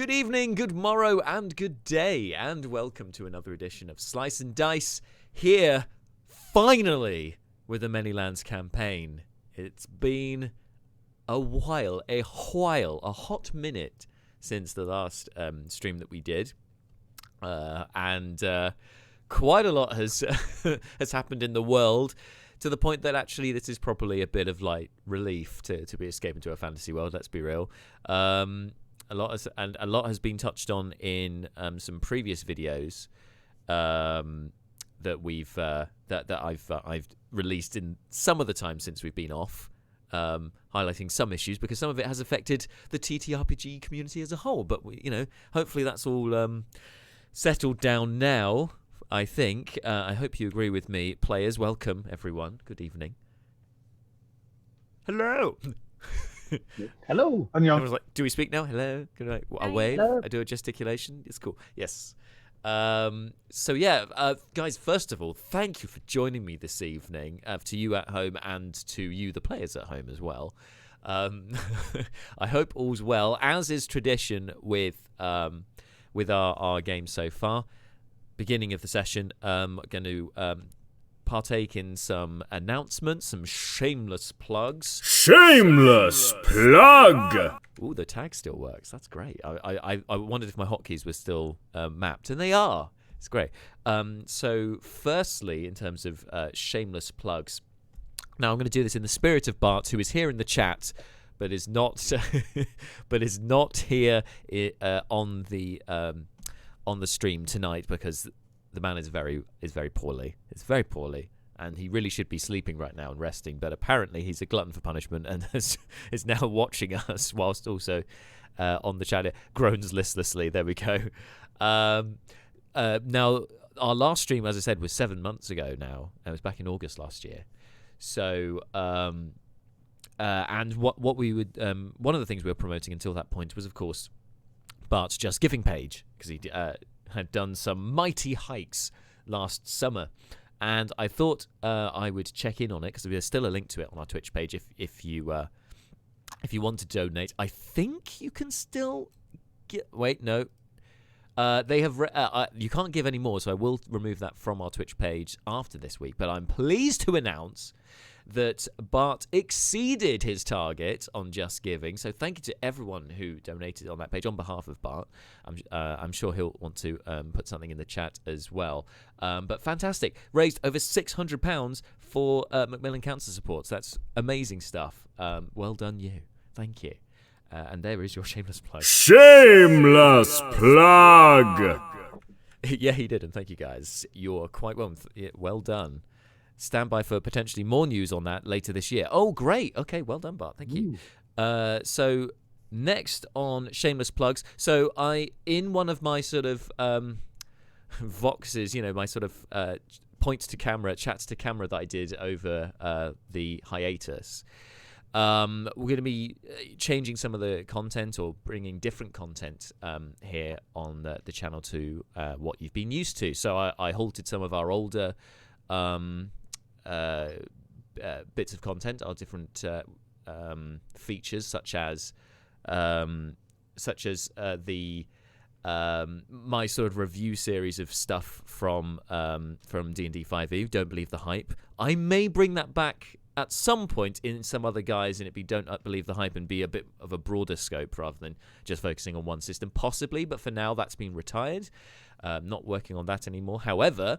Good evening, good morrow, and good day, and welcome to another edition of Slice and Dice, here, finally, with the Manylands campaign. It's been a hot minute since the last stream that we did, and quite a lot has has happened in the world, to the point that actually this is probably a bit of light relief to be escaping to a fantasy world. Let's be real. A lot has been touched on in some previous videos that we've I've released in some of the time since we've been off, highlighting some issues because some of it has affected the TTRPG community as a whole. But hopefully that's all settled down now. I think. I hope you agree with me, players. Welcome everyone. Good evening. Hello. Hello. I was like, do we speak now? Hello. Can I wave? Hello. I do a gesticulation. It's cool. Yes. Guys, first of all, thank you for joining me this evening, to you at home and to you, the players at home as well. I hope all's well, as is tradition with our game so far. Beginning of the session, I'm going to partake in some announcements, some shameless plugs. Shameless plug! Ooh, the tag still works. That's great. I wondered if my hotkeys were still mapped, and they are. It's great. So, firstly, in terms of shameless plugs, now I'm going to do this in the spirit of Bart, who is here in the chat, but is not here on the stream tonight because the man is very poorly. It's very poorly, and he really should be sleeping right now and resting. But apparently, he's a glutton for punishment and is now watching us whilst also on the chat. Groans listlessly. There we go. Now, our last stream, as I said, was 7 months ago. Now it was back in August last year. So, and what we would one of the things we were promoting until that point was, of course, Bart's Just Giving page, because he had done some mighty hikes last summer, and I thought I would check in on it because there's still a link to it on our Twitch page if you want to donate. I think you can still wait. No, they have. You can't give any more, so I will remove that from our Twitch page after this week. But I'm pleased to announce that Bart exceeded his target on Just Giving. So thank you to everyone who donated on that page on behalf of Bart. I'm sure he'll want to put something in the chat as well. But fantastic. Raised over £600 for Macmillan Cancer Support. So that's amazing stuff. Well done, you. Thank you. And there is your shameless plug. Shameless plug! Yeah, he did. And thank you, guys. You're quite well done. Stand by for potentially more news on that later this year. Oh, great. Okay, well done, Bart. Thank you. So next on shameless plugs. So in one of my sort of voxes, my sort of points to camera, chats to camera that I did over the hiatus, we're going to be changing some of the content or bringing different content here on the channel to what you've been used to. So I halted some of our older bits of content, our different features, such as the my sort of review series of stuff from D&D 5e. Don't believe the hype. I may bring that back at some point in some other guise, and it be Don't Believe the Hype, and be a bit of a broader scope rather than just focusing on one system, possibly. But for now, that's been retired. Not working on that anymore. However,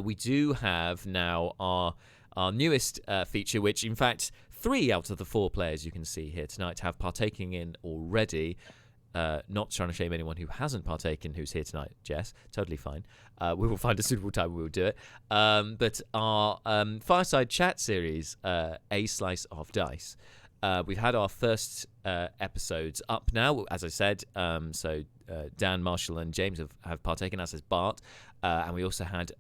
we do have now our newest feature, which, in fact, 3 out of the 4 players you can see here tonight have partaking in already. Not trying to shame anyone who hasn't partaken who's here tonight, Jess. Totally fine. We will find a suitable time we will do it. But our Fireside Chat series, A Slice of Dice, we've had our first episodes up now, as I said. So Dan, Marshall, and James have partaken, as has Bart. And we also had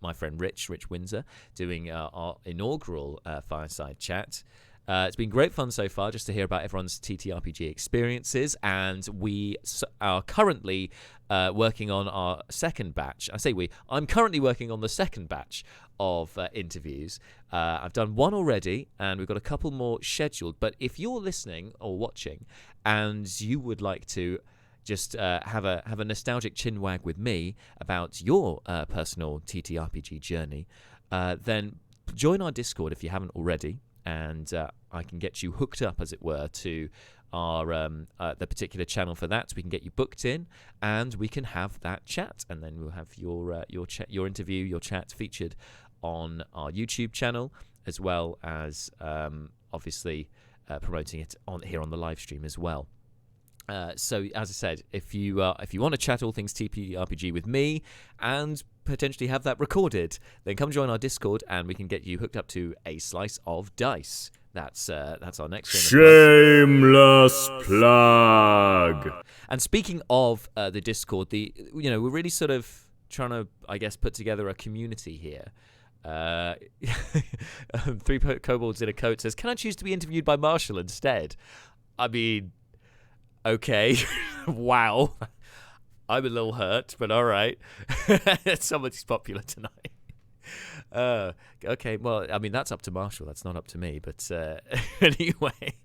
my friend Rich Windsor, doing our inaugural Fireside Chat. It's been great fun so far just to hear about everyone's TTRPG experiences, and we are currently working on our second batch. I say we. I'm currently working on the second batch of interviews. I've done one already, and we've got a couple more scheduled. But if you're listening or watching and you would like to just have a nostalgic chinwag with me about your personal TTRPG journey, then join our Discord if you haven't already, and I can get you hooked up, as it were, to our the particular channel for that. We can get you booked in, and we can have that chat, and then we'll have your interview, your chat featured on our YouTube channel, as well as obviously promoting it here on the live stream as well. So, as I said, if you want to chat all things TPRPG with me and potentially have that recorded, then come join our Discord, and we can get you hooked up to a slice of dice. That's our next shameless plug. And speaking of the Discord, we're really sort of trying to, I guess, put together a community here. 3 kobolds in a coat says, "Can I choose to be interviewed by Marshall instead?" I mean, okay. Wow. I'm a little hurt, but all right. Somebody's popular tonight. Okay, well, I mean, that's up to Marshall. That's not up to me. But anyway,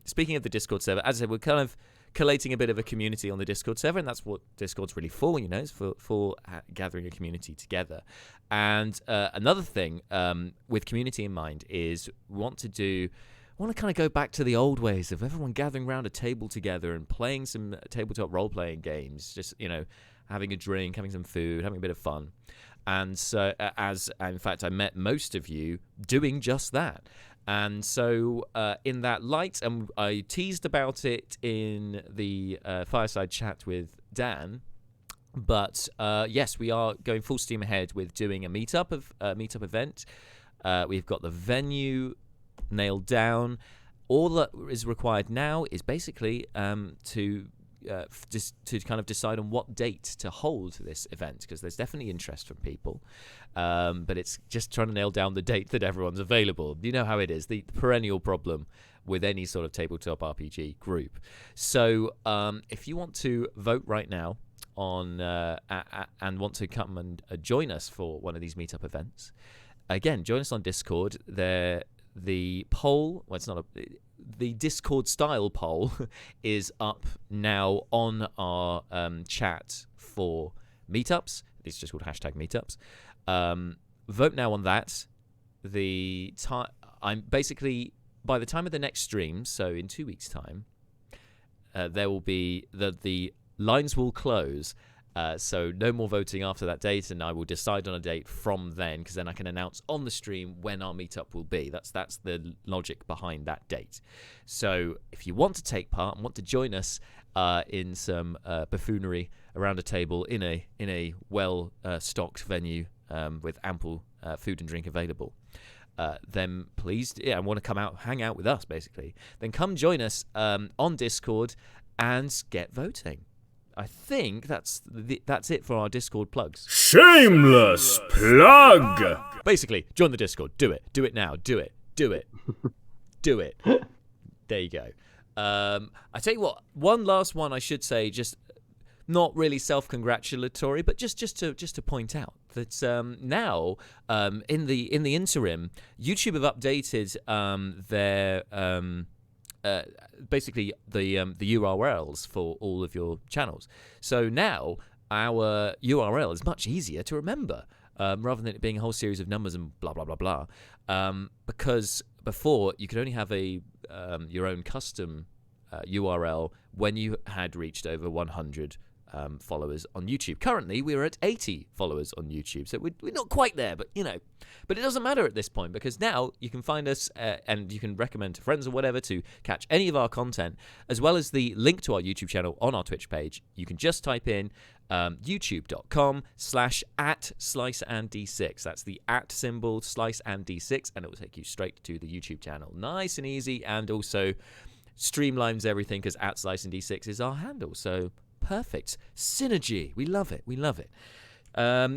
speaking of the Discord server, as I said, we're kind of collating a bit of a community on the Discord server, and that's what Discord's really for, it's for gathering a community together. And another thing with community in mind is we want to kind of go back to the old ways of everyone gathering around a table together and playing some tabletop role-playing games, just, having a drink, having some food, having a bit of fun. And so, in fact, I met most of you doing just that. And so, in that light, and I teased about it in the fireside chat with Dan, but yes, we are going full steam ahead with doing a meetup event. We've got the venue nailed down. All that is required now is basically to kind of decide on what date to hold this event, because there's definitely interest from people, but it's just trying to nail down the date that everyone's available. You know how it is, the perennial problem with any sort of tabletop RPG group. So if you want to vote right now on and want to come and join us for one of these meetup events, again, join us on Discord. The poll, well, it's not the Discord style poll is up now on our chat for meetups. It's just called #meetups. Vote now on that. I'm basically, by the time of the next stream, so in 2 weeks' time, there will be the lines will close. So no more voting after that date, and I will decide on a date from then, because then I can announce on the stream when our meetup will be. That's the logic behind that date. So if you want to take part and want to join us in some buffoonery around a table in a well stocked venue with ample food and drink available, then please, and want to come out, hang out with us, basically, then come join us on Discord and get voting. I think that's it for our Discord plugs. Shameless plug! Basically, join the Discord. Do it. Do it now. Do it. Do it. Do it. There you go. I tell you what, one last one I should say, just not really self-congratulatory, but just to point out that now in the interim, YouTube have updated their basically the URLs for all of your channels. So now our URL is much easier to remember, rather than it being a whole series of numbers and blah blah blah blah. Because before you could only have your own custom URL when you had reached over 100 followers on YouTube. Currently, we're at 80 followers on YouTube, so we're not quite there, but but it doesn't matter at this point, because now you can find us and you can recommend to friends or whatever to catch any of our content, as well as the link to our YouTube channel on our Twitch page. You can just type in youtube.com/@slice&d6. That's the @ symbol, slice&d6, and it will take you straight to the YouTube channel. Nice and easy, and also streamlines everything, because @slice&d6 is our handle. So perfect. Synergy. We love it. We love it.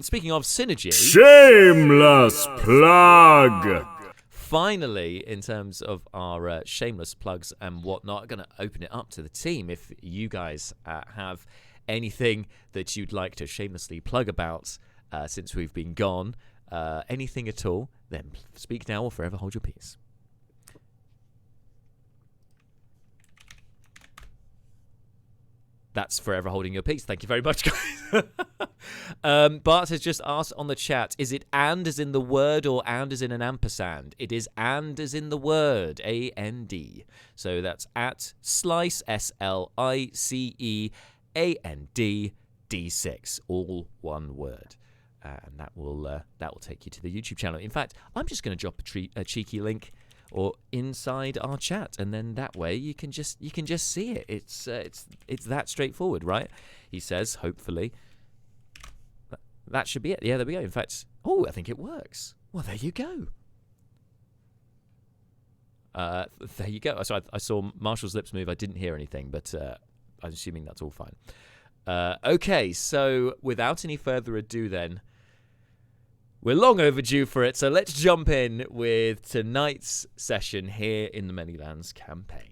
Speaking of synergy, shameless plug. Finally, in terms of our shameless plugs and whatnot, I'm going to open it up to the team. If you guys have anything that you'd like to shamelessly plug about since we've been gone, anything at all, then speak now or forever hold your peace. that's forever holding your peace. Thank you very much, guys. Bart has just asked on the chat, is it and as in the word or and as in an ampersand? It is and as in the word, A-N-D. So that's at slice, S-L-I-C-E, A-N-D, D6, all one word. And that will take you to the YouTube channel. In fact, I'm just going to drop a cheeky link or inside our chat, and then that way you can just see it. It's that straightforward, right? He says, hopefully. That should be it. Yeah, there we go. In fact, I think it works. Well, there you go. There you go. So I saw Marshall's lips move. I didn't hear anything, but I'm assuming that's all fine. Okay, so without any further ado then, we're long overdue for it, so let's jump in with tonight's session here in the Manylands campaign.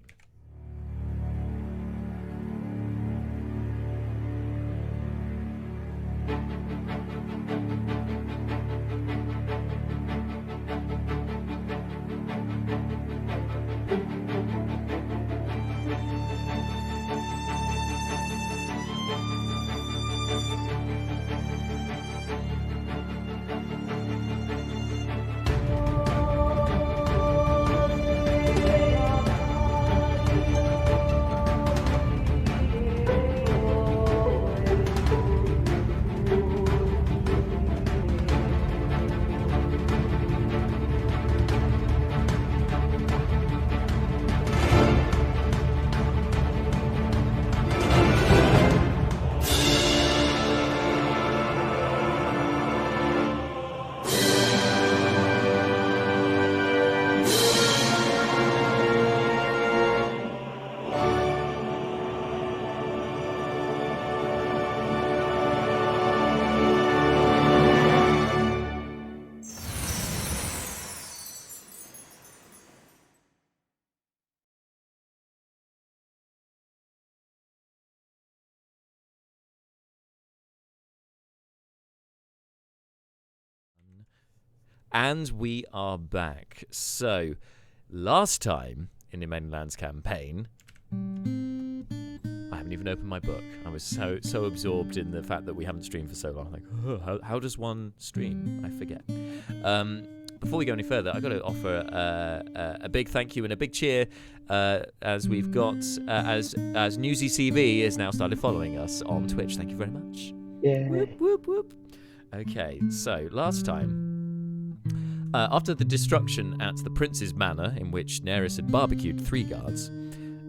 And we are back. So, last time in the Manylands campaign, I haven't even opened my book. I was so absorbed in the fact that we haven't streamed for so long. Like, how does one stream? I forget. Before we go any further, I've got to offer a big thank you and a big cheer as we've got, as Newsy CV has now started following us on Twitch. Thank you very much. Yeah. Whoop, whoop, whoop. Okay, so last time, after the destruction at the Prince's Manor, in which Nerys had barbecued 3 guards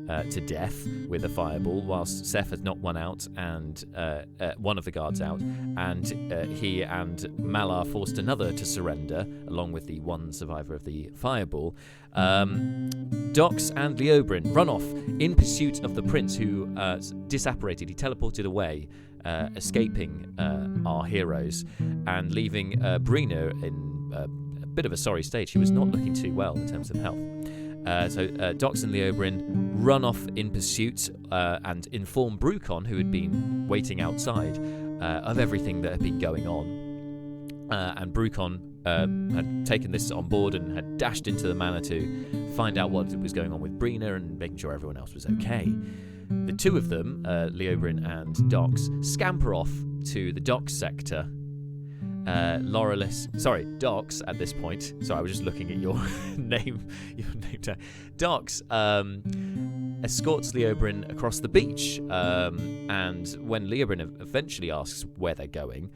to death with a fireball, whilst Seth had knocked one out and one of the guards out, and he and Malar forced another to surrender, along with the one survivor of the fireball. Dox and Leobrin run off in pursuit of the prince, who disapparated. He teleported away, escaping our heroes, and leaving Brina in a bit of a sorry state. She was not looking too well in terms of health. So Dox and Leobrin run off in pursuit and inform Brucon, who had been waiting outside, of everything that had been going on. And Brucon had taken this on board and had dashed into the manor to find out what was going on with Brina and making sure everyone else was okay. The two of them, Leobrin and Dox, scamper off to the docks sector. Dox at this point. Sorry, I was just looking at your name tag. Dox escorts Leobrin across the beach, and when Leobrin eventually asks where they're going,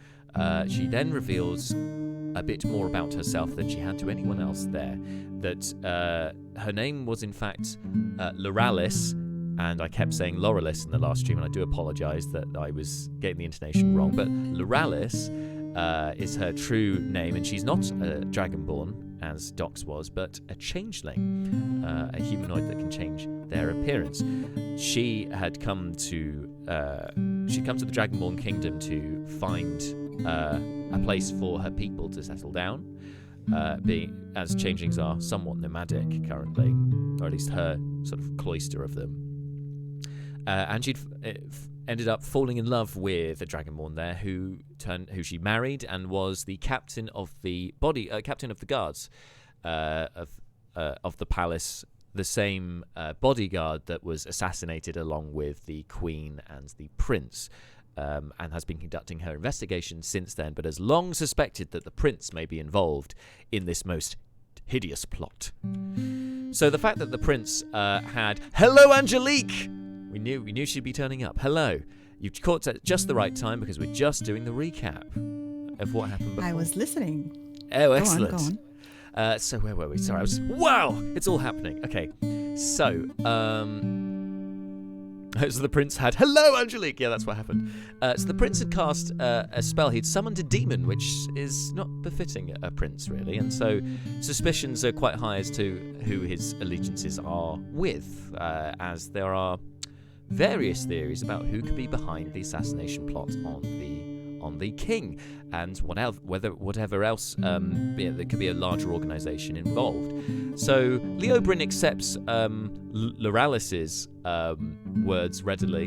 she then reveals a bit more about herself than she had to anyone else there. That her name was in fact Loralys, and I kept saying Loralys in the last stream, and I do apologise that I was getting the intonation wrong, but Loralys is her true name, and she's not a dragonborn as Dox was, but a changeling, a humanoid that can change their appearance. She had come to the Dragonborn Kingdom to find a place for her people to settle down, being as changelings are somewhat nomadic currently, or at least her sort of cloister of them. And she'd ended up falling in love with a dragonborn there, who she married and was the captain of the guards of the palace the same bodyguard that was assassinated along with the Queen and the Prince, and has been conducting her investigation since then, but has long suspected that the Prince may be involved in this most hideous plot. So the fact that the Prince had... Hello, Angelique! We knew she'd be turning up. Hello. You've caught at just the right time because we're just doing the recap of what happened before. I was listening. Oh, excellent. Go on. So where were we? Sorry, wow! It's all happening. Okay, so so the prince had... Hello, Angelique! Yeah, that's what happened. So the prince had cast a spell. He'd summoned a demon, which is not befitting a prince, really. And so suspicions are quite high as to who his allegiances are with, as there are various theories about who could be behind the assassination plot on the king, and whatever else. There could be a larger organisation involved. So Leo Bryn accepts Loralys's words readily,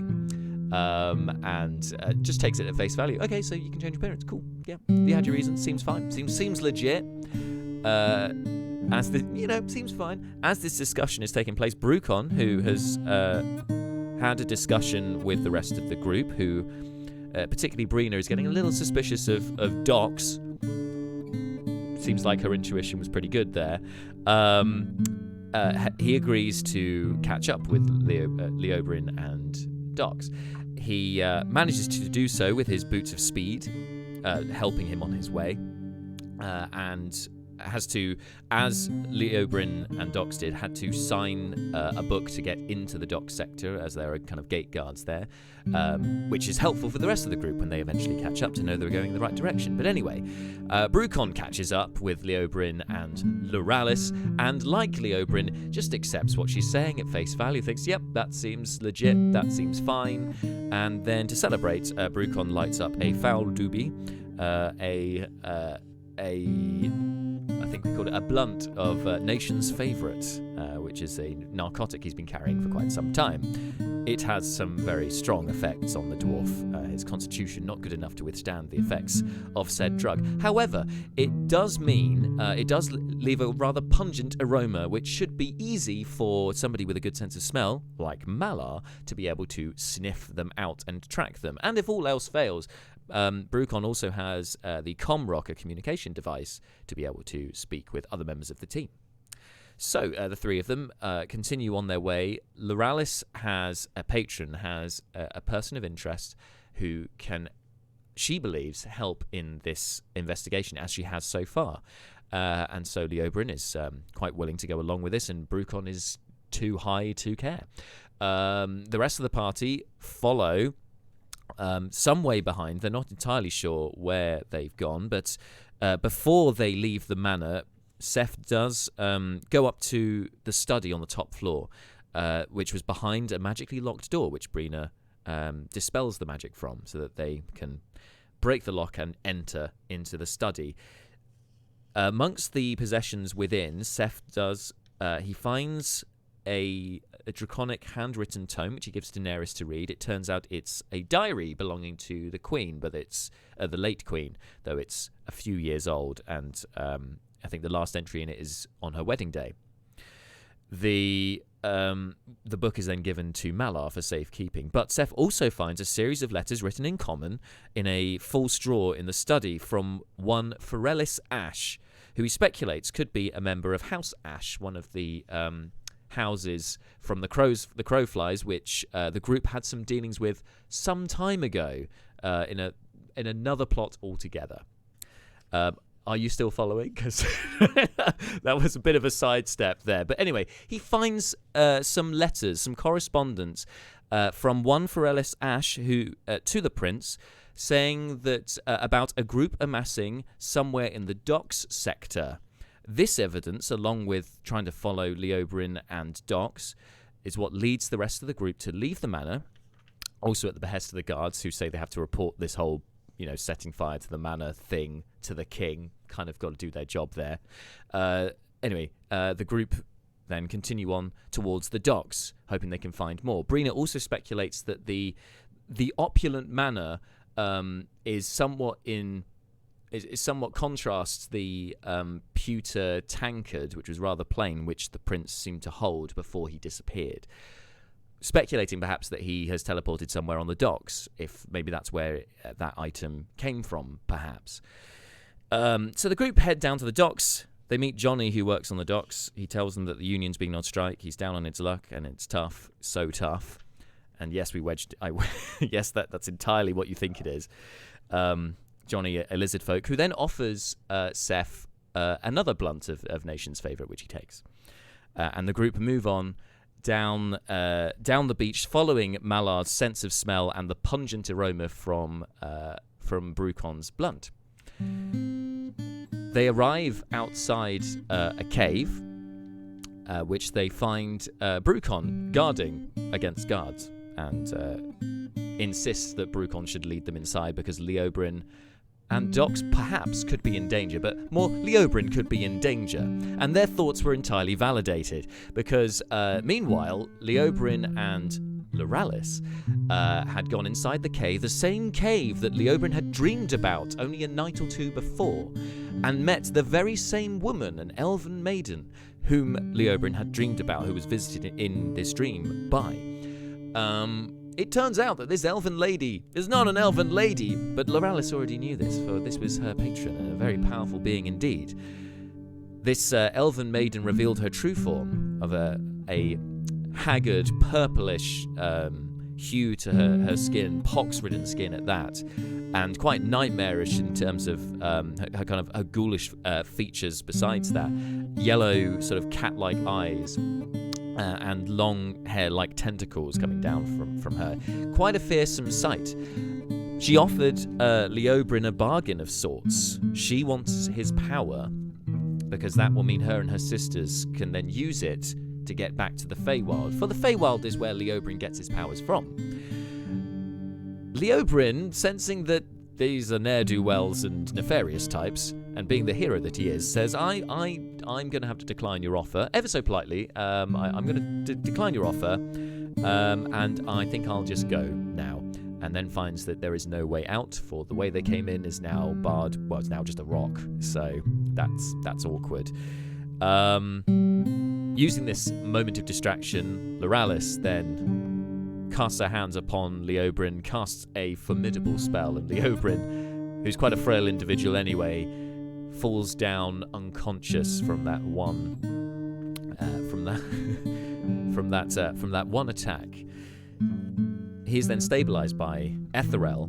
and just takes it at face value. Okay, so you can change your appearance. Cool. Yeah, you had your reasons. Seems fine. Seems legit. Seems fine. As this discussion is taking place, Brucon, who has had a discussion with the rest of the group, who particularly Brina, is getting a little suspicious of Docs. Seems like her intuition was pretty good there. He agrees to catch up with Leo Bryn and Docs. He manages to do so with his boots of speed, helping him on his way, and has to, as Leo Bryn and Docs did, had to sign a book to get into the Docs sector, as there are kind of gate guards there, which is helpful for the rest of the group when they eventually catch up to know they're going in the right direction. But anyway, Brucon catches up with Leo Bryn and Loralys, and like Leo Bryn, just accepts what she's saying at face value, thinks, yep, that seems legit, that seems fine. And then to celebrate, Brucon lights up a foul doobie, I think we called it a blunt of Nation's Favourite, which is a narcotic he's been carrying for quite some time. It has some very strong effects on the dwarf. His constitution not good enough to withstand the effects of said drug. However, it does leave a rather pungent aroma, which should be easy for somebody with a good sense of smell, like Malar, to be able to sniff them out and track them. And if all else fails, Brucon also has the Comrock, a communication device, to be able to speak with other members of the team. So the three of them continue on their way. Loralys has a patron, has a person of interest who can, she believes, help in this investigation, as she has so far. And so Leo Bryn is quite willing to go along with this, and Brucon is too high to care. The rest of the party follow some way behind. They're not entirely sure where they've gone, but before they leave the manor, Seth does go up to the study on the top floor, which was behind a magically locked door, which Brina dispels the magic from, so that they can break the lock and enter into the study. Amongst the possessions within, Seth does he finds a draconic handwritten tome, which he gives Daenerys to read. It turns out it's a diary belonging to the Queen, but it's the late Queen, though it's a few years old, and I think the last entry in it is on her wedding day. The book is then given to Malar for safekeeping, but Seth also finds a series of letters written in common in a false drawer in the study from one Loralys Ash, who he speculates could be a member of House Ash, one of the houses from the Crowflies, which the group had some dealings with some time ago in another plot altogether. Are you still following? Because that was a bit of a sidestep there. But anyway, he finds some letters, some correspondence from one Loralys Ash who to the prince, saying that about a group amassing somewhere in the Docks sector. This evidence, along with trying to follow Leo Bryn and Docs, is what leads the rest of the group to leave the manor, also at the behest of the guards, who say they have to report this whole, setting fire to the manor thing to the king. Kind of got to do their job there. Anyway, the group then continue on towards the Docks, hoping they can find more. Brina also speculates that the opulent manor is somewhat in it somewhat contrasts the pewter tankard, which was rather plain, which the prince seemed to hold before he disappeared. Speculating perhaps that he has teleported somewhere on the docks, if maybe that's where that item came from, perhaps. So the group head down to the docks. They meet Johnny, who works on the docks. He tells them that the union's been on strike. He's down on its luck, and it's tough, so tough. And yes, yes, that's entirely what you think it is. Johnny, a lizard folk, who then offers Seth another blunt of Nation's favourite, which he takes. And the group move on down the beach, following Mallard's sense of smell and the pungent aroma from Brucon's blunt. They arrive outside a cave, which they find Brucon guarding against guards, and insists that Brucon should lead them inside because Leobryn and Dox perhaps could be in danger, but more Leobryn could be in danger. And their thoughts were entirely validated because, meanwhile, Leobryn and Loralys had gone inside the cave, the same cave that Leobryn had dreamed about only a night or two before, and met the very same woman, an elven maiden, whom Leobryn had dreamed about, who was visited in this dream by. It turns out that this elven lady is not an elven lady, but Loralys already knew this, for this was her patron, and a very powerful being indeed. This elven maiden revealed her true form of a haggard, purplish hue to her skin, pox-ridden skin at that, and quite nightmarish in terms of her kind of her ghoulish features besides that. Yellow, sort of cat-like eyes, and long hair like tentacles coming down from her. Quite a fearsome sight. She offered Leobryn a bargain of sorts. She wants his power, because that will mean her and her sisters can then use it to get back to the Feywild. For the Feywild is where Leobryn gets his powers from. Leobryn, sensing that these are ne'er-do-wells and nefarious types, and being the hero that he is, says, I'm going to have to decline your offer, ever so politely. I'm going to decline your offer, and I think I'll just go now. And then finds that there is no way out, for the way they came in is now barred. Well, it's now just a rock, so that's awkward. Using this moment of distraction, Loralys then casts her hands upon Leobryn, casts a formidable spell, and Leobryn, who's quite a frail individual anyway, falls down unconscious from that one one attack. He is then stabilized by Etherel,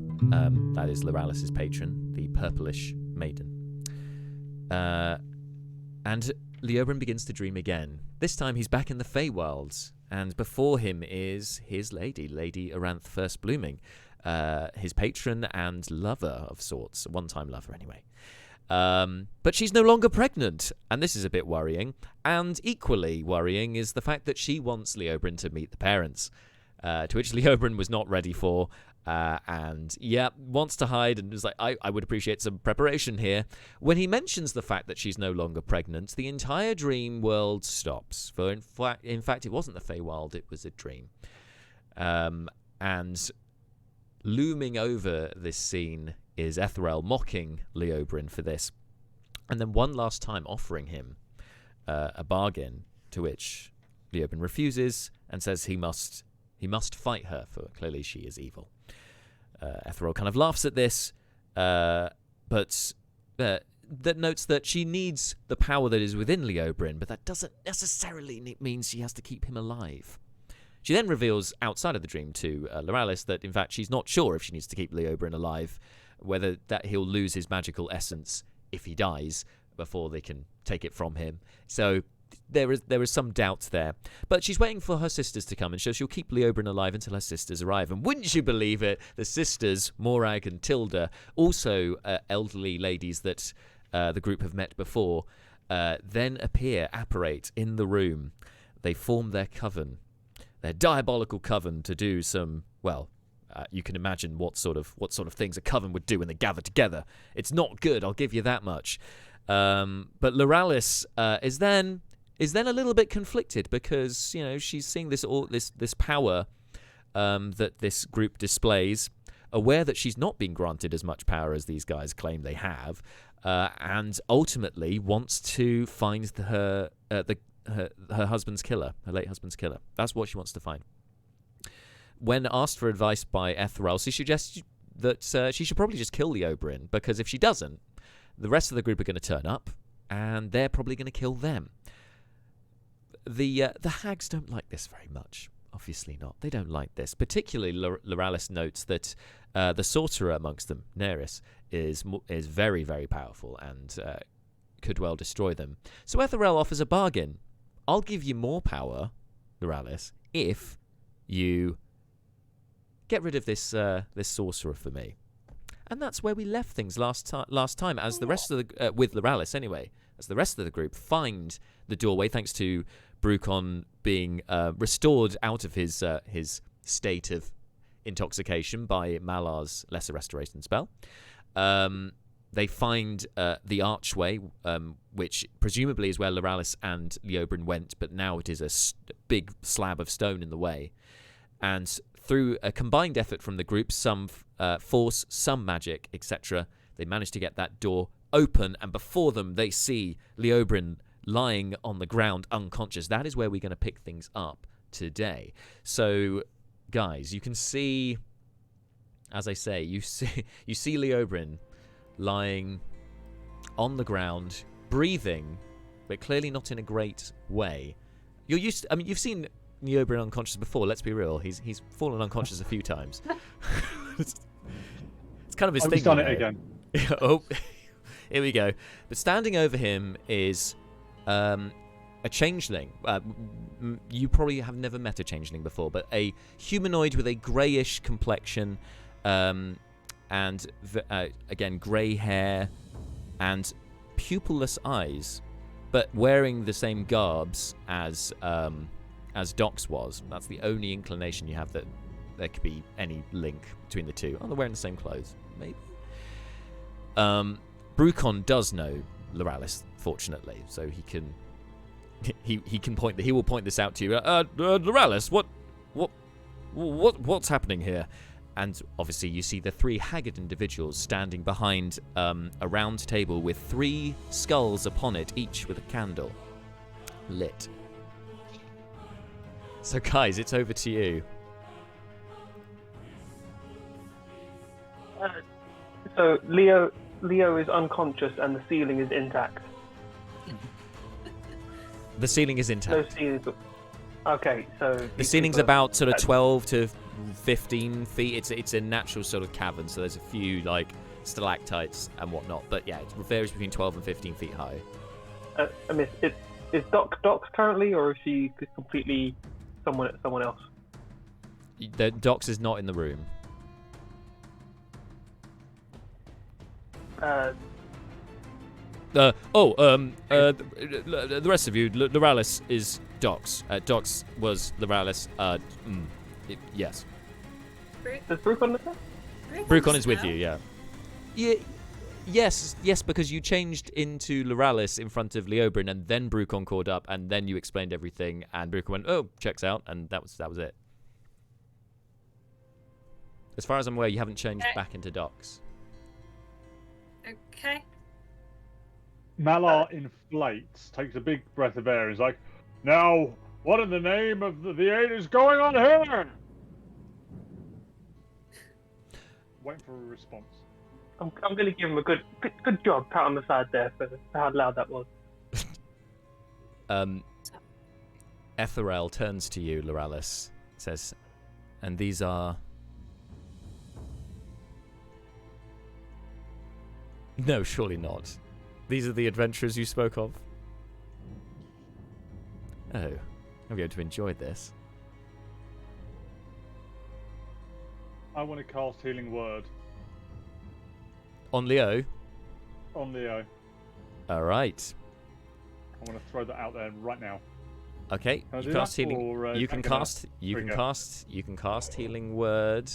that is Loralys' patron, the purplish maiden. And Leobryn begins to dream again. This time he's back in the Feywild, and before him is his Lady Aranth First Blooming, his patron and lover of sorts, a one-time lover anyway. But she's no longer pregnant, and this is a bit worrying. And equally worrying is the fact that she wants Leobryn to meet the parents, to which Leobryn was not ready for, and wants to hide, and is like, I would appreciate some preparation here. When he mentions the fact that she's no longer pregnant, the entire dream world stops. For in fact, it wasn't the Feywild, it was a dream. And looming over this scene is Etherel mocking Leobryn for this, and then one last time offering him a bargain, to which Leobryn refuses and says he must fight her, for clearly she is evil. Etherel kind of laughs at this, but that notes that she needs the power that is within Leobryn, but that doesn't necessarily mean she has to keep him alive. She then reveals outside of the dream to Loralys that, in fact, she's not sure if she needs to keep Leobryn alive, whether that he'll lose his magical essence if he dies before they can take it from him. So there is some doubt there. But she's waiting for her sisters to come, and so she'll keep Leobryn alive until her sisters arrive. And wouldn't you believe it, the sisters, Morag and Tilda, also elderly ladies that the group have met before, then apparate in the room. They form their coven, their diabolical coven, to do some, well, you can imagine what sort of things a coven would do when they gather together. It's not good, I'll give you that much. But Loralys is then a little bit conflicted, because she's seeing this power that this group displays, aware that she's not being granted as much power as these guys claim they have, and ultimately wants to find her husband's killer, her late husband's killer. That's what she wants to find. When asked for advice by Etherel, she suggests that she should probably just kill Leobrin, because if she doesn't, the rest of the group are going to turn up, and they're probably going to kill them. The hags don't like this very much. Obviously not. They don't like this. Particularly, Loralys notes that the sorcerer amongst them, Neris, is very, very powerful and could well destroy them. So Etherel offers a bargain. I'll give you more power, Loralys, if you get rid of this sorcerer for me. And that's where we left things last time. As the rest of the with Loralys anyway, as the rest of the group find the doorway, thanks to Brucon being restored out of his state of intoxication by Malar's lesser restoration spell. They find the archway, which presumably is where Loralys and Leobrin went, but now it is a big slab of stone in the way. And through a combined effort from the group, some force, some magic, etc., they manage to get that door open, and before them they see Leobrin lying on the ground unconscious. That is where we're going to pick things up today. So, guys, you can see, as I say, you see Leobrin lying on the ground, breathing, but clearly not in a great way. You've seen Leobrin unconscious before. Let's be real. He's fallen unconscious a few times. It's kind of his thing. He's done it again. Oh, here we go. But standing over him is a changeling. You probably have never met a changeling before, but a humanoid with a greyish complexion, and again, grey hair and pupilless eyes, but wearing the same garbs as Doc's was. That's the only inclination you have that there could be any link between the two. Oh, they're wearing the same clothes, maybe. Brucon does know Loralys, fortunately, so he will point this out to you. Loralys, what's happening here? And obviously, you see the three haggard individuals standing behind a round table with 3 skulls upon it, each with a candle lit. So, guys, it's over to you. So Leo is unconscious and the ceiling is intact. The ceiling is intact. No ceiling. Okay, so the ceiling's about sort of 12 to 15 feet. It's a natural sort of cavern, so there's a few like stalactites and whatnot. But yeah, it varies between 12 and 15 feet high. I mean, is Doc currently, or is she completely someone else? The Docs is not in the room. The rest of you, Loralys is Docs. Docs was Loralys. Yes. Does Brucon live there? Brucon is with you, yeah. Yes, because you changed into Loralys in front of Leobrin, and then Brucon called up, and then you explained everything, and Brucon went, "Oh, checks out," and that was it. As far as I'm aware, you haven't changed back into Docs. Okay. Malar inflates, takes a big breath of air, and is like, "Now, what in the name of the eight is going on here?" Waiting for a response. I'm going to give him a good job, pat on the side there for how loud that was. Etherel turns to you, Loralys, says, "And these are..." No, surely not. These are the adventurers you spoke of? Oh, I'm going to enjoy this. I want to cast Healing Word On Leo? on Leo. Alright. I want to throw that out there right now. Okay, Can I you do cast that, healing. or, You can can I cast. You can trigger? cast. You can cast healing word.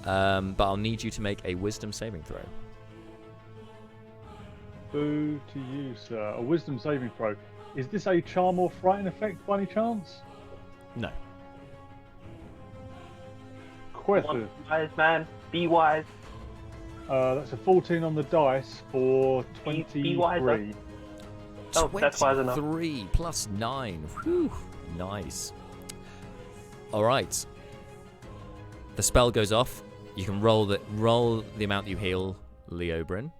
But I'll need you to make a wisdom saving throw. Boo to you, sir. A wisdom saving throw. Is this a charm or frighten effect by any chance? No. quicker. Wise man, be wise. That's a 14 on the dice for Be wiser. 23. Oh, that's wise enough. 23 plus 9. Whew. Nice. All right. The spell goes off. You can roll the amount you heal, Leo Bryn.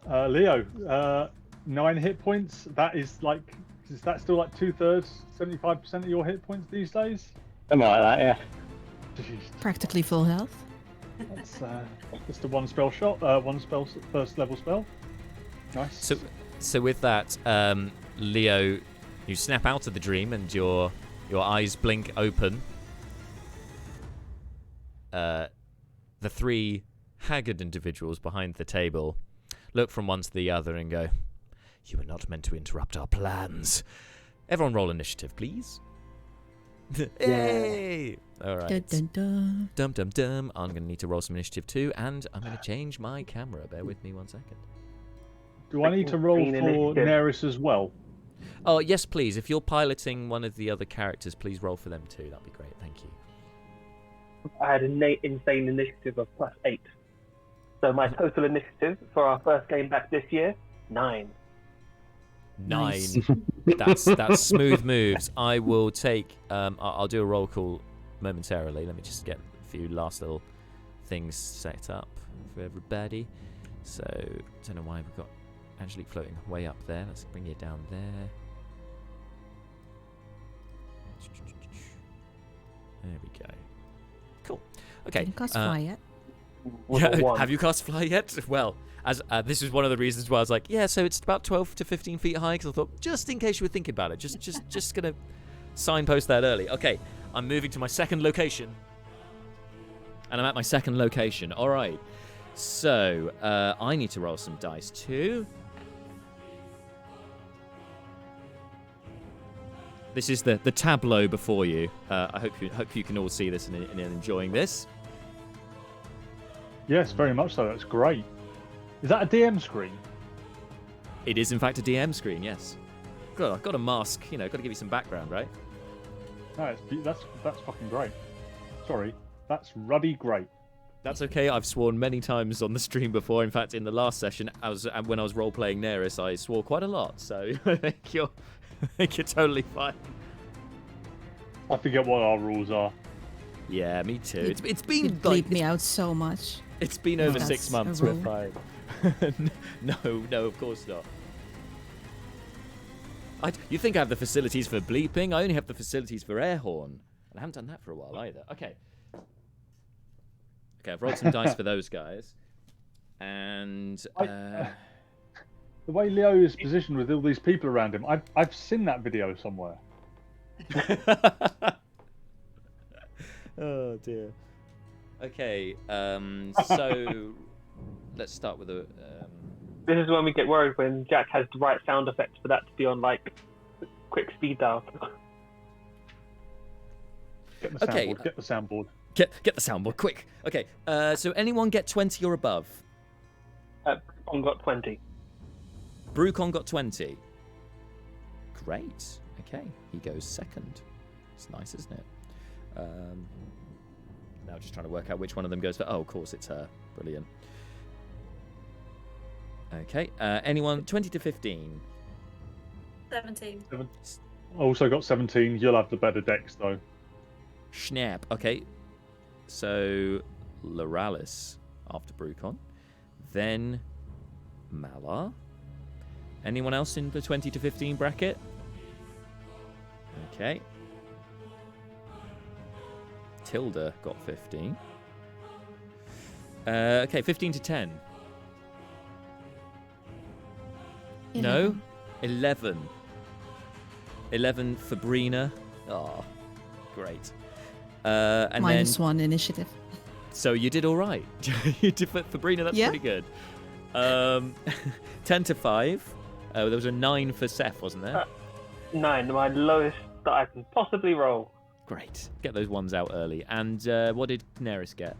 Leo, 9 hit points. That is like, is that still like 2/3, 75% of your hit points these days? Something like that, yeah. Jeez. Practically full health. That's just a one spell shot, one spell, first level spell. Nice. So with that, Leo, you snap out of the dream and your eyes blink open. The 3 haggard individuals behind the table look from one to the other and go, "You were not meant to interrupt our plans." Everyone roll initiative, please. Hey! All right. Dun, dun, dun. Dum dum dum. I'm going to need to roll some initiative too, and I'm going to change my camera. Bear with me 1 second. Do I need to roll for Initiative. Neris as well? Oh, yes, please. If you're piloting one of the other characters, please roll for them too. That'd be great. Thank you. I had an insane initiative of +8. So my total initiative for our first game back this year, 9. 9. Nice. That's smooth moves. I will take. I'll do a roll call momentarily. Let me just get a few last little things set up for everybody. So don't know why we've got Angelique floating way up there. Let's bring you down there. There we go. Cool. Okay. Didn't cast fly yet. Have you cast fly yet? Well, as this is one of the reasons why I was like, yeah, so it's about 12 to 15 feet high, because I thought, just in case you were thinking about it, just gonna signpost that early. Okay, I'm moving to my second location, and I'm at my second location. All right, so I need to roll some dice too. This is the tableau before you. I hope you can all see this and enjoying this. Yes, very much so. That's great. Is that a DM screen? It is, in fact, a DM screen, yes. God, I've got a mask, got to give you some background, right? No, that's fucking great. Sorry, that's ruddy great. That's okay. I've sworn many times on the stream before. In fact, in the last session, when I was role-playing Neris, I swore quite a lot, so I think you're totally fine. I forget what our rules are. Yeah, me too. It's You been bleep me out so much. It's been over That's 6 months. a We're rule. fine. No, of course not. You think I have the facilities for bleeping? I only have the facilities for air horn. And I haven't done that for a while either. Okay, I've rolled some dice for those guys. And... The way Leo is positioned with all these people around him, I've seen that video somewhere. Oh, dear. Okay, so... let's start with a... This is when we get worried when Jack has the right sound effects for that to be on like quick speed dial. Get the Okay, soundboard. Get the soundboard. Get the soundboard, quick. Okay, so anyone get 20 or above? On got 20. Brucon got 20. Great. Okay, he goes second. It's nice, isn't it? Now just trying to work out which one of them goes for... Oh, of course, it's her. Brilliant. Okay, anyone 20 to 15? 17. Also got 17. You'll have the better decks though. Schnapp. Okay, so Loralys after Brucon. Then Malar. Anyone else in the 20 to 15 bracket? Okay. Tilda got 15. Okay, 15 to 10. No? 11. 11 for Brina. Oh, great. And -1 initiative. so you did all right. You did for Brina, that's Yeah. pretty good. 10 to 5. There was a 9 for Seth, wasn't there? 9, my lowest that I can possibly roll. Great. Get those ones out early. And what did Neris get?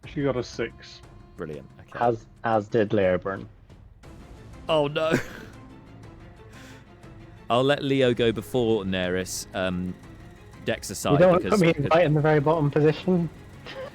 She got a 6. Brilliant. Okay. As did Leoburn. Oh no. I'll let Leo go before Neris. Dex aside, You don't want to because put me right in the very bottom position.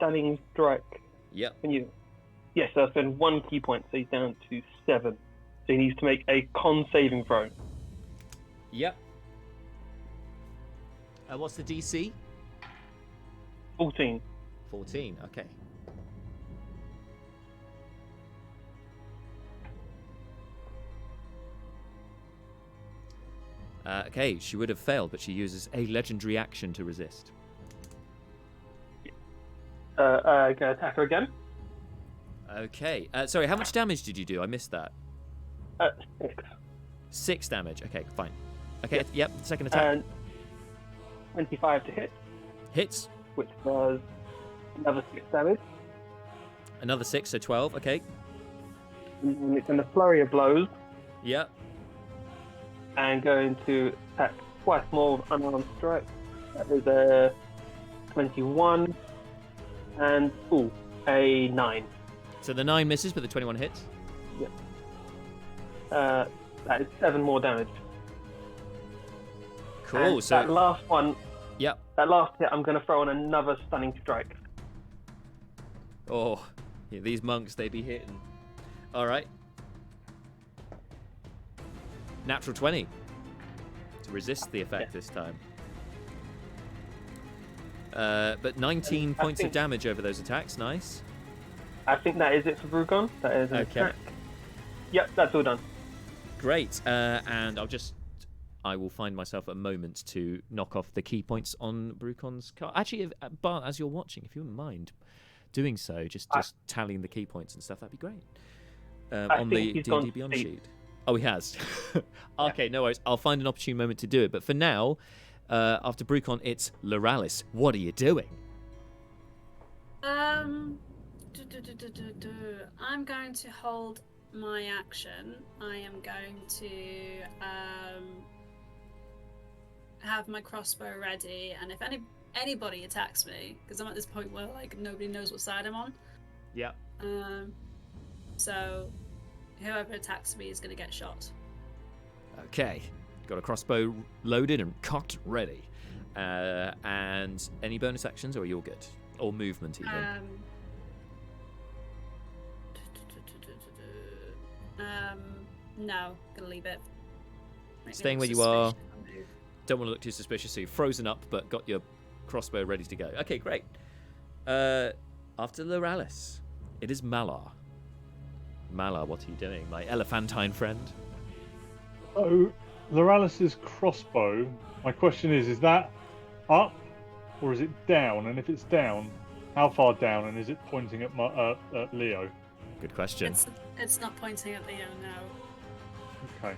stunning strike. Yep. Yes, so I spend 1 key point, so he's down to 7. So he needs to make a con saving throw. Yep. What's the DC? 14. 14. Okay. Okay, she would have failed, but she uses a legendary action to resist. Gonna attack her again. Okay. Sorry, how much damage did you do? I missed that. 6. 6 damage. Okay, fine. Okay, Yep. yep, second attack. And 25 to hit, Hits. which does another 6 damage. Another 6, so 12. Okay. And it's in a flurry of blows, Yep. and going to attack twice more with unarmed strike. That is a 21 and a 9. So the 9 misses, but the 21 hits. That is 7 more damage. Cool. And So that last one, yep. that last hit, I'm going to throw on another stunning strike. Oh, yeah, these monks, they be hitting. All right. Natural 20 to resist the effect this time. But 19 points of damage over those attacks. Nice. I think that is it for Brugon. That is an Okay. attack. Yep, that's all done. Great. And I will find myself a moment to knock off the key points on Brucon's card. Actually, Bart, as you're watching, if you wouldn't mind doing so, just tallying the key points and stuff, that'd be great. On the think he's gone D&D Beyond sleep. sheet. Oh, he has. Okay, no worries. I'll find an opportune moment to do it. But for now, after Brucon, it's Loralys. What are you doing? I'm going to hold my action. I am going to have my crossbow ready, and if anybody attacks me, because I'm at this point where like nobody knows what side I'm on. Yeah. So whoever attacks me is going to get shot. Okay. Got a crossbow loaded and cocked ready. And any bonus actions, or you're good? Or movement even? No, gonna leave it. Make me Staying look where you are. suspicious. Don't want to look too suspicious, so you've frozen up, but got your crossbow ready to go. Okay, great. After Loralys, it is Malar. Malar, what are you doing, my elephantine friend? Oh, Loralys's crossbow. My question is that up or is it down? And if it's down, how far down? And is it pointing at at Leo? Good question. It's not pointing at Leo, no. Okay.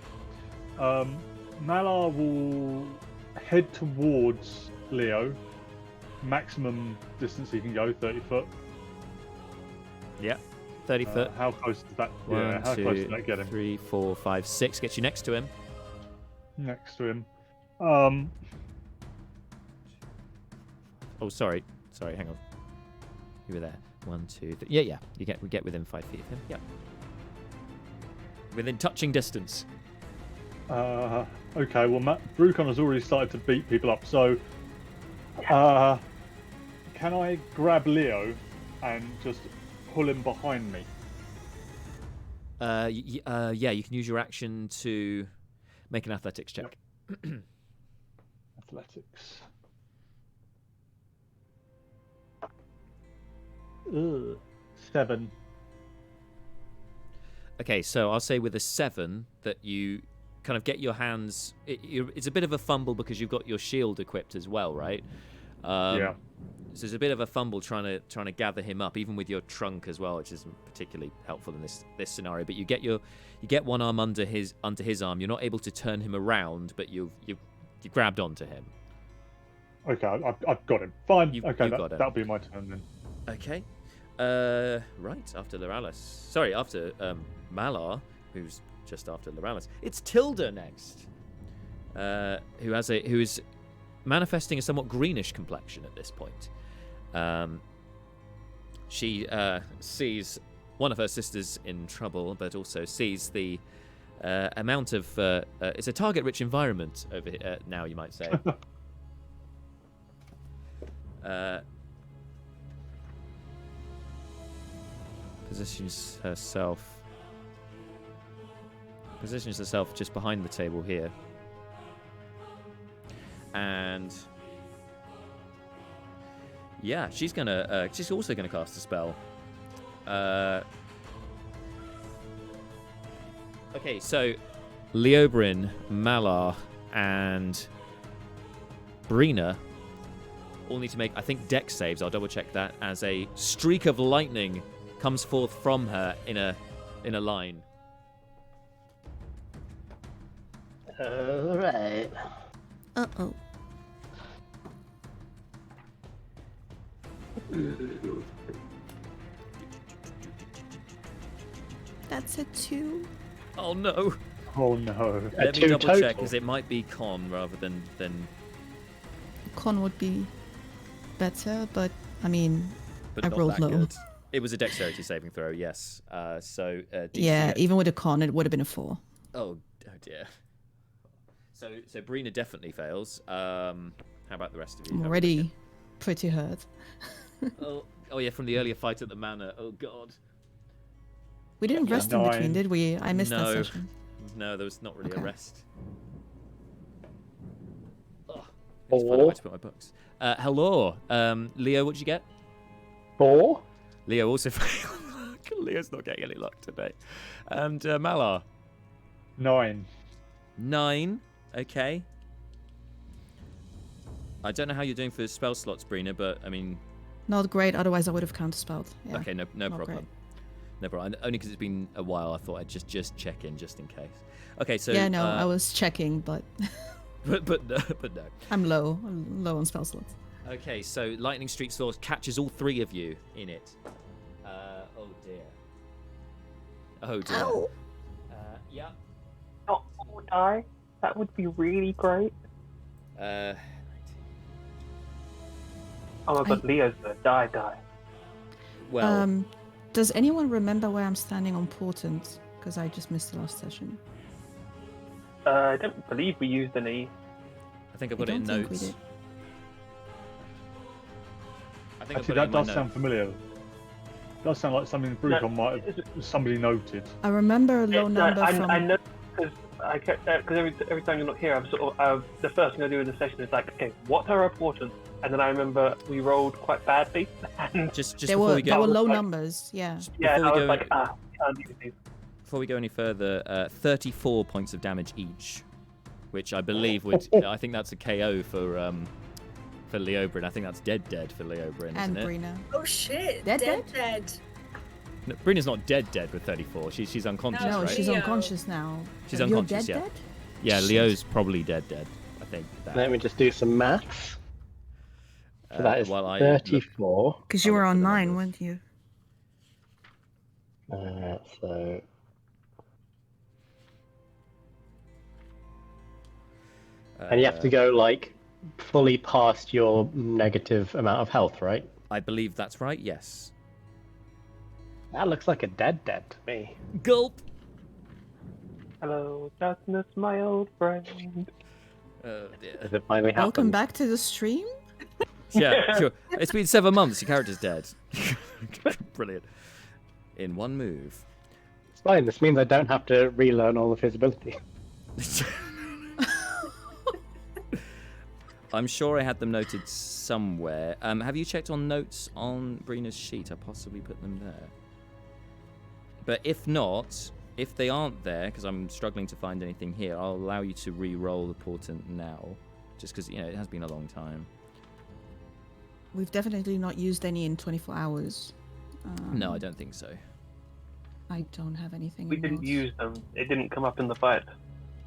Malar will head towards Leo. Maximum distance he can go, 30 foot. Yeah. 30 foot. How close does that? One, how two, close does that get him? 3, 4, 5, 6. Gets you next to him. Next to him. Oh, sorry. Hang on. You were there. 1, 2, 3. Yeah. We get within 5 feet of him. Yeah. Within touching distance. Okay. Well, Brucon has already started to beat people up. So, can I grab Leo and just pull him behind me? Yeah. You can use your action to make an athletics check. Athletics. 7. Okay, so I'll say with a 7 that you kind of get your hands. It's a bit of a fumble because you've got your shield equipped as well, right? Yeah. So there's a bit of a fumble trying to gather him up, even with your trunk as well, which isn't particularly helpful in this scenario. But you get one arm under his arm. You're not able to turn him around, but you grabbed onto him. Okay, I've got him. Fine. You've Okay, got him. that'll be my turn then. Okay. Right, after Loralys. Sorry, after Malar, who's just after Loralys. It's Tilda next. Who is manifesting a somewhat greenish complexion at this point. She sees one of her sisters in trouble, but also sees the amount of... it's a target-rich environment over here now, you might say. positions herself just behind the table here. And yeah, she's also gonna cast a spell. Okay, so Leobrin, Malar, and Brina all need to make, I think, dex saves. I'll double check that, as a streak of lightning comes forth from her in a line. Alright. Uh-oh. That's a 2. Oh no! Oh no. Let me two double check, total. because it might be con rather than Con would be better, but I mean, but I not rolled that low. good. It was a dexterity saving throw, yes. So DC, yeah, even with a con, it would have been a 4. Oh dear. So Brina definitely fails. How about the rest of you? I'm already pretty hurt. Oh yeah, from the earlier fight at the manor. Oh god. We didn't Yeah. rest in between, 9. did we? I missed No. that session. No, there was not really a Okay. rest. Oh, I just found out where to put my books. Hello, Leo. What'd you get? 4? Leo also failed. Leo's not getting any luck today. And Malar, 9. 9. Okay. I don't know how you're doing for spell slots, Brina, but I mean, Not great, otherwise I would have counterspelled. Yeah. okay, no not problem. great. No problem. Only because it's been a while, I thought I'd just check in just in case. Okay, so Yeah, no, I was checking, but but no. I'm low. I'm low on spell slots. Okay, so lightning streak sword catches all 3 of you in it. Oh dear. Oh dear. Ow. Yeah. Not all die. That would be really great. Oh my god, Leo's gonna die. Well, Does anyone remember where I'm standing on portent? Because I just missed the last session. I don't believe we used any. I think I've I got it in don't think we notes. did. I think I've Actually, got it that in my does sound notes. familiar. Does sound like something Brucon might have somebody noted. I remember a low number I from. know because I kept because every time you're not here, I'm sort of the first thing I do in the session is like, okay, what are our portents? And then I remember we rolled quite badly, and Just There before were we there go, were low like- numbers. Yeah. yeah, before I we was go, like, can't use these. before we go any further, 34 points of damage each, which I believe would. I think that's a KO for Leobrin. I think that's dead for Leobrin, And isn't it? Brina. Oh shit! Dead? Dead. No, Brina's not dead with 34. She's unconscious, No, No, right? she's Leo. unconscious now. She's You're unconscious, dead, yeah. dead? Yeah, Shit. Leo's probably dead. I think. That. Let me just do some maths. So that is while I look- 34. Because you I'll were look on for the 9, numbers. weren't you? So and you have to go like fully past your negative amount of health, right? I believe that's right. Yes. That looks like a dead to me. Gulp. Hello, darkness, my old friend. Oh dear. As it finally happens. Welcome back to the stream. Yeah, sure. It's been 7 months. Your character's dead. Brilliant. In one move. It's fine. This means I don't have to relearn all of his ability. I'm sure I had them noted somewhere. Have you checked on notes on Brina's sheet? I possibly put them there. But if not, if they aren't there, because I'm struggling to find anything here, I'll allow you to re-roll the portent now, just because it has been a long time. We've definitely not used any in 24 hours. No, I don't think so. I don't have anything. We in didn't notes. use them. It didn't come up in the fight.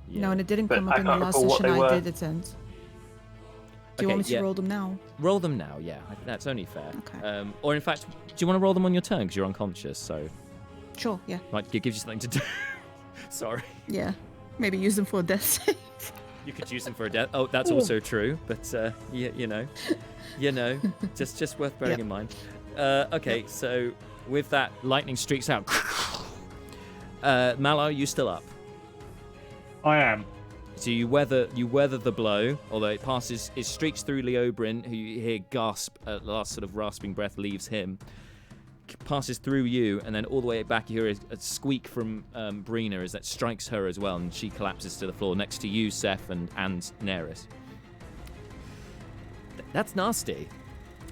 Yeah. No, and it didn't But come up I in the can't last recall what session they I were. did attend. Do you Okay, want me to yeah. roll them now? Roll them now, yeah. That's only fair. Okay. Or in fact, do you want to roll them on your turn because you're unconscious? So, Sure, yeah. right, it gives you something to do. Sorry. Yeah. Maybe use them for a death save. You could use them for a death. Oh, that's also true. But you know, just worth bearing Yep. in mind. Okay, so with that, lightning streaks out. Malar, you still up? I am. So you weather the blow, although it passes. It streaks through Leobrin, who you hear gasp at last. Sort of rasping breath leaves him. passes through you, and then all the way back you hear a squeak from Brina as that strikes her as well, and she collapses to the floor next to you, Seth, and Neris. That's nasty.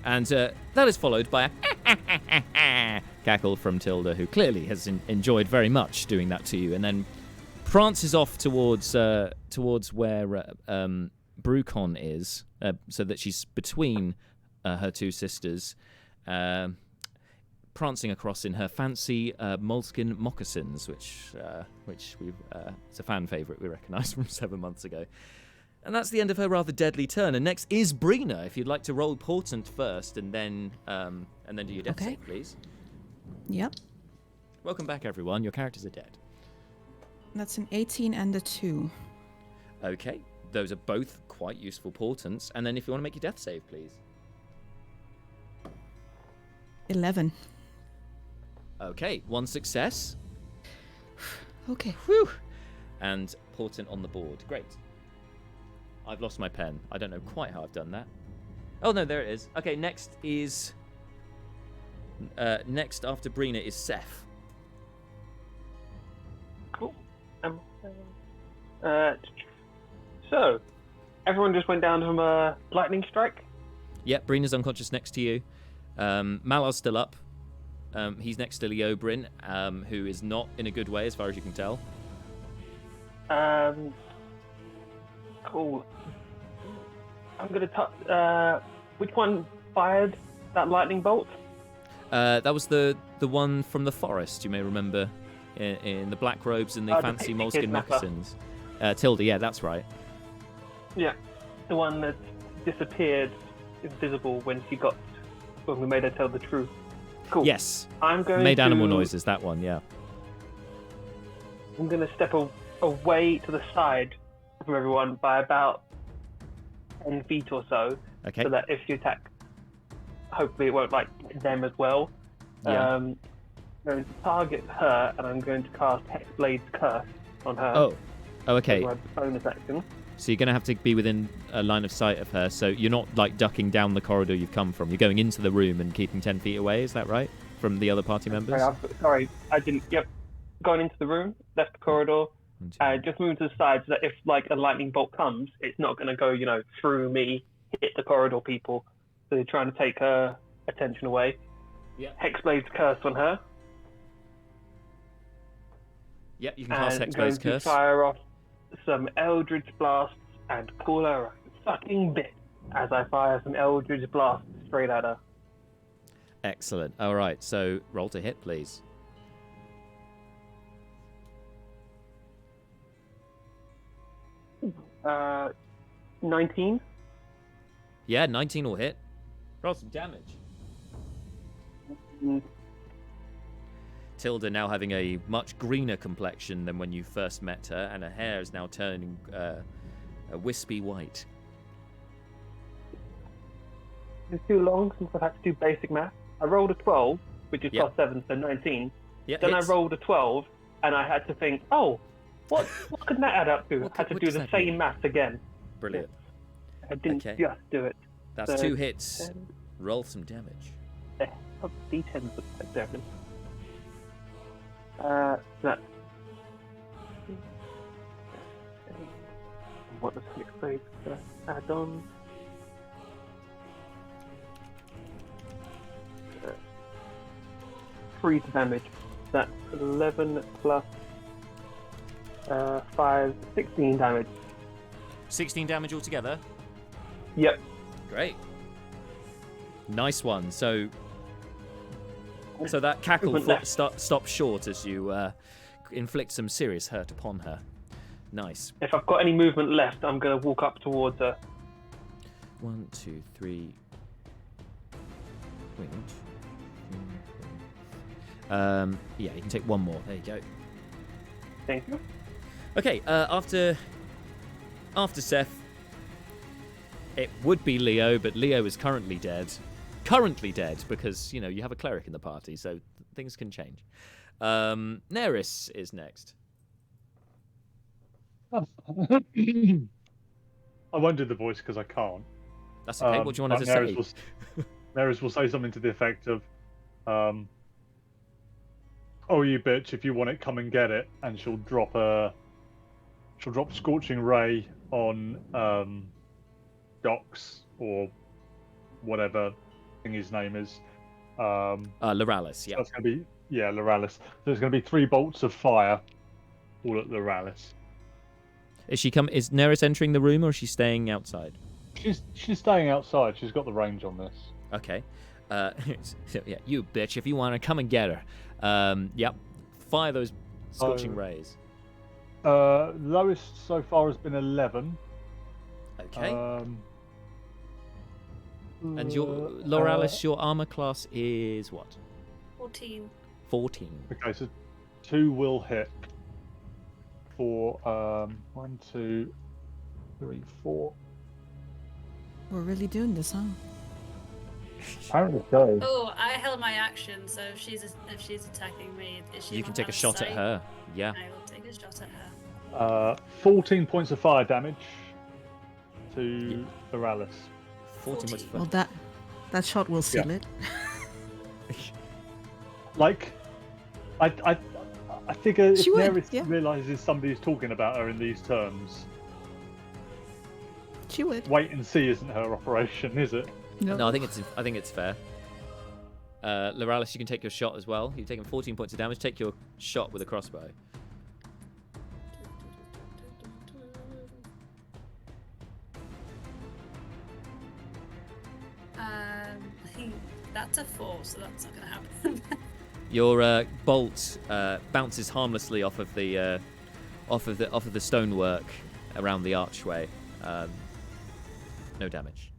And that is followed by a cackle from Tilda, who clearly has enjoyed very much doing that to you, and then prances off towards where Brucon is, so that she's between her two sisters, prancing across in her fancy moleskin moccasins, which we've it's a fan favourite we recognised from 7 months ago. And that's the end of her rather deadly turn. And next is Brina. If you'd like to roll Portent first, and then do your death save, please. Yep. Welcome back, everyone. Your characters are dead. That's an 18 and a 2. Okay, those are both quite useful portents. And then if you want to make your death save, please. 11. Okay, 1 success. Okay. Whew. And portent on the board. Great. I've lost my pen. I don't know quite how I've done that. Oh, no, there it is. Okay, next is... next after Brina is Seth. Cool. So, everyone just went down from a lightning strike? Yep, Brina's unconscious next to you. Malar's still up. He's next to Leobrin, who is not in a good way as far as you can tell. Cool. I'm going to which one fired that lightning bolt? That was the one from the forest, you may remember, in the black robes and the fancy moleskin moccasins. Tilda, yeah, that's right. Yeah, the one that disappeared invisible when we made her tell the truth. Cool. Yes. Made animal noises, that one, yeah. I'm going to step away to the side from everyone by about 10 feet or so. Okay. So that if you attack, hopefully it won't them as well. Yeah. I'm going to target her, and I'm going to cast Hexblade's Curse on her. Oh, okay. My bonus action. So you're going to have to be within a line of sight of her, so you're not ducking down the corridor you've come from. You're going into the room and keeping 10 feet away, is that right? From the other party members? Sorry, I didn't. Yep. Gone into the room, left the corridor, just moving to the side so that if a lightning bolt comes, it's not going to go, through me, hit the corridor people. So they're trying to take her attention away. Yeah. Hexblade's Curse on her. Yep, you can cast Hexblade's Curse. Fire off some Eldritch Blasts and call her a fucking bitch as I fire some Eldritch Blasts straight at her. Excellent. All right, so roll to hit, please. Uh, 19. Yeah, 19 will hit. Roll some damage. Tilda now having a much greener complexion than when you first met her, and her hair is now turning a wispy white. It's too long since I've had to do basic math. I rolled a 12, which is plus 7, so 19. Yeah, then hits. I rolled a 12, and I had to think, what could that add up to? I had to do the same math again. Brilliant. I didn't just do it. That's so 2 hits. Roll some damage. D10 with that damage. That's... What does Hexblade add on? Freeze damage. That's 11 plus 5, 16 damage. 16 damage altogether? Yep. Great. Nice one. So that cackle stops short as you inflict some serious hurt upon her. Nice. If I've got any movement left, I'm going to walk up towards her. 1, 2, 3. Wait. Yeah, you can take one more. There you go. Thank you. Okay, after Seth, it would be Leo, but Leo is currently dead. Currently dead, because, you have a cleric in the party, so things can change. Neris is next. I won't do the voice because I can't. That's okay. What do you want to say? Neris will say something to the effect of, oh, you bitch! If you want it, come and get it. And she'll drop Scorching Ray on Docs or whatever thing his name is. Loralys, yeah. That's gonna be Loralys. So there's gonna be 3 bolts of fire, all at Loralys. Is Neris entering the room or is she staying outside? She's staying outside. She's got the range on this. Okay. So, yeah, you bitch! If you want to, come and get her. Yep. Fire those scorching rays. Lowest so far has been 11. Okay. And your Loralys, your armor class is what? 14. 14. Okay, so 2 will hit. For 1, 2, 3, 4. We're really doing this, huh? Apparently so. Oh, I held my action, so if she's attacking me, is she? You can on take a line of shot at sight? her. Yeah. I will take a shot at her. 14 points of fire damage to Loralys. 14 points of Well, fire. that shot will seal it. Like, I figure if She would, Neris yeah. realizes somebody's talking about her in these terms, She would. wait and see isn't her operation, is it? No, I think it's fair. Loralys, you can take your shot as well. You've taken 14 points of damage. Take your shot with a crossbow. That's a 4, so that's not going to happen. Your bolt bounces harmlessly off of the stonework around the archway. No damage.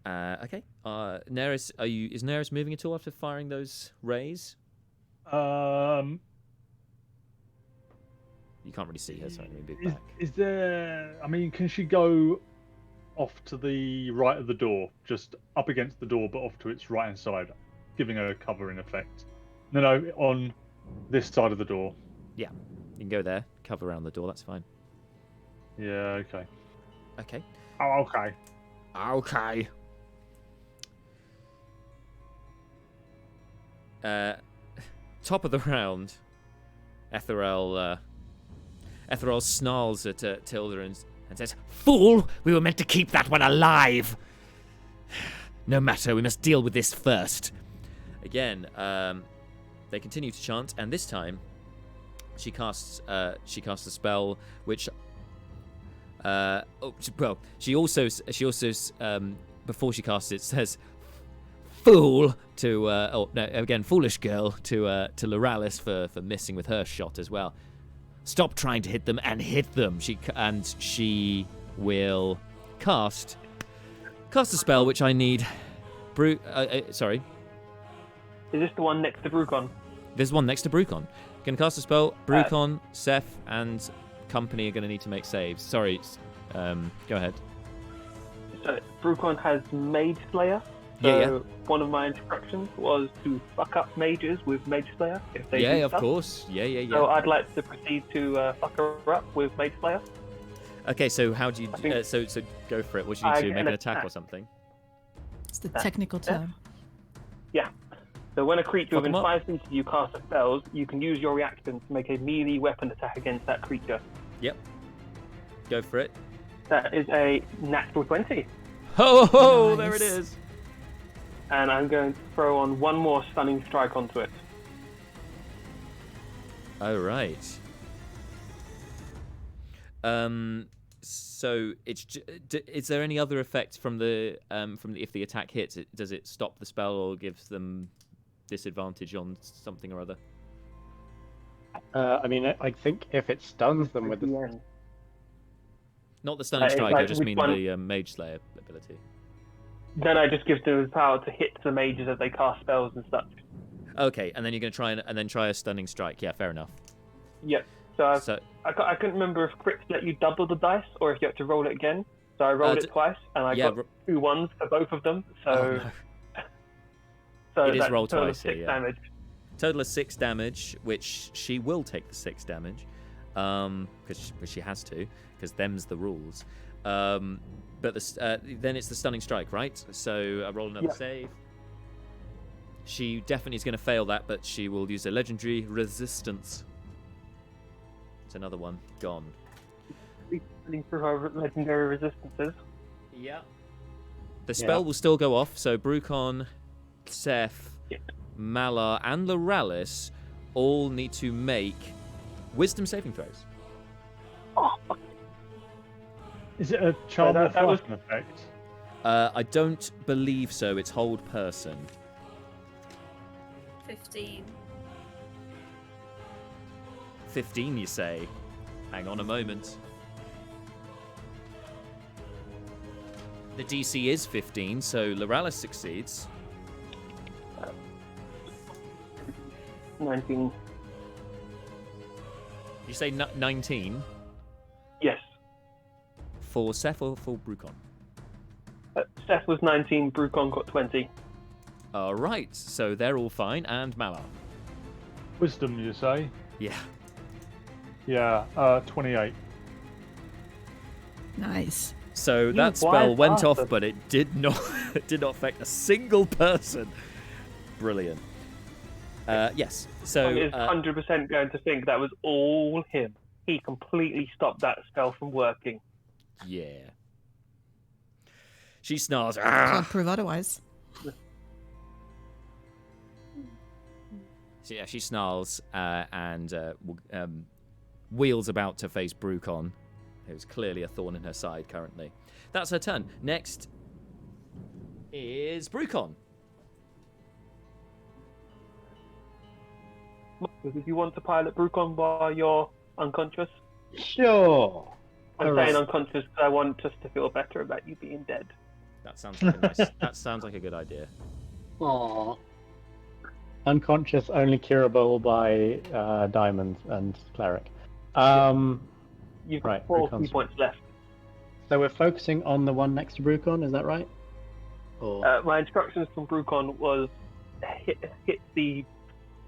Okay. Neris, is Neris moving at all after firing those rays? Um, You can't really see her, so I'm going to move back. is there? I mean, can she go off to the right of the door, just up against the door, but off to its right hand side, giving her cover in effect? No, on this side of the door. Yeah, you can go there, cover around the door. That's fine. Yeah. Okay. Okay. Oh, okay. Okay. Top of the round, Etherel snarls at Tilda and says, "Fool! We were meant to keep that one alive! No matter, we must deal with this first." Again, they continue to chant, and this time, she casts a spell which. She also before she casts it says, "Fool" to foolish girl to Loralys for missing with her shot as well. Stop trying to hit them and hit them. She will cast a spell which I need. Sorry. Is this the one next to Brucon? There's one next to Brucon. Can cast a spell. Brucon, Seth, and company are going to need to make saves. Sorry. Go ahead. So Brucon has Mage Slayer. Yeah. One of my instructions was to fuck up mages with Mage Slayer if they do Of stuff. course. Yeah. So I'd like to proceed to fuck her up with Mage Slayer. Okay, so how do you? think- So go for it. What do you need to get make an an attack or attack. something? It's the technical term. Yeah. So when a creature Fuck within 'em up. 5 feet of you casts spells, you can use your reaction to make a melee weapon attack against that creature. Yep. Go for it. That is a natural 20. Ho! There it Nice. is. And I'm going to throw on one more stunning strike onto it. All right. So is there any other effect from the if the attack hits? Does it stop the spell or gives them disadvantage on something or other? I mean, I think if it stuns them with the... Yeah. Not the stunning it's strike. like I just which mean one? the Mage Slayer ability. Then I just give them the power to hit the mages as they cast spells and such. Okay, and then you're going to try a stunning strike. Yeah, fair enough. Yep. So, So I couldn't remember if crits let you double the dice or if you have to roll it again. So I rolled it twice and I got 2 1s for both of them. So, oh, no. so It is that's roll total twice here, 6 yeah. damage. Total of 6 damage, which she will take the 6 damage, because she has to, because them's the rules. But then it's the stunning strike, right? So I roll another Yeah. save. She definitely is going to fail that, but she will use a legendary resistance. It's another one. Gone. Running through her legendary resistances. Yeah. The spell will still go off, so Brucon, Seth, Malar, and Loralys all need to make wisdom saving throws. Oh, Is it a charm or that was- frighten effect? I don't believe so. It's hold person. 15. 15, you say? Hang on a moment. The DC is 15, so Loralys succeeds. 19. You say 19 Yes. for Seth or for Brucon? Seth was 19, Brucon got 20. All right, so they're all fine, and Malar. Wisdom, you say? Yeah. Yeah, 28. Nice. So You that spell wise went off, bastard. but it did not affect a single person. Brilliant. Yes. So I is 100% going to think that was all him. He completely stopped that spell from working. yeah. She snarls. Can't prove otherwise. So yeah, she snarls and wheels about to face Brucon, who's clearly a thorn in her side currently. That's her turn. Next is Brucon. If you want to pilot Brucon while you're unconscious, Sure. I'm Alright. saying unconscious because I want us to feel better about you being dead. That sounds like a nice. That sounds like a good idea. Aww. Unconscious, only curable by diamonds and cleric. You've Right, got 4 Brucon's- key points left. So we're focusing on the one next to Brucon, is that right? Or My instructions from Brucon was hit the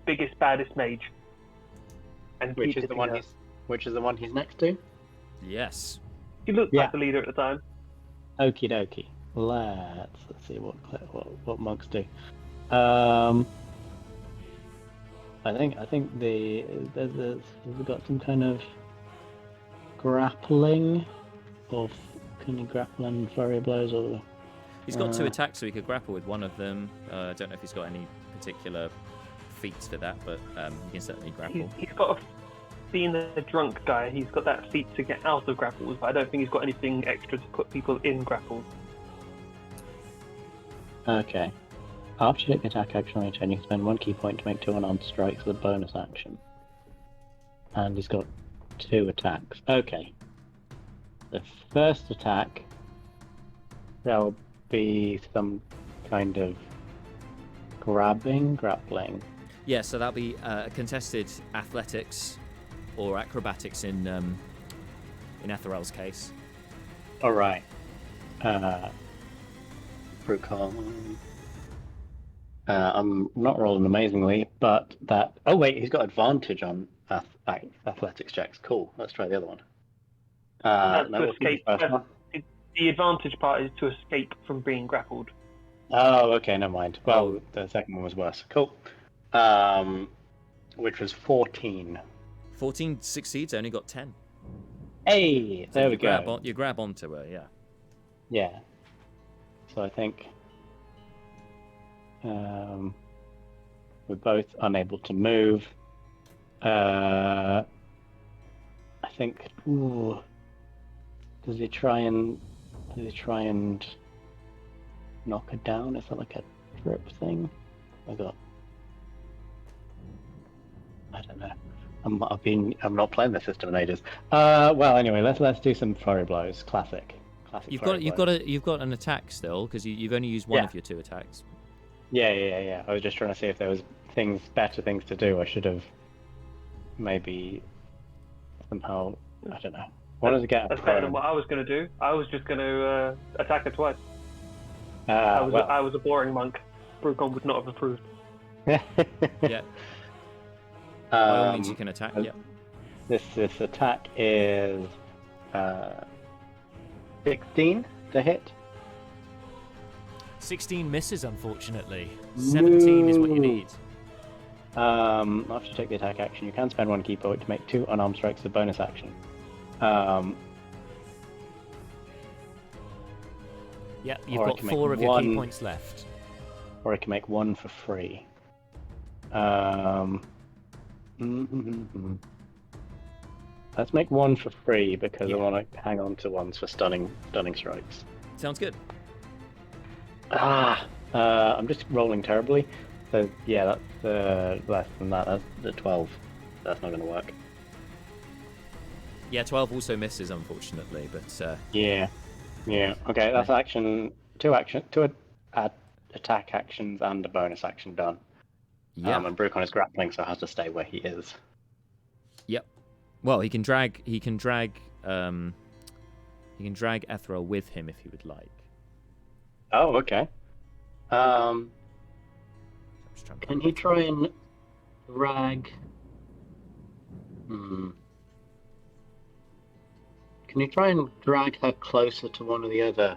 biggest, baddest mage. And which keep is the hitting one her. he's next to? Yes. He looked Yeah. like the leader at the time. Okie dokie. Let's see what monks do. I think we've got some kind of grappling, or can you grapple and flurry of blows, or He's got 2 attacks, so he could grapple with one of them. I don't know if he's got any particular feats for that, but he can certainly grapple. He's got being a drunk guy, he's got that feat to get out of grapples, but I don't think he's got anything extra to put people in grapples. Okay. After you take the attack action on your turn, you can spend 1 key point to make 2 unarmed strikes as a bonus action. And he's got 2 attacks. Okay. The first attack, there'll be some kind of grappling. Yeah, so that'll be contested athletics or acrobatics in Etherel's case. Alright. Brucon. I'm not rolling amazingly, but that. Oh wait, he's got advantage on athletics checks. Cool. Let's try the other one. That's No, to what's the escape. first one? The advantage part is to escape from being grappled. Oh, okay, never mind. Well, Oh. the second one was worse. Cool. Which was 14. 14 succeeds, only got 10. Hey, So there you we go. you grab onto her, yeah. Yeah. So I think we're both unable to move. I think. Ooh, does he try and knock her down? Is that like a trip thing? I don't know. I'm not playing the system in ages. Well, anyway, let's do some flurry blows. Classic. You've flurry got blows. you've got an attack still because you've only used one Yeah. of your 2 attacks. Yeah. I was just trying to see if there was better things to do. I should have maybe somehow. I don't know. Wanted to get a That's better than prone. what I was going to do. I was just going to attack her twice. I Well, was a boring monk. Brucon would not have approved. Yeah. By all means, you um, can attack. uh, Yeah. this attack is 16 to hit. 16 misses, unfortunately. 17 is what you need. After you take the attack action, you can spend 1 key point to make 2 unarmed strikes as a bonus action. Yep, you've Or I got can make 4 of your key one- points left. Or I can make 1 for free. Let's make 1 for free because I want to hang on to ones for stunning strikes. Sounds good. I'm just rolling terribly. So yeah, that's less than that. That's the 12. That's not going to work. Yeah, 12 also misses, unfortunately, but Yeah. Okay, that's two attack actions and a bonus action done. yeah. And Brucon is grappling, so has to stay where he is. Yep. Well, he can drag Ethrel with him if he would like. Oh, okay. I'm just trying to Can he try and drag? Can you try and drag her closer to one of the other,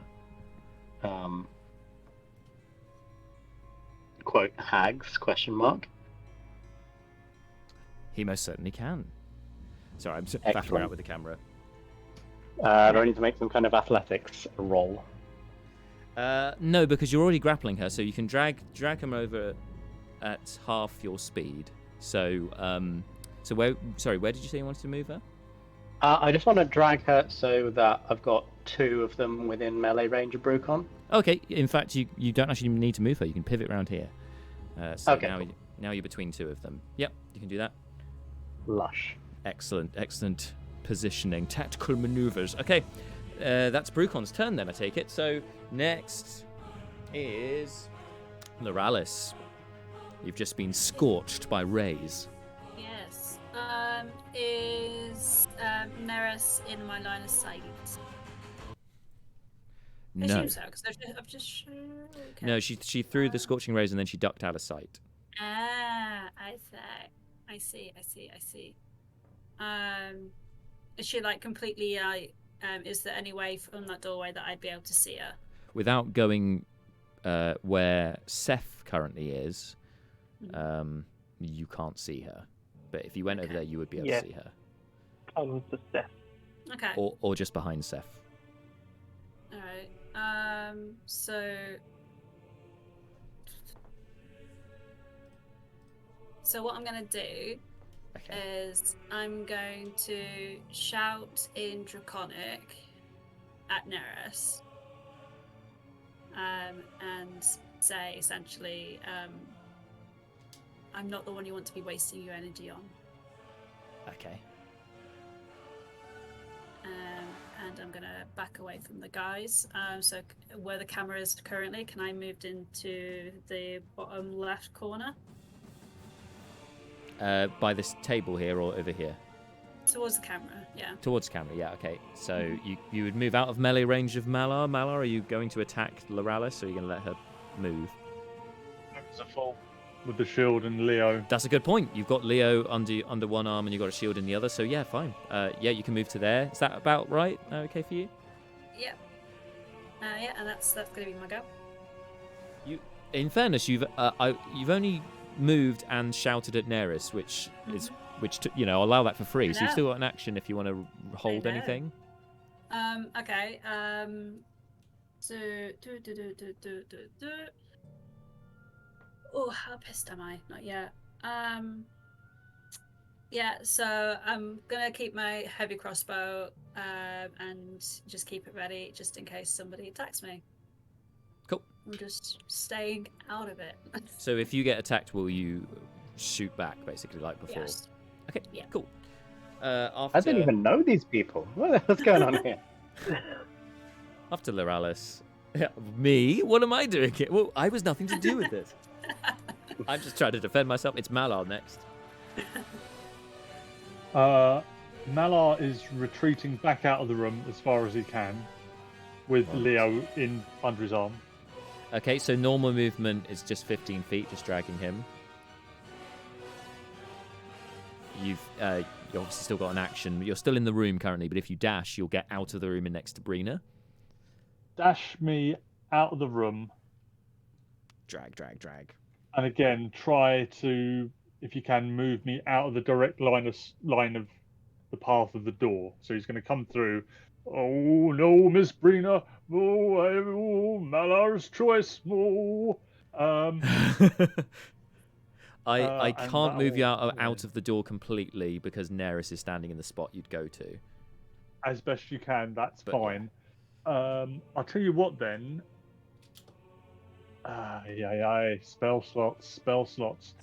quote, hags, question mark? He most certainly can. Sorry, I'm faffing out with the camera. Do I need to make some kind of athletics roll? No, because you're already grappling her, so you can drag him over at half your speed. So, where did you say you wanted to move her? I just want to drag her so that I've got 2 of them within melee range of Brucon. Okay, in fact, you don't actually need to move her. You can pivot around here. So Okay, now, cool. now you're between 2 of them. Yep, you can do that. Lush. Excellent positioning, tactical maneuvers. Okay, that's Brucon's turn then, I take it. So next is Loralys. You've just been scorched by rays. Yes. Is Neris in my line of sight? I No. assume so, because I've just. Okay. No, she threw the scorching rays and then she ducked out of sight. I see. Is she like completely? Is there any way from that doorway that I'd be able to see her? Without going where Seth currently is, you can't see her. But if you went over there, you would be able to see her. Comes to Seth. Okay. Or just behind Seth. All right. So what I'm gonna do is I'm going to shout in Draconic at Neris, and say essentially, I'm not the one you want to be wasting your energy on. Okay. And I'm gonna back away from the guys. So where the camera is currently, can I move into the bottom left corner? By this table here or over here? Towards the camera, yeah. Towards the camera, yeah, okay. So you would move out of melee range of Malar. Malar, are you going to attack Loralys, or are you going to let her move? It's a full with the shield and Leo. That's a good point. You've got Leo under one arm and you've got a shield in the other, so yeah, fine. Yeah, you can move to there. Is that about right? Okay for you? Yep. Yeah, and that's going to be my go. In fairness, you've only moved and shouted at Neris, which I'll allow that for free. So you've still got an action if you want to hold anything. Okay. So oh, how pissed am I? Not yet. Yeah. So I'm gonna keep my heavy crossbow and just keep it ready just in case somebody attacks me. Cool. I'm just staying out of it. So if you get attacked, will you shoot back, basically, like before? Yes. Okay, Yeah. cool. I didn't even know these people. What's going on here? After Loralys. Me? What am I doing here? Well, I was nothing to do with it. I'm just trying to defend myself. It's Malar next. Malar is retreating back out of the room as far as he can, with Leo in under his arm. Okay, so normal movement is just 15 feet, just dragging him. You've obviously still got an action. You're still in the room currently, but if you dash, you'll get out of the room and next to Brina. Dash me out of the room Drag. And again, try to, if you can, move me out of the direct line of the path of the door. So he's going to come through. Oh no, Miss Brina. Oh, Malar's choice. Oh. I and can't move you that'll- out of the door completely because Neris is standing in the spot you'd go to. As best you can, that's But, fine. I'll tell you what then. Spell slots. Spell slots.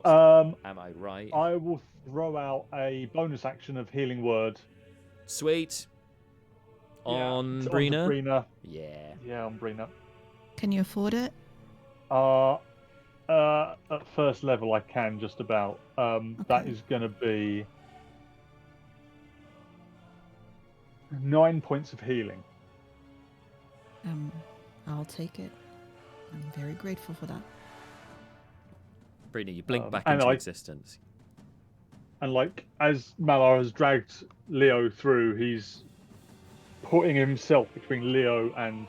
Am I right? I will throw out a bonus action of Healing Word. Sweet. On onto Brina? Brina. Yeah. Yeah, on Brina. Can you afford it? At first level, I can just about. That is going to be 9 points of healing. I'll take it. I'm very grateful for that. Brina, you blink back and into existence. And like, as Malar has dragged Leo through, he's putting himself between Leo and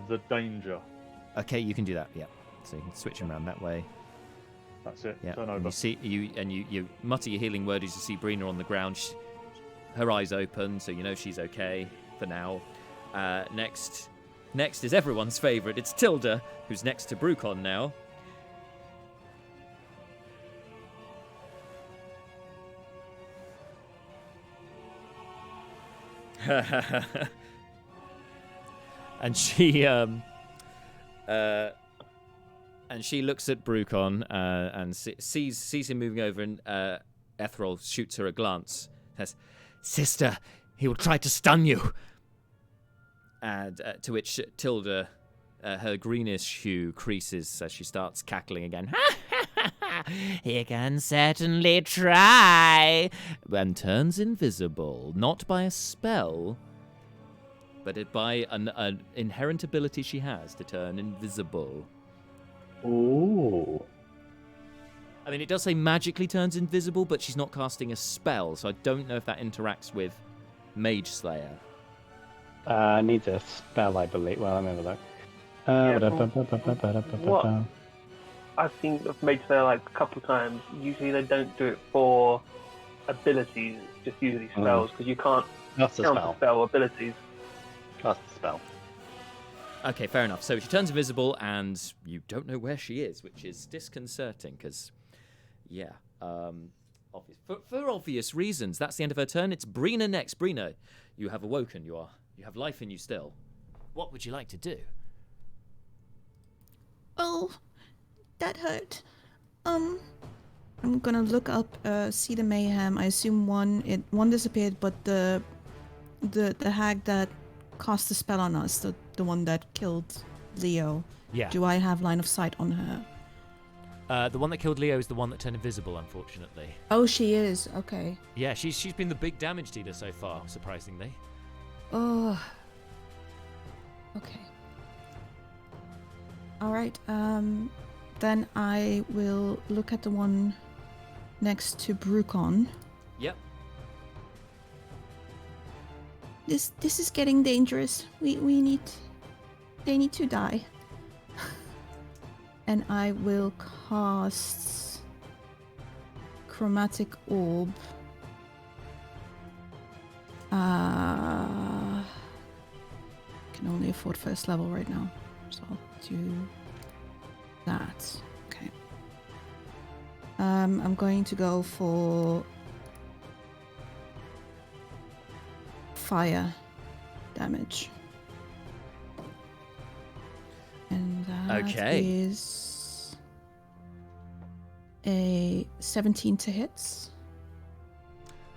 the danger. Okay, you can do that. Yeah. So you can switch him around that way. That's it. Yeah. Turn And over. you see you mutter your healing word as you see Brina on the ground. Her eyes open, so you know she's okay for now. Next is everyone's favourite. It's Tilda, who's next to Brucon now. And she looks at Brucon and sees him moving over, and Ethrol shoots her a glance. Says, "Sister, he will try to stun you." And to which Tilda, her greenish hue creases as she starts cackling again. He can certainly try. And turns invisible, not by a spell, but by an inherent ability she has to turn invisible. Ooh. I mean, it does say magically turns invisible, but she's not casting a spell, so I don't know if that interacts with Mage Slayer. Needs a spell, I believe. Well, let me have a look. What I've seen of Mage Slayer like a couple times. Usually they don't do it for abilities, just usually spells, because you can't Cast a spell. spell abilities. Cast a spell. Okay, fair enough. So she turns invisible, and you don't know where she is, which is disconcerting, because, yeah, for obvious reasons. That's the end of her turn. It's Brina next. Brina, you have awoken. You have life in you still. What would you like to do? Oh, that hurt. I'm gonna look up, see the mayhem. I assume one disappeared, but the hag that cast the spell on us, the one that killed Leo. Yeah. Do I have line of sight on her? The one that killed Leo is the one that turned invisible, unfortunately. Oh, she is. Okay. Yeah, she's been the big damage dealer so far, surprisingly. Oh. Okay. All right. Then I will look at the one next to Brucon. Yep. This is getting dangerous. They need to die. And I will cast Chromatic Orb. Can only afford first level right now, so I'll do that. Okay. I'm going to go for fire damage. And that is a 17 to hit.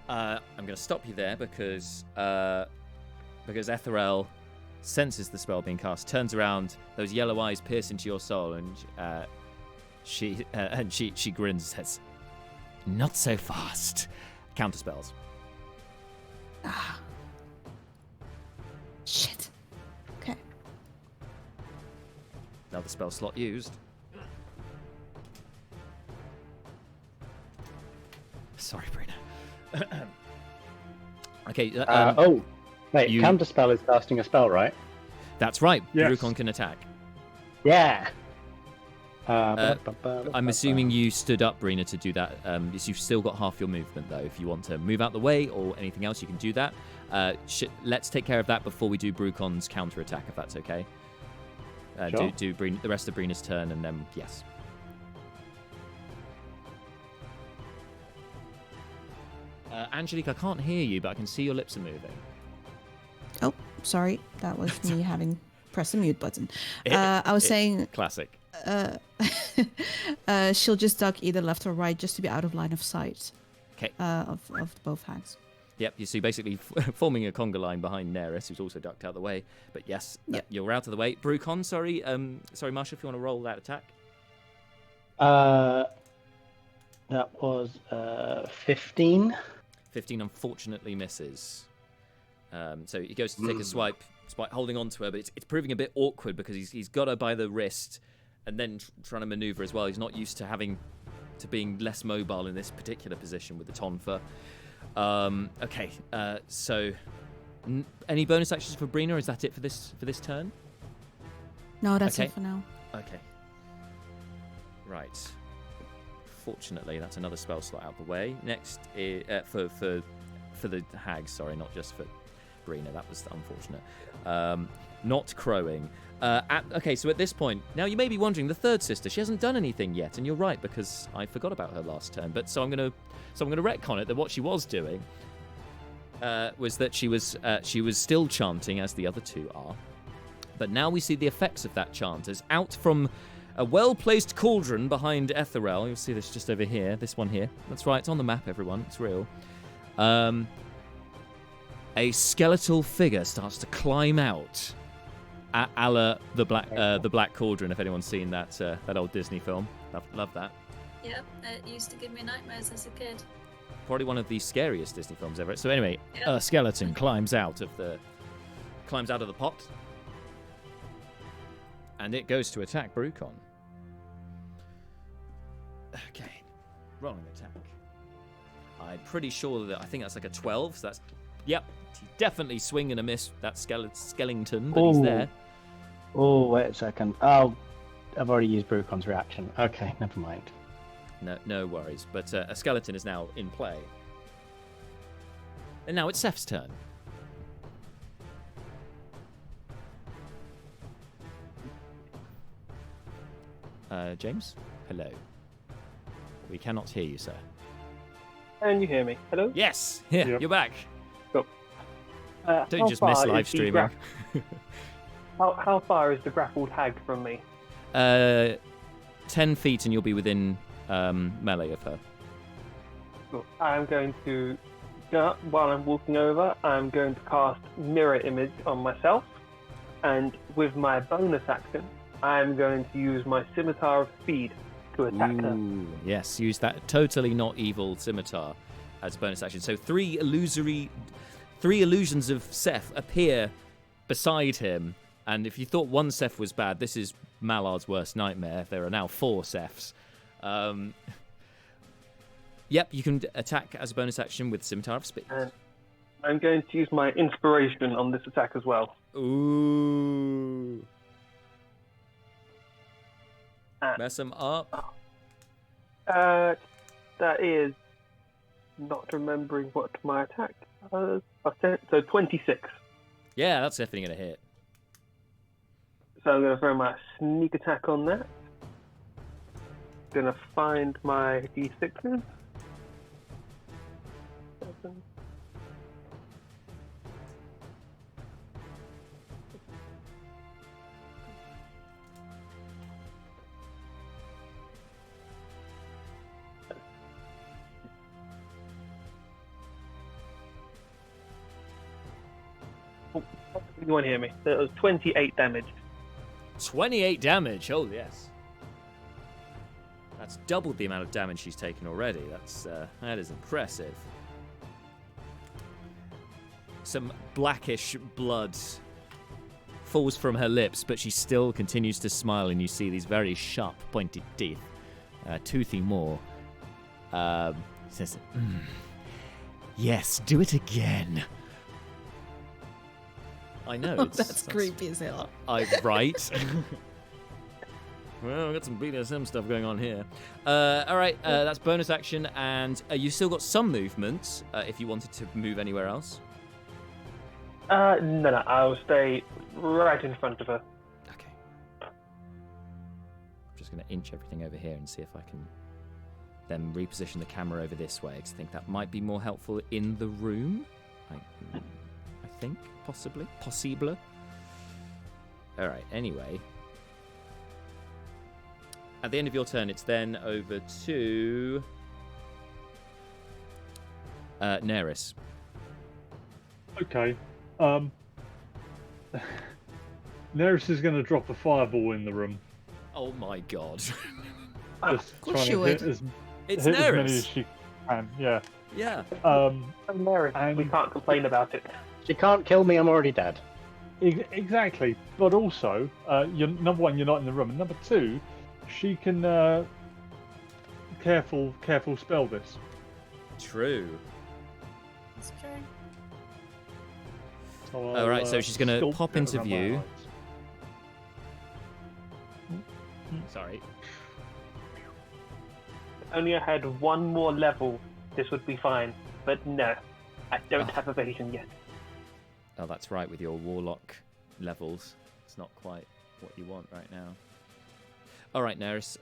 I'm going to stop you there because Etherel senses the spell being cast, turns around, those yellow eyes pierce into your soul, and she grins and says, "Not so fast." Counter spells. Ah. Shit. Okay. Another spell slot used. Sorry, Brina. Okay. Wait, counterspell is casting a spell, right? That's right. Yes. Brucon can attack. Yeah. I'm assuming you stood up, Brina, to do that. You've still got half your movement, though. If you want to move out the way or anything else, you can do that. Let's take care of that before we do Brucon's counter-attack, if that's okay. Sure. Do the rest of Brina's turn, and then, yes. Angelique, I can't hear you, but I can see your lips are moving. Oh, sorry. That was me having pressed the mute button. I was saying... Classic. She'll just duck either left or right just to be out of line of sight. Okay. Of both hags. Yep, you see basically forming a conga line behind Neris, who's also ducked out of the way. But yes, Yep. you're out of the way. Brucon, sorry, Marsha, if you want to roll that attack. That was 15. 15 unfortunately misses. So he goes to take a swipe, despite holding on to her, but it's proving a bit awkward because he's got her by the wrist and then trying to maneuver as well. He's not used to being less mobile in this particular position with the tonfa. Okay, so any bonus actions for Brina? Is that it for this turn? No, that's Okay. it for now. Okay. Right. Fortunately, that's another spell slot out the way. Next, for the hag, sorry, not just for Brina. That was unfortunate. Not crowing. Okay, so at this point, now you may be wondering, the third sister, she hasn't done anything yet, and you're right because I forgot about her last turn. But so I'm gonna retcon it that what she was doing was that she was still chanting as the other two are, but now we see the effects of that chant as out from a well-placed cauldron behind Etherel. You'll see this just over here. This one here. That's right. It's on the map, everyone. It's real. A skeletal figure starts to climb out, a la the Black Cauldron. If anyone's seen that old Disney film, love that. Yep, it used to give me nightmares as a kid. Probably one of the scariest Disney films ever. So anyway, Yep. a skeleton climbs out of the pot, and it goes to attack Brucon. Okay, rolling attack. I'm pretty sure that I think that's like a 12. So that's definitely swing and a miss. That skeleton, but he's there. Oh, wait a second. Oh, I've already used Brucon's reaction. Okay, never mind. No worries. But a skeleton is now in play. And now it's Seth's turn. James? Hello. We cannot hear you, sir. Can you hear me? Hello? Yes! Here, Yep. you're back. Cool. Don't How just miss far live is the streaming. How far is the grappled hag from me? 10 feet and you'll be within melee of her. Cool. I'm going to, while I'm walking over, I'm going to cast Mirror Image on myself. And with my bonus action, I'm going to use my Scimitar of Speed to attack her. Ooh, yes, use that totally not evil scimitar as a bonus action. So three illusions of Seth appear beside him, and if you thought one Seth was bad, this is Mallard's worst nightmare. There are now 4 Seths. Yep, you can attack as a bonus action with Scimitar of Speed. And I'm going to use my Inspiration on this attack as well. Ooh. Mess him up. That is not remembering what my attack was. So 26. Yeah, that's definitely going to hit. So I'm going to throw my sneak attack on that. Going to find my d6s. 7. You want to hear me? That was 28 damage. 28 damage. Oh, yes. That's doubled the amount of damage she's taken already. That is impressive. Some blackish blood falls from her lips, but she still continues to smile, and you see these very sharp, pointed teeth, toothy more. Says, "Yes, do it again." I know. That's creepy as hell. Right. Well, we've got some BDSM stuff going on here. All right, that's bonus action, and you've still got some movement if you wanted to move anywhere else. No, I'll stay right in front of her. Okay. I'm just going to inch everything over here and see if I can then reposition the camera over this way, because I think that might be more helpful in the room. I think, possibly. Possible. All right, anyway. At the end of your turn, it's then over to Neris. Okay. Neris is going to drop a fireball in the room. Oh my god. Just Of course trying she to would. hit as It's many as Neris. she can. Yeah. Yeah. Mary, And- we can't complain about it. She can't kill me, I'm already dead. Exactly. But also, you're, number one, you're not in the room, and number two, she can careful spell this. True. That's true. So All right, so she's gonna sculpt pop it into around my view. eyes. Sorry. If only I had one more level, this would be fine. But no, I don't have evasion yet. Oh, that's right, with your warlock levels. It's not quite what you want right now. All right, Neris.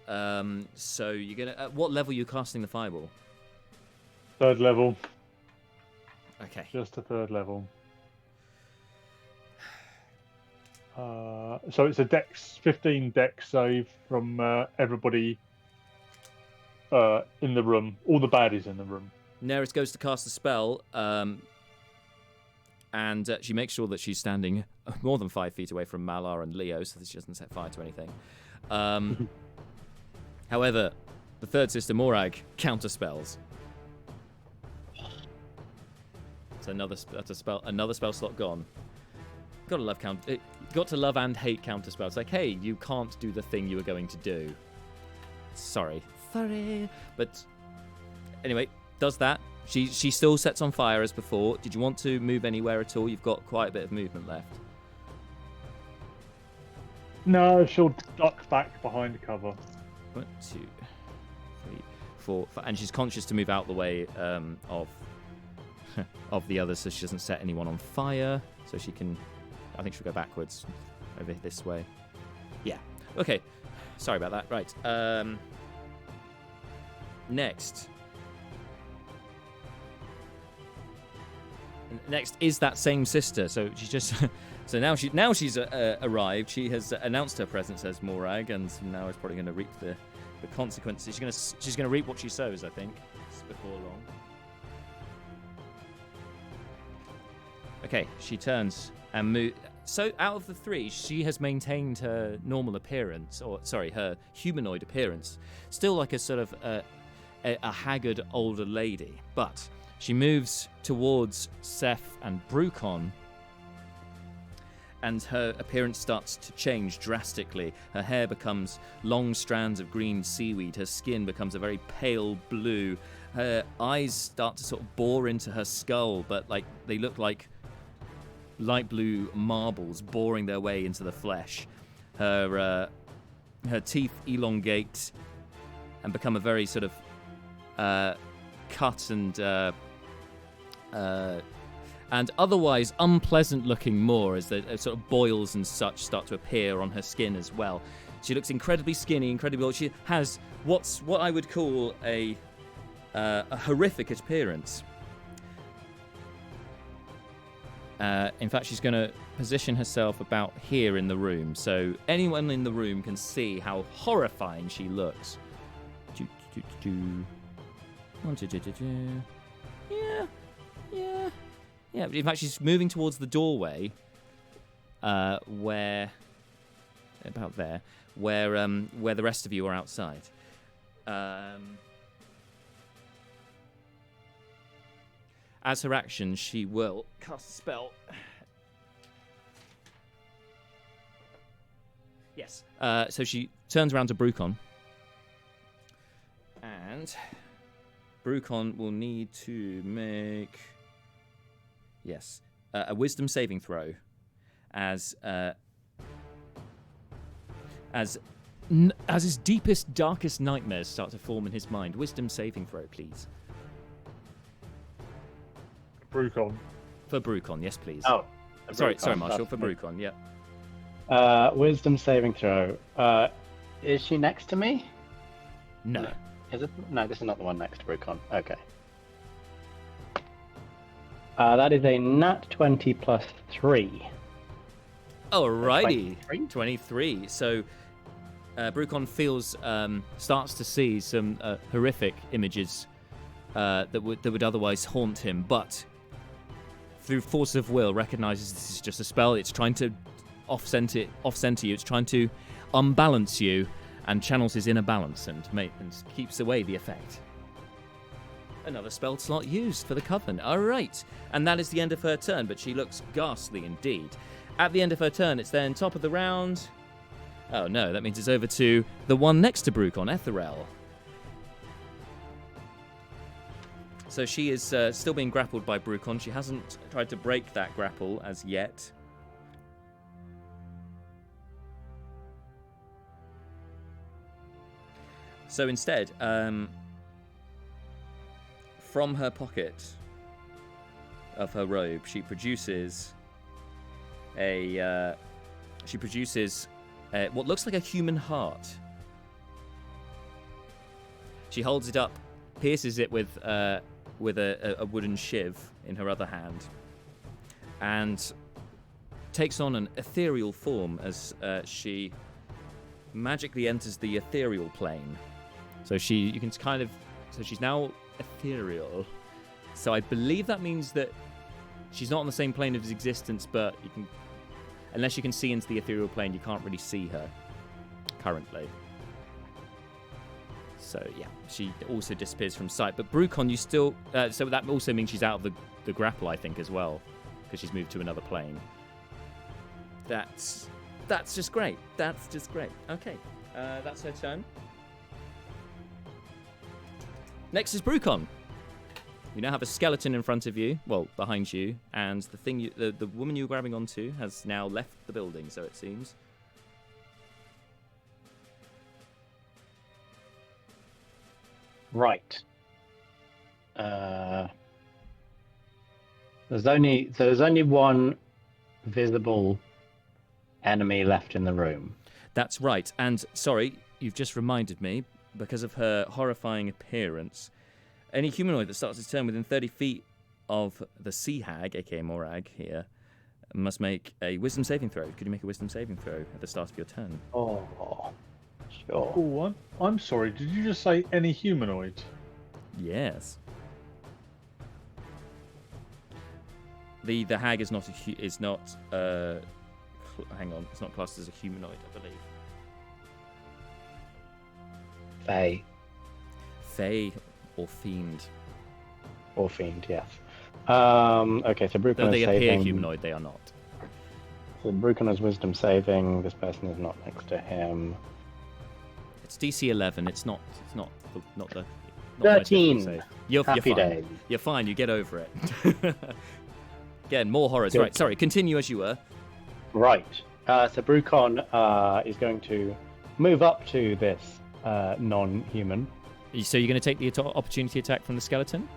So you're gonna. At what level are you casting the fireball? Third level, Okay. just a third level. So it's a Dex 15 Dex save from everybody in the room, all the baddies in the room. Neris goes to cast the spell, and she makes sure that she's standing more than 5 feet away from Malar and Leo, so that she doesn't set fire to anything. However, the third sister Morag counterspells. So another spell slot gone. Gotta love got to love and hate counterspells. It's like, hey, you can't do the thing you were going to do. Sorry. But anyway, does that. She still sets on fire as before. Did you want to move anywhere at all? You've got quite a bit of movement left. No, she'll duck back behind cover. 1, 2, 3, 4, 5. And she's conscious to move out the way of the others, so she doesn't set anyone on fire. So she can, I think she'll go backwards over this way. Yeah. Okay. Sorry about that. Right. Next is that same sister. So she's just so now she's arrived. She has announced her presence as Morag, and now is probably going to reap the consequences. She's going to reap what she sows, I think, before long. Okay, she turns and moves. So out of the three, she has maintained her normal appearance, her humanoid appearance, still like a sort of a haggard older lady, but she moves towards Seth and Brucon, and her appearance starts to change drastically. Her hair becomes long strands of green seaweed. Her skin becomes a very pale blue. Her eyes start to sort of bore into her skull, but like they look like light blue marbles boring their way into the flesh. Her teeth elongate and become a very sort of cut and otherwise unpleasant-looking more, as the sort of boils and such start to appear on her skin as well. She looks incredibly skinny, incredibly old. She has what I would call a horrific appearance. In fact, she's going to position herself about here in the room, so anyone in the room can see how horrifying she looks. Yeah. In fact, she's moving towards the doorway, where the rest of you are outside. As her action, she will cast a spell. Yes. So she turns around to Brucon. And Brucon will need to make... Yes. A wisdom saving throw. As as his deepest, darkest nightmares start to form in his mind. Wisdom saving throw, please. Brucon. For Brucon, yes, please. Oh, sorry, Brucon, Marshall. that's For me. Brucon, yeah. Wisdom saving throw. Is she next to me? No. Is it? No, this is not the one next to Brucon. Okay. That is a nat 20 plus 3. Alrighty. 23? 23. So, Brucon starts to see some horrific images that would otherwise haunt him, but through force of will, recognizes this is just a spell. It's trying to off-center you. It's trying to unbalance you, and channels his inner balance and keeps away the effect. Another spell slot used for the Coven. All right, and that is the end of her turn. But she looks ghastly indeed. At the end of her turn, it's then top of the round. Oh no, that means it's over to the one next to Brucon, Etherel. So she is still being grappled by Brucon. She hasn't tried to break that grapple as yet. So instead, from her pocket of her robe, she produces what looks like a human heart. She holds it up, pierces it with a wooden shiv in her other hand, and takes on an ethereal form as she magically enters the ethereal plane. So she's now ethereal. So I believe that means that she's not on the same plane of his existence, but unless you can see into the ethereal plane, you can't really see her currently. So yeah, she also disappears from sight. But Brucon, you still... so that also means she's out of the grapple, I think, as well, because she's moved to another plane. That's just great. That's just great. Okay, that's her turn. Next is Brucon. You now have a skeleton in front of you, well, behind you, and the woman you were grabbing onto has now left the building, so it seems. Right. There's only one visible enemy left in the room. That's right. And sorry, you've just reminded me, because of her horrifying appearance, any humanoid that starts its turn within 30 feet of the sea hag, aka Morag here, must make a wisdom saving throw. Could you make a wisdom saving throw at the start of your turn? Oh, sure. Oh, I'm sorry. Did you just say any humanoid? Yes. The hag is not hang on, it's not classed as a humanoid, I believe. Fae or fiend. Or fiend, yes. Okay, so Brucon Though they is appear saving. humanoid, they are not. So Brucon has wisdom saving. This person is not next to him. It's DC 11. It's not the. Not 13. Say. You're Happy fine. days. You're fine. You get over it. Again, more horrors. Good. Right. Sorry. Continue as you were. Right. So Brucon is going to move up to this non-human. So you're going to take the opportunity attack from the skeleton?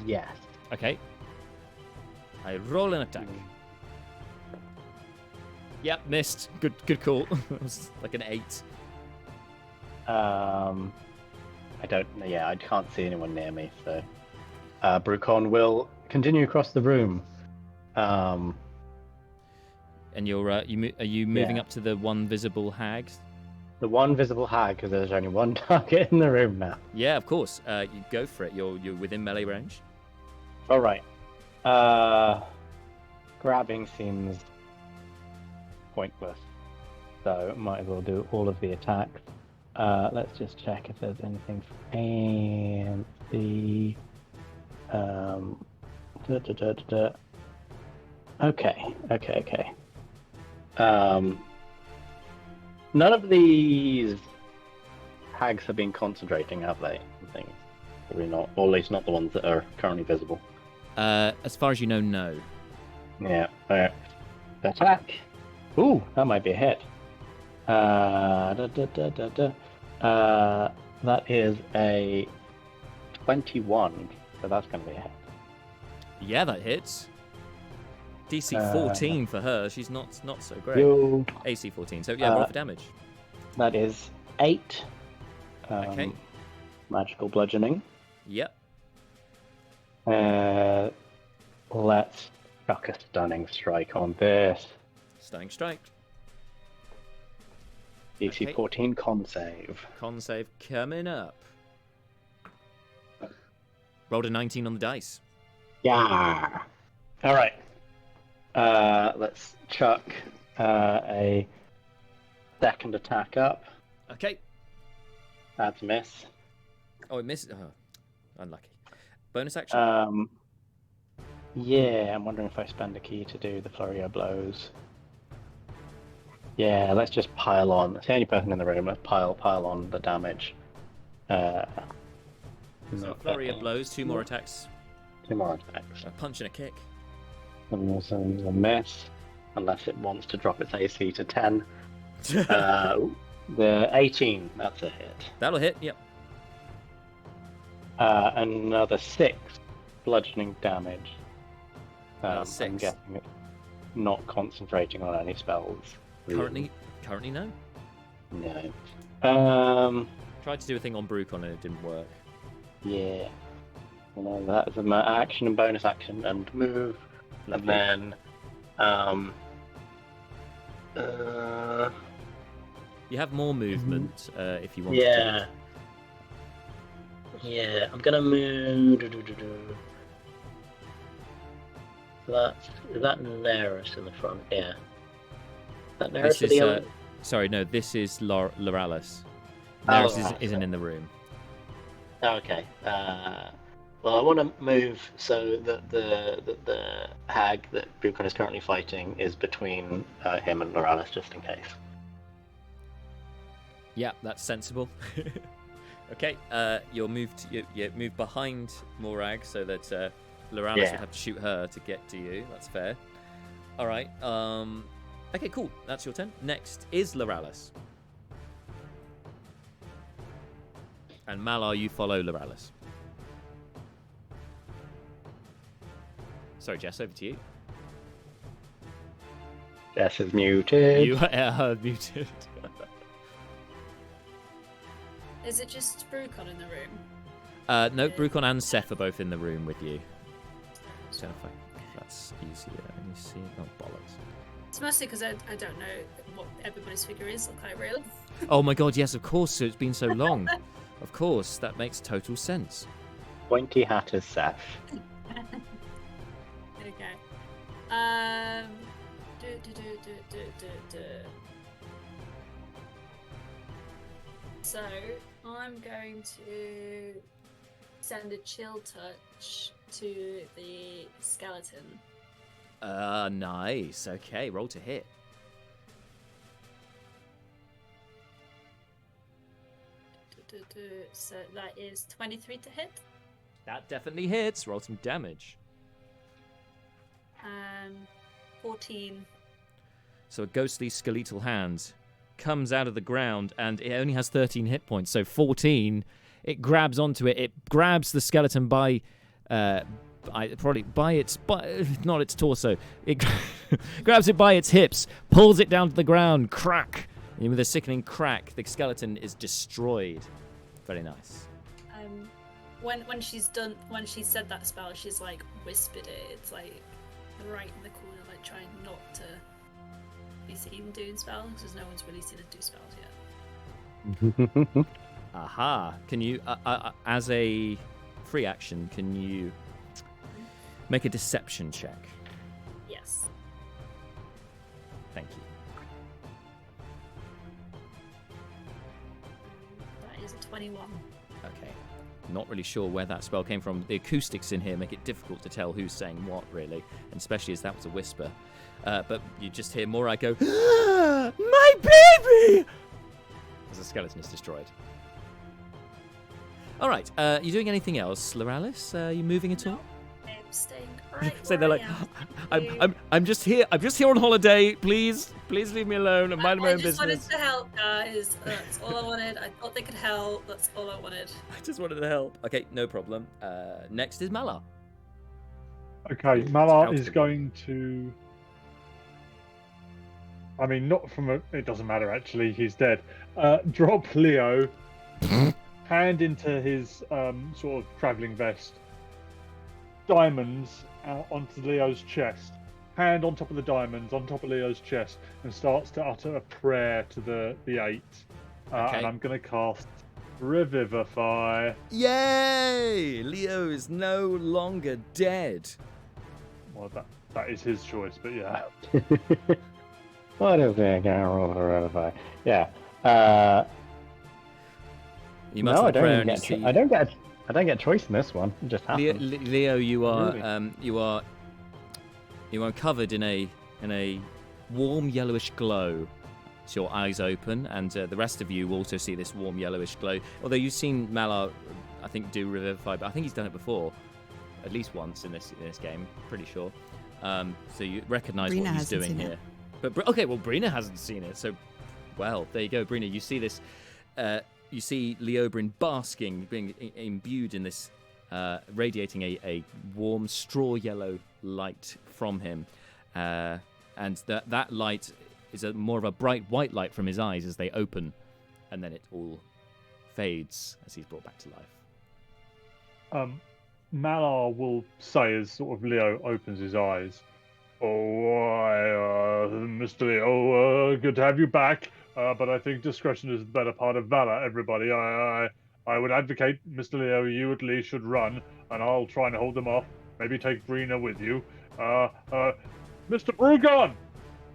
Yes. Okay. I roll an attack. Yep, missed. Good call. It was like an 8. I can't see anyone near me, so Brucon will continue across the room. And you're are you moving up to the one visible hag? The one visible hag, because there's only one target in the room now. Yeah, of course. You go for it. You're within melee range. All right. Grabbing seems pointless, so might as well do all of the attacks. Let's just check if there's anything fancy. Okay. None of these hags have been concentrating, have they? I think probably not, or at least not the ones that are currently visible. As far as you know, no. Yeah. Attack. Ooh, that might be a hit. That is a 21, so that's going to be a hit. Yeah, that hits. DC 14 for her. She's not so great. Yo. AC 14. So yeah, roll for damage. That is 8. Okay. Magical bludgeoning. Yep. Let's chuck a stunning strike on this. Stunning strike. DC Okay. 14 con save. Con save coming up. Rolled a 19 on the dice. Yeah. All right. Let's chuck a second attack up. Okay. That's a miss. Oh, it misses. Oh, unlucky. Bonus action. Yeah, I'm wondering if I spend a key to do the flurry of blows. Yeah, let's just pile on. It's the only person in the room. Let's pile on the damage. So flurry of blows. 2 more attacks. 2 more attacks. A punch and a kick. And also a miss, unless it wants to drop its AC to 10. The 18, that's a hit. That'll hit. Yep. Another 6 bludgeoning damage. 6. I'm guessing it's not concentrating on any spells. Currently no. No. Tried to do a thing on Brucon and it didn't work. Yeah. Well, that is an action and bonus action and move. Lovely. And then, You have more movement if you want yeah. to. Yeah, I'm gonna move. Is that Neris in the front? Yeah. Is that Neris This or the is other? sorry, no. This is Loralys. Oh, Neris right. isn't in the room. Okay. Well, I want to move so that the hag that Brucon is currently fighting is between him and Loralys, just in case. Yeah, that's sensible. Okay, you'll move move behind Morag so that Loralys would have to shoot her to get to you. That's fair. All right. Okay, cool. That's your turn. Next is Loralys. And Malar, you follow Loralys. Sorry, Jess, over to you. Jess is muted. You are muted. Is it just Brucon in the room? No, Brucon and Seth are both in the room with you. So if that's easier. Let me see. Oh, bollocks. It's mostly because I don't know what everybody's figure is like, really. Oh my god, yes, of course. So it's been so long. Of course, that makes total sense. Pointy hat is Seth. Okay. So I'm going to send a chill touch to the skeleton. Nice. Okay, roll to hit. So that is 23 to hit. That definitely hits. Roll some damage. 14. So a ghostly skeletal hand comes out of the ground and it only has 13 hit points. So 14, it grabs onto it. It grabs the skeleton by not its torso. It grabs it by its hips, pulls it down to the ground, crack. And with a sickening crack, the skeleton is destroyed. Very nice. When she's said that spell, she's like whispered it. It's like right in the corner, like trying not to be seen doing spells, because no one's really seen her do spells yet. Aha! Can you, as a free action, can you make a deception check? Yes. Thank you. That is a 21. Okay. Not really sure where that spell came from. The acoustics in here make it difficult to tell who's saying what, really, and especially as that was a whisper. But you just hear Morai go, "Ah, my baby!" as the skeleton is destroyed. All right. You doing anything else, Loralys? You moving at all? staying right So where they're like, I am. I'm just here on holiday. Please leave me alone. I'm minding my I own just business. wanted to help, guys. That's all I wanted. I thought they could help. That's all I wanted. I just wanted to help. Okay, no problem. Next is Malar. Okay, Malar is going to. I mean, not from a. It doesn't matter actually. He's dead. Drop Leo. Hand into his sort of travelling vest. Diamonds out onto Leo's chest. Hand on top of the diamonds, on top of Leo's chest, and starts to utter a prayer to the eight. Okay. And I'm going to cast Revivify. Yay! Leo is no longer dead. Well, that is his choice, but yeah. What is it? Can I roll for Revivify? Yeah. You must no, I have don't prayer even and get. you see. I don't get choice in this one. It just happens. Leo, you are Really? you are covered in a warm yellowish glow. So your eyes open, and the rest of you also see this warm yellowish glow. Although you've seen Malar, I think, do Revivify, but I think he's done it before, at least once in this game. Pretty sure. So you recognise Brina what he's hasn't doing seen here. it. But okay, well, Brina hasn't seen it, so well, there you go, Brina. You see this. You see Leobrin basking, being imbued in this, radiating a warm straw yellow light from him, and that light is more of a bright white light from his eyes as they open, and then it all fades as he's brought back to life. Malar will say as sort of Leo opens his eyes, "Oh, Mr. Leo, good to have you back. But I think discretion is the better part of valor. Everybody, I would advocate, Mr. Leo, you at least should run, and I'll try and hold them off. Maybe take Brina with you. Mr. Brugon,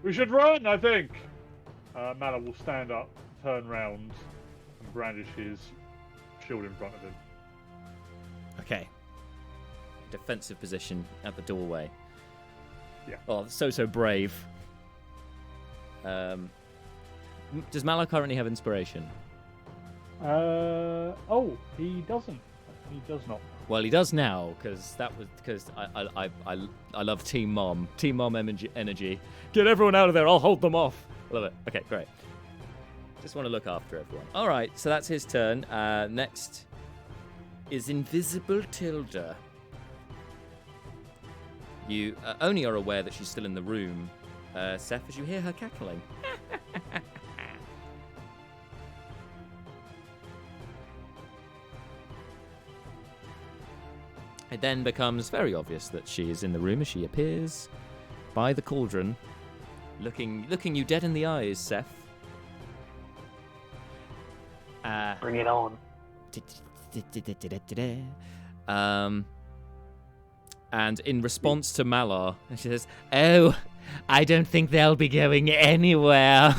we should run. I think." Malar will stand up, turn round, and brandish his shield in front of him. Okay. Defensive position at the doorway. Yeah. Oh, so brave. Does Malar currently have inspiration? Oh, he doesn't. He does not. Well, he does now, because I love Team Mom. Team Mom energy. Get everyone out of there. I'll hold them off. Love it. Okay, great. Just want to look after everyone. All right, so that's his turn. Next is Invisible Tilda. You only are aware that she's still in the room, Seth, as you hear her cackling. It then becomes very obvious that she is in the room as she appears by the cauldron, looking you dead in the eyes, Seth. Bring it on. And in response to Malar, she says, "Oh, I don't think they'll be going anywhere."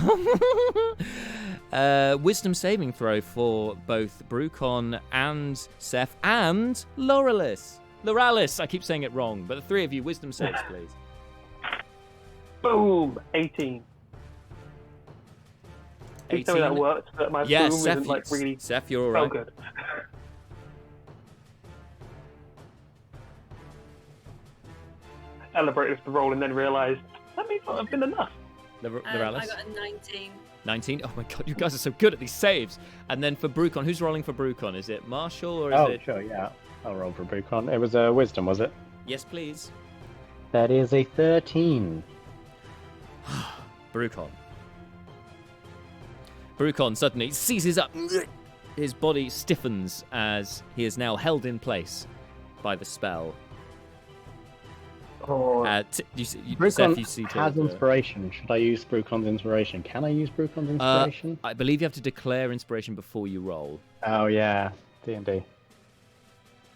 Wisdom saving throw for both Brucon and Seth and Loralys. Loralys, I keep saying it wrong, but the three of you, wisdom saves, please. Boom! 18. Please tell me that worked, but my Yeah, boom Seth, isn't like really. Seth, you're all right. Oh, good. Celebrated with the roll and then realised that may not have been enough. Loralys? I got a 19. 19? Oh my god, you guys are so good at these saves. And then for Brucon, who's rolling for Brucon? Is it Marshall or is it... Sure, yeah. I'll roll for Brucon. It was a wisdom, was it? Yes, please. That is a 13. Brucon suddenly seizes up. His body stiffens as he is now held in place by the spell. Oh, Brucon Seth, you see has inspiration. Should I use Brucon's inspiration? Can I use Brucon's inspiration? I believe you have to declare inspiration before you roll. Oh, yeah. D&D.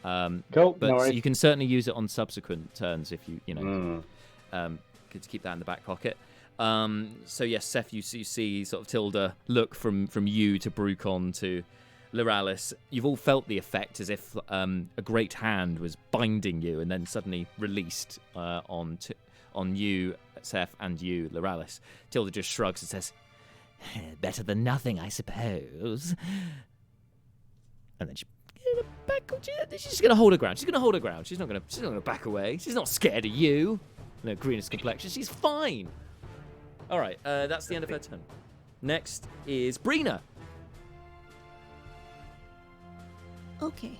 Cool. But no worries. you can certainly use it on subsequent turns if you good to keep that in the back pocket. So yes, Seth, you see sort of Tilda look from you to Brucon to Loralys. You've all felt the effect as if a great hand was binding you and then suddenly released on you, Seth, and you, Loralys. Tilda just shrugs and says, "Better than nothing, I suppose." And then she She's just gonna hold her ground. She's gonna hold her ground. She's not gonna back away. She's not scared of you. No, greenest complexion. She's fine. All right, that's the end of her turn. Next is Brina. Okay.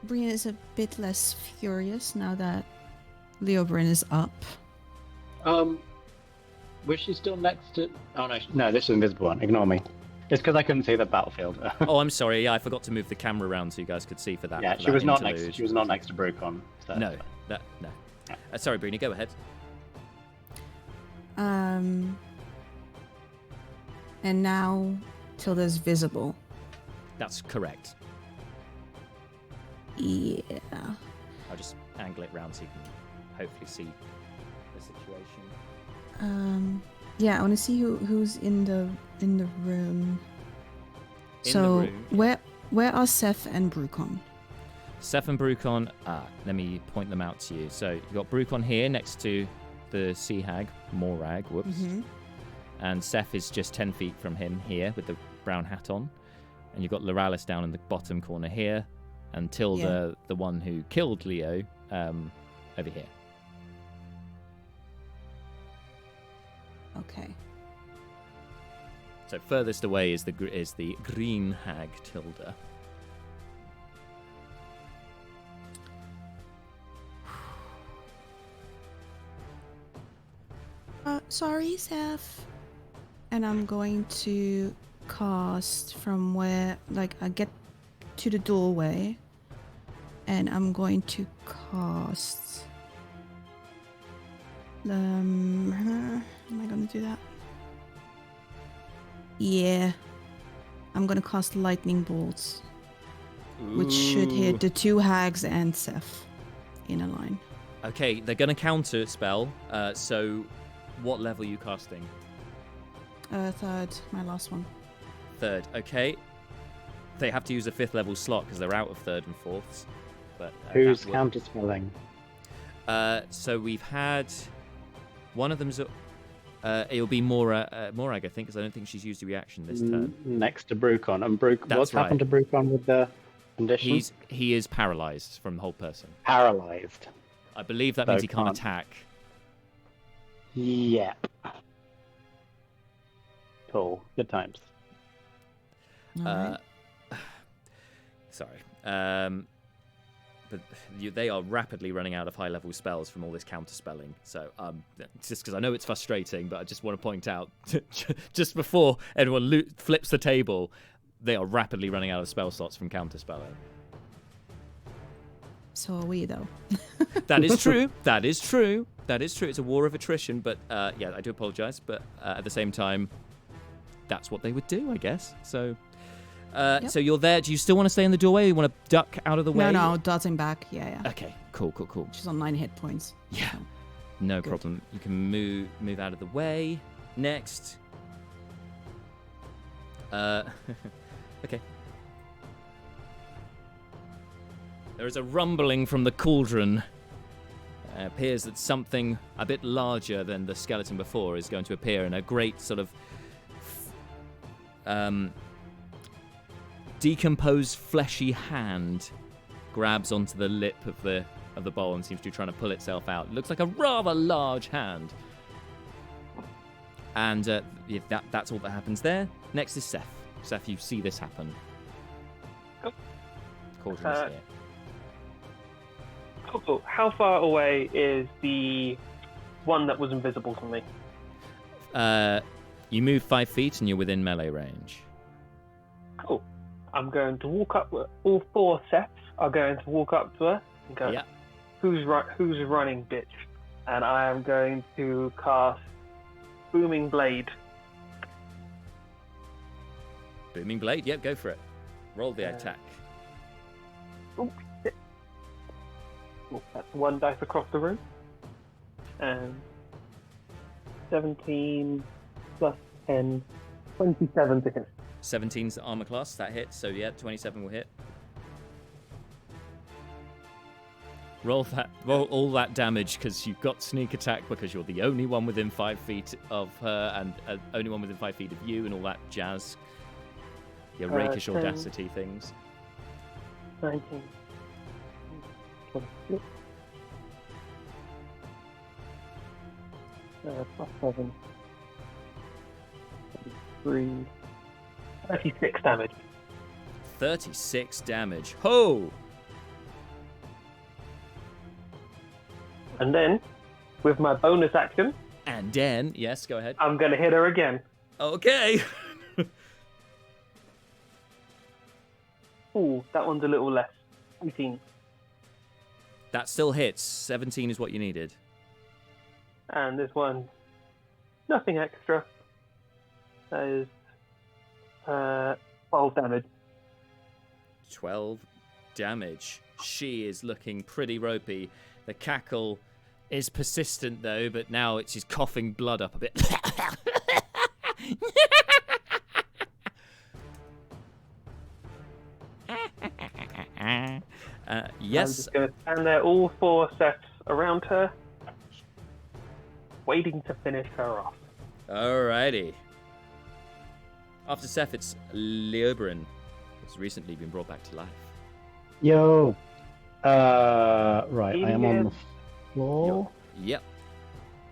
Brienne is a bit less furious now that Leobrin is up. Was she still next to... Oh, no, this is an invisible one. Ignore me. It's because I couldn't see the battlefield. Oh, I'm sorry. Yeah, I forgot to move the camera around so you guys could see for that. Yeah, for she that was not interlude. next. She was not next to Brucon. So No. Sorry, Brina, go ahead. And now Tilda's visible. That's correct. Yeah. I'll just angle it round so you can hopefully see the situation. Yeah, I want to see who's in the room. In So the room. where are Seth and Brucon? Seth and Brucon, let me point them out to you. So you've got Brucon here next to the Sea Hag, Morag, whoops. Mm-hmm. And Seth is just 10 feet from him here with the brown hat on. And you've got Loralys down in the bottom corner here. And Tilda, the one who killed Leo, over here. Okay. So furthest away is the green hag, Tilda. Sorry, Seth. And I'm going to cast from where, like, I get to the doorway, and I'm going to cast. Am I going to do that? Yeah. I'm going to cast lightning bolts, which should hit the two hags and Seth in a line. Okay, they're going to counter spell. So, what level are you casting? Third, my last one. Third. Okay. They have to use a 5th level slot because they're out of 3rd and 4ths. But who's counterspelling? So we've had one of them's. It'll be Morag, I think, because I don't think she's used a reaction this turn. Next to Brucon. And That's what's happened to Brucon with the condition? He is paralyzed from hold person. Paralyzed. I believe that means he can't attack. Yep. Cool. Good times. Alright. Sorry. But they are rapidly running out of high-level spells from all this counterspelling. So, just because I know it's frustrating, but I just want to point out, just before anyone flips the table, they are rapidly running out of spell slots from counterspelling. So are we, though. That is true. That is true. That is true. It's a war of attrition, but yeah, I do apologize. But at the same time, that's what they would do, I guess. So... Yep. So you're there. Do you still want to stay in the doorway? Or you want to duck out of the way? No, darting back. Yeah. Okay, cool. She's on 9 hit points. Yeah, So. no Good. problem. You can move out of the way. Next. Okay. There is a rumbling from the cauldron. It appears that something a bit larger than the skeleton before is going to appear in a great sort of decomposed fleshy hand grabs onto the lip of the bowl and seems to be trying to pull itself out. It looks like a rather large hand. And yeah, that's all that happens there. Next is Seth. Seth, you see this happen. Cool. Cauldron is here. Cool. How far away is the one that was invisible to me? You move 5 feet and you're within melee range. Cool. I'm going to walk up. All 4 Seths are going to walk up to her and go, Yeah. Who's running, bitch? And I am going to cast Booming Blade. Booming Blade, yep, go for it. Roll the attack. Oh, that's 1 dice across the room. And 17 plus 10, 27 to hit. 17's armor class, that hits, so yeah, 27 will hit. Roll all that damage because you've got sneak attack because you're the only one within 5 feet of her and only one within 5 feet of you and all that jazz. Your rakish 10. audacity things. 19, 26, plus 7, 3, 36 damage. 36 damage. Ho! And then, with my bonus action, And then, yes, go ahead. I'm going to hit her again. Okay. Ooh, that one's a little less. 18. That still hits. 17 is what you needed. And this one, nothing extra. That is 12 damage. 12 damage. She is looking pretty ropey. The cackle is persistent though, but now she's coughing blood up a bit. Yes. I'm just going to stand there, all 4 sets around her, waiting to finish her off. Alrighty. After Seth, it's Leobrin. It's recently been brought back to life. Yo. Right, I am on the floor. Yep.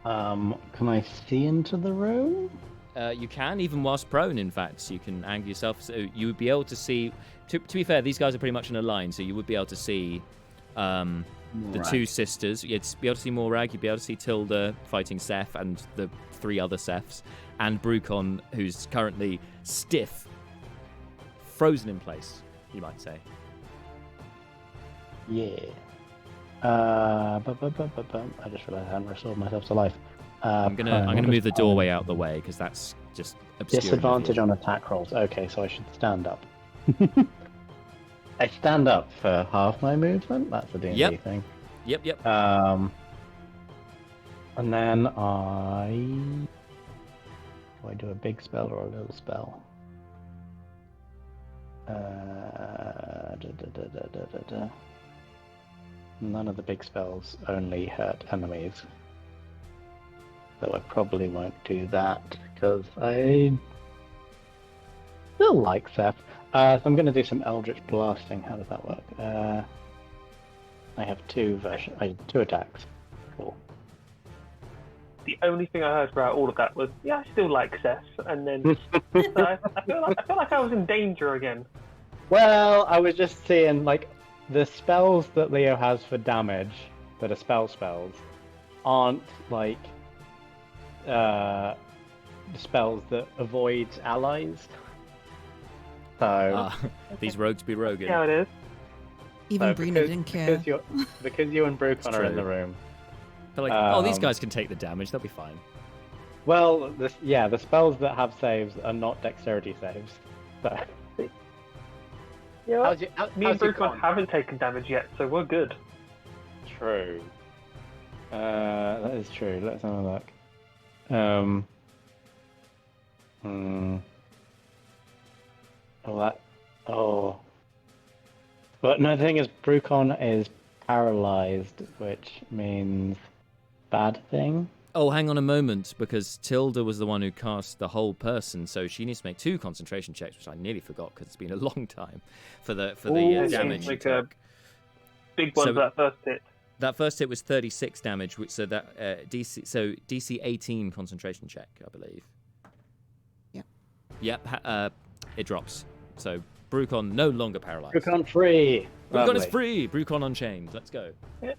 Can I see into the room? You can, even whilst prone, in fact. You can angle yourself. So you would be able to see... To be fair, these guys are pretty much in a line, so you would be able to see the 2 sisters. You'd be able to see Morag, you'd be able to see Tilda fighting Seth and the 3 other Seths, and Brucon, who's currently stiff, frozen in place, you might say. Yeah. I just realised I hadn't restored myself to life. I'm gonna move the doorway out the way because that's just obscure. Disadvantage on attack rolls. Okay, so I should stand up. I stand up for half my movement. That's a D&D thing. Yep. And then do I do a big spell or a little spell? None of the big spells only hurt enemies. So I probably won't do that because I still like Seth. So I'm going to do some Eldritch Blasting. How does that work? I have 2 attacks. Cool. The only thing I heard throughout all of that was, yeah, I still like Seth, and then I feel like I was in danger again. Well, I was just seeing, like, the spells that Leo has for damage, that are spells, aren't, like, spells that avoid allies. So... these rogues be roguing. Yeah, it is. Even Brina didn't care. Because you and Brucon are in the room. They're like, these guys can take the damage, they'll be fine. Well, the spells that have saves are not dexterity saves. So... Yeah, me and Brucon haven't taken damage yet, so we're good. True. That is true. Let's have a look. But no, the thing is, Brucon is paralyzed, which means bad thing. Oh, hang on a moment, because Tilda was the one who cast the whole person, so she needs to make 2 concentration checks, which I nearly forgot because it's been a long time for the damage. Like a big one for that first hit. That first hit was 36 damage, which so that DC 18 concentration check, I believe. Yep, it drops. So Brucon no longer paralyzed. Brucon free. Brucon is free. Brucon unchained. Let's go. Yeah,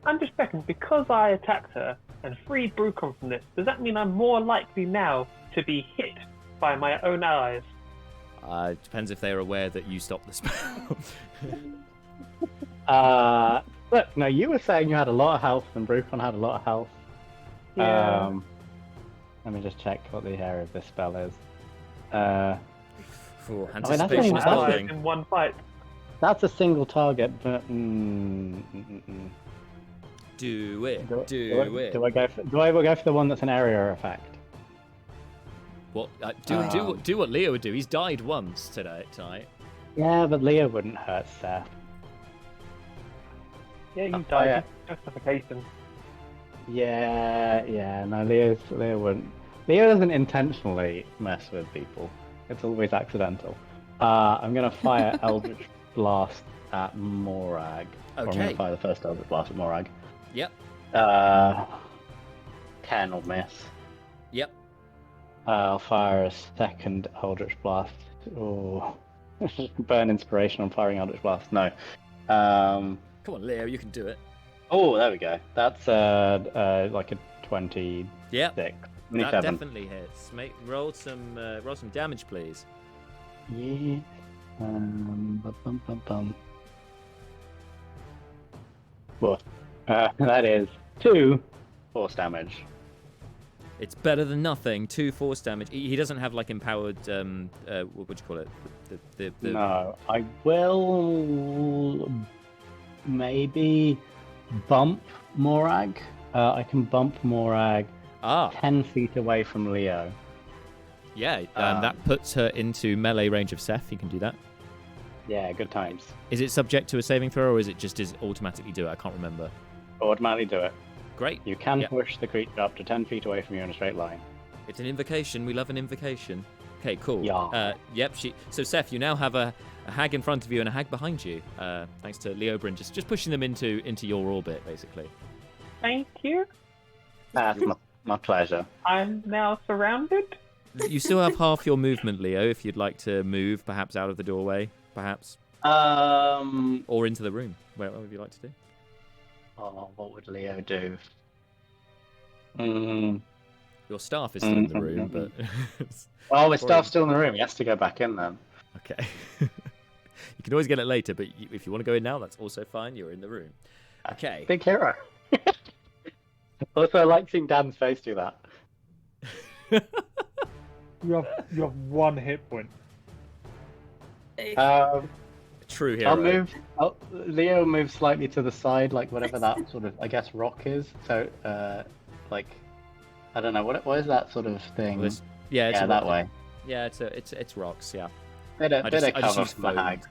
I'm just checking, because I attacked her and freed Brucon from this, does that mean I'm more likely now to be hit by my own allies? It depends if they're aware that you stopped the spell. Look, no, you were saying you had a lot of health and Brucon had a lot of health. Yeah. Let me just check what the area of this spell is. Anticipation is nothing. In one fight. That's a single target, but Do it. Do I go for the one that's an area effect? What? Do what Leo would do. He's died once tonight. Yeah, but Leo wouldn't hurt Seth. Yeah, you died. Justification. Yeah. No, Leo wouldn't. Leo doesn't intentionally mess with people. It's always accidental. I'm gonna fire Eldritch Blast at Morag. Or I'm Okay. going to fire the first Eldritch Blast at Morag. Yep. 10 will miss. Yep. I'll fire a second Eldritch Blast. Oh, burn inspiration on firing Eldritch Blast. No. Come on, Leo, you can do it. Oh, there we go. That's like a 26. Yep. 27. That definitely hits. Roll some damage, please. Yeah. Well, that is 2 force damage. It's better than nothing. 2 force damage. He doesn't have like empowered. What would you call it? The No, I will maybe bump Morag. I can bump Morag 10 feet away from Leo. Yeah, that puts her into melee range of Seth. You can do that. Yeah, good times. Is it subject to a saving throw, or is it just automatically do it? I can't remember. Automatically do it. Great. You can push the creature up to 10 feet away from you in a straight line. It's an invocation. We love an invocation. Okay, cool. Yeah. Yep. So Seth, you now have a hag in front of you and a hag behind you. Thanks to Leobrin just pushing them into your orbit, basically. Thank you. That's my pleasure. I'm now surrounded. You still have half your movement, Leo, if you'd like to move, perhaps out of the doorway, perhaps. Or into the room. Whatever would you like to do? Oh, what would Leo do? Your staff is still in the room, but... Oh, his staff's still in the room. He has to go back in then. Okay. You can always get it later, but if you want to go in now, that's also fine. You're in the room. Okay. Big hero. Also, I like seeing Dan's face do that. You have 1 hit point. True hero. I'll move. Leo moves slightly to the side, like whatever that sort of, I guess, rock is. So, like, I don't know what is that sort of thing. Well, it's that way. Yeah, it's rocks. Yeah. Bit of cover from the hags.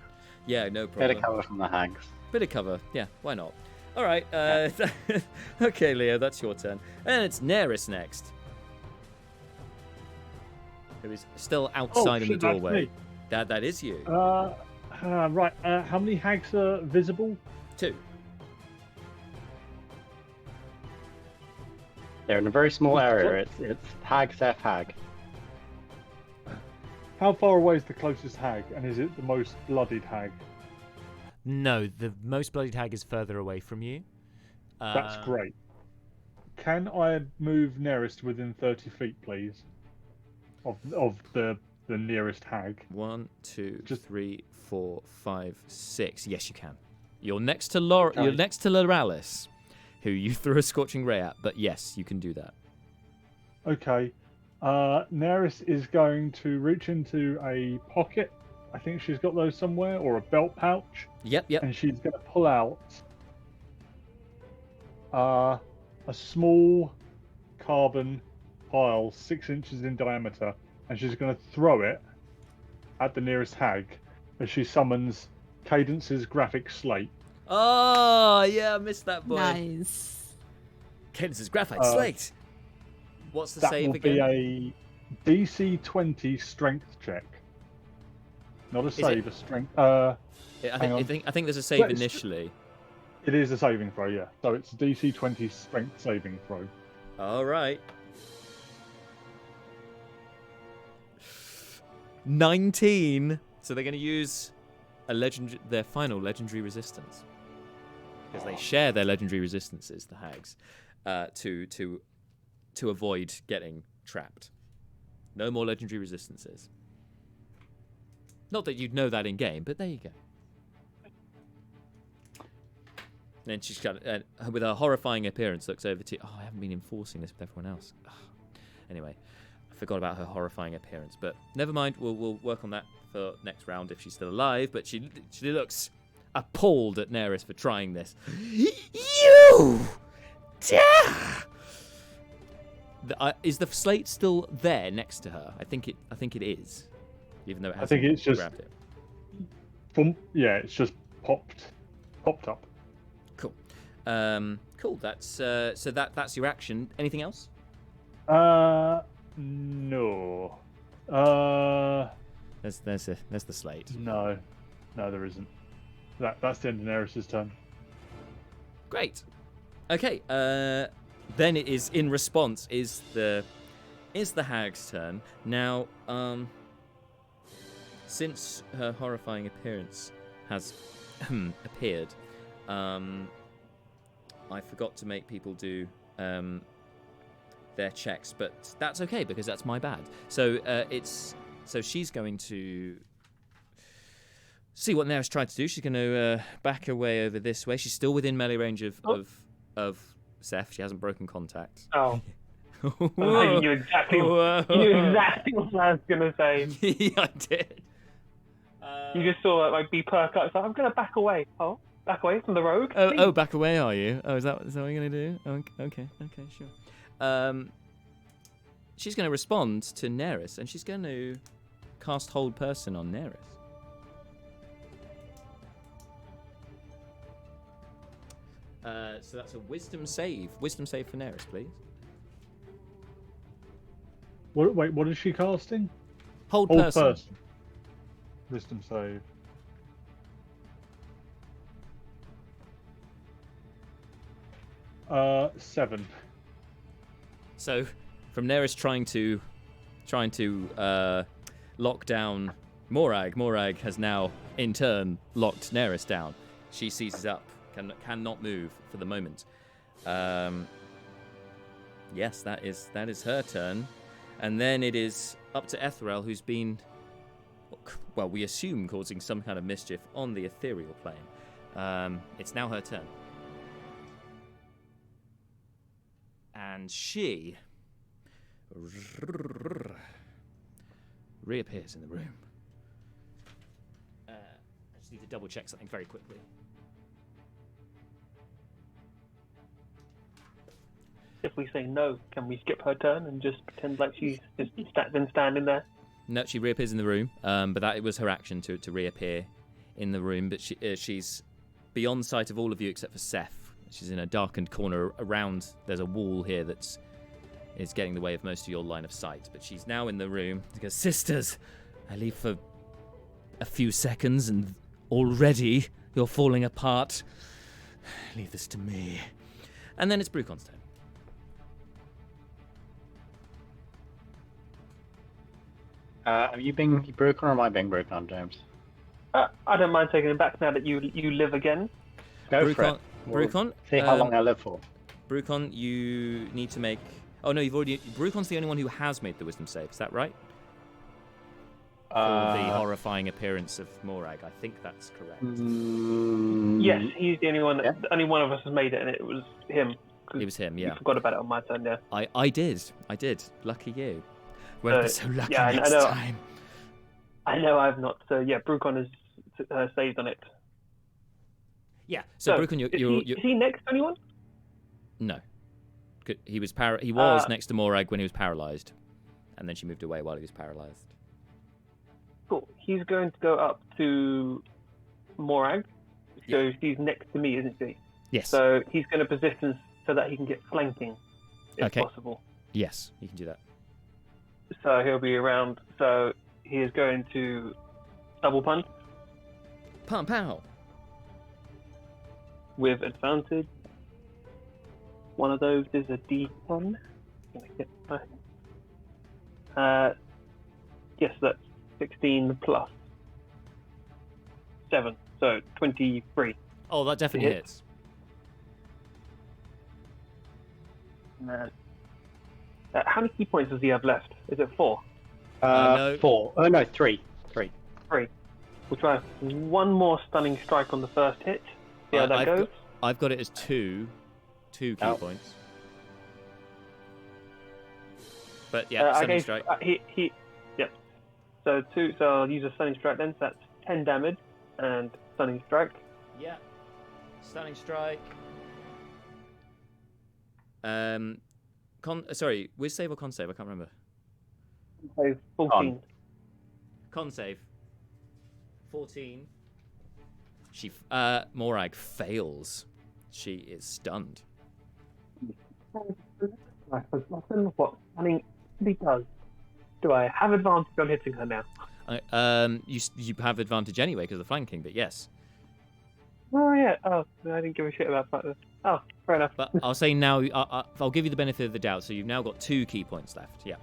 Yeah, no problem. Bit of cover from the hags. Bit of cover. Yeah, why not? All right. Okay, Leo, that's your turn, and it's Neris next, who is still outside in the doorway. That is you. Right. How many hags are visible? 2. They're in a very small area. It's hag, Seth, hag. How far away is the closest hag, and is it the most bloodied hag? No, the most bloodied hag is further away from you. That's great. Can I move nearest within 30 feet, please? Of the nearest hag. 1, 2, 3, 4, 5, 6. Yes, you can. You're next to You're next to Loralys, who you threw a scorching ray at. But yes, you can do that. Okay. Neris is going to reach into a pocket. I think she's got those somewhere, or a belt pouch. Yep. And she's going to pull out a small carbon pile 6 inches in diameter, and she's going to throw it at the nearest hag as she summons Cadence's graphic slate. Oh, yeah, I missed that, boy. Nice. Cadence's graphite slate. What's the save again? That will be a DC 20 strength check. Not a save, a strength. I think there's a save initially. It is a saving throw, yeah. So it's DC 20 strength saving throw. All right. 19. So they're going to use their final legendary resistance, because they share their legendary resistances, the hags, to avoid getting trapped. No more legendary resistances. Not that you'd know that in game, but there you go. And then she's got, with a horrifying appearance, looks over to you. Oh, I haven't been enforcing this with everyone else. Ugh. Anyway, I forgot about her horrifying appearance, but never mind. We'll work on that for next round if she's still alive. But she looks appalled at Neris for trying this. You! Is the slate still there next to her? I think it is, even though it hasn't. I think it's just grabbed it. It's just popped up. Cool. Cool. That's that's your action. Anything else? No. There's the slate. No, there isn't. That's the end of Daenerys' turn. Great. Okay. Then it is in response is the hag's turn. Now, since her horrifying appearance has appeared, I forgot to make people do their checks, but that's okay because that's my bad. So she's going to see what Daenerys tried to do. She's going to back away over this way. She's still within melee range of Seth. She hasn't broken contact. Oh. You knew exactly what I was going to say. Yeah, I did. You just saw like be perk up. It's like, I'm going to back away. Oh, back away from the rogue. Oh, back away, are you? Oh, is that what you're going to do? Okay, sure. She's going to respond to Daenerys, and she's going to cast Hold Person on Daenerys. So that's a wisdom save. Wisdom save for Daenerys, please. What is she casting? Hold person. Wisdom save. Seven. So, from Daenerys trying to lock down Morag has now in turn locked Daenerys down. She seizes up, cannot move for the moment. Yes, that is her turn, and then it is up to Etherel, who's been, well, we assume causing some kind of mischief on the ethereal plane. It's now her turn. And she reappears in the room. I just need to double check something very quickly. If we say no, can we skip her turn and just pretend like she's just been standing there? No, she reappears in the room, but it was her action to reappear in the room. But she's beyond sight of all of you except for Seth. She's in a darkened corner around. There's a wall here is getting in the way of most of your line of sight. But she's now in the room. She goes, "Sisters, I leave for a few seconds and already you're falling apart. Leave this to me." And then it's Brucon's turn. Are you being broken or am I being broken on, James? I don't mind taking it back now that you live again. Go for it. Brucon, see how long I live for. Brucon, you need to make... Oh, no, you've already... Brucon's the only one who has made the wisdom save. Is that right? For the horrifying appearance of Morag. I think that's correct. Yes, he's the only one. The only one of us has made it, and it was him. It was him, yeah. I forgot about it on my turn, yeah. I did. Lucky you. Won't be so lucky next time. I know I've not. So, yeah, Brucon has saved on it. Yeah, so Brucon, is he next to anyone? No. He was He was next to Morag when he was paralyzed, and then she moved away while he was paralyzed. Cool. He's going to go up to Morag. So she's next to me, isn't she? Yes. So he's going to position so that he can get flanking, if possible. Yes, you can do that. So he'll be around. So he is going to double punch. Pow. With advantage. One of those is a D10. Yes, that's 16 plus 7, so 23. Oh, that definitely hits. How many key points does he have left? Is it 4? No. 4. Oh, no, 3. 3. We'll try one more stunning strike on the first hit. See how that goes. I've got it as 2 key points. But yeah, stunning strike. So 2. So I'll use a stunning strike then. So that's 10 damage and stunning strike. Yeah. Stunning strike. Whiz save or con save? I can't remember. So 14. Con save. 14. Morag fails. She is stunned. What stunning he does? Do I have advantage on hitting her now? You have advantage anyway because of the flanking, but yes. Oh yeah. Oh, I didn't give a shit about that. Oh, fair enough. But I'll say now, I'll give you the benefit of the doubt. So you've now got 2 key points left. Yeah.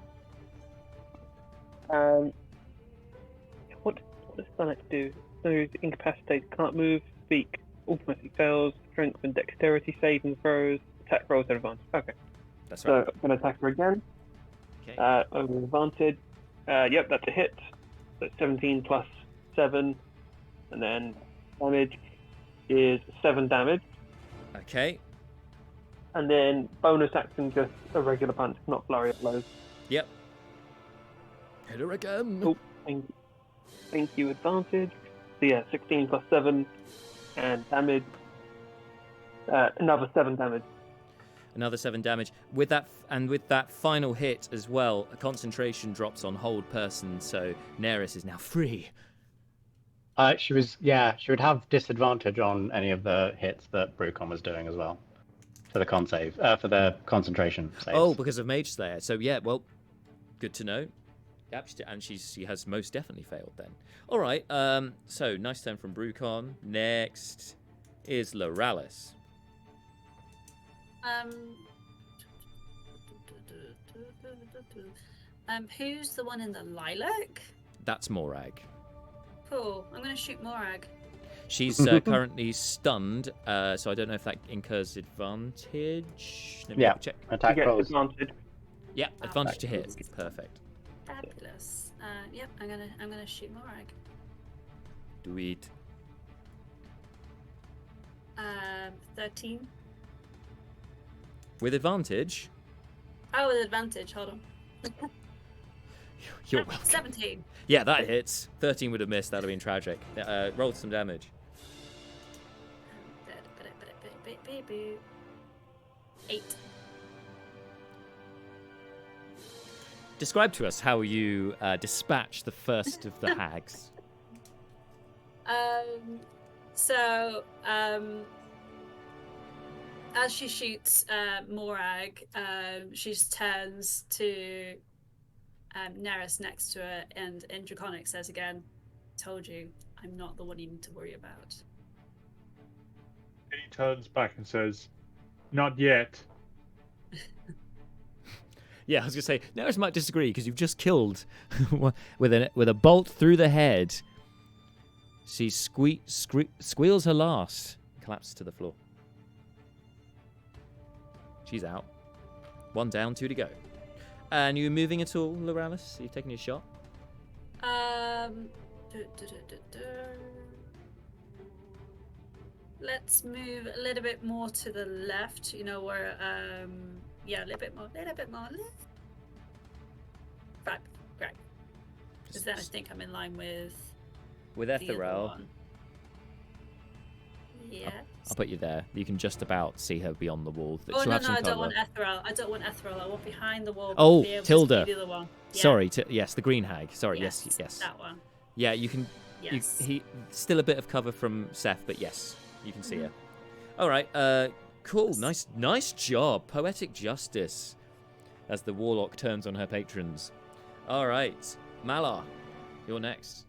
What does Sonic do? So he's incapacitated, can't move, speak, automatically fails, strength and dexterity saving throws, attack rolls at advantage. Okay. That's So right. I'm gonna attack her again. Okay. Over advantage. Yep, that's a hit. So 17 plus 7, and then damage is 7 damage. Okay. And then bonus action, just a regular punch, not flurry of blows. Yep. Hit her again. Oh, thank you, advantage. So yeah, 16 plus 7, and damage. Another 7 damage. Another 7 damage. With that, and with that final hit as well, a concentration drops on hold person, so Neris is now free. She would have disadvantage on any of the hits that Brucon was doing as well. For the con save, for the concentration saves. Oh, because of Mage Slayer. So yeah, well, good to know. Yep, and she has most definitely failed then. All right, so nice turn from Brucon. Next is Loralys. Who's the one in the lilac? That's Morag. Cool. I'm gonna shoot Morag. She's currently stunned, so I don't know if that incurs advantage. Let me double check. Attack You get rolls. advantage. Yeah, advantage to hit. Perfect. Fabulous. Yep. I'm gonna shoot Morag. Do it. 13. With advantage. Oh, with advantage. Hold on. You're welcome. 17. Yeah, that hits. 13 would have missed. That would have been tragic. Roll some damage. 8. Describe to us how you dispatch the first of the hags. As she shoots Morag, she just turns to Neris next to her, and in Draconic says again, "Told you, I'm not the one you need to worry about." He turns back and says, "Not yet." Yeah, I was gonna say Neris might disagree because you've just killed with a bolt through the head. She squeals her last, and collapses to the floor. She's out. 1 down, 2 to go. And you moving at all, Loralys? Are you taking your shot? Let's move a little bit more to the left. You know where? Yeah, a little bit more left. Right, great. Because then I think I'm in line with With the other Etherel. one. Yeah. I'll put you there. You can just about see her beyond the wall. Oh She'll no, have no, some I don't cover. want Etherel. I don't want Etherel. I want behind the wall. Oh, be able to Tilda. see the other one. Yeah. Sorry, yes, the green hag. Sorry, yes. That one. Yeah, you can. Yes. He still a bit of cover from Seth, but yes, you can see her. All right, cool, nice job, poetic justice. As the warlock turns on her patrons. All right, Malar, you're next.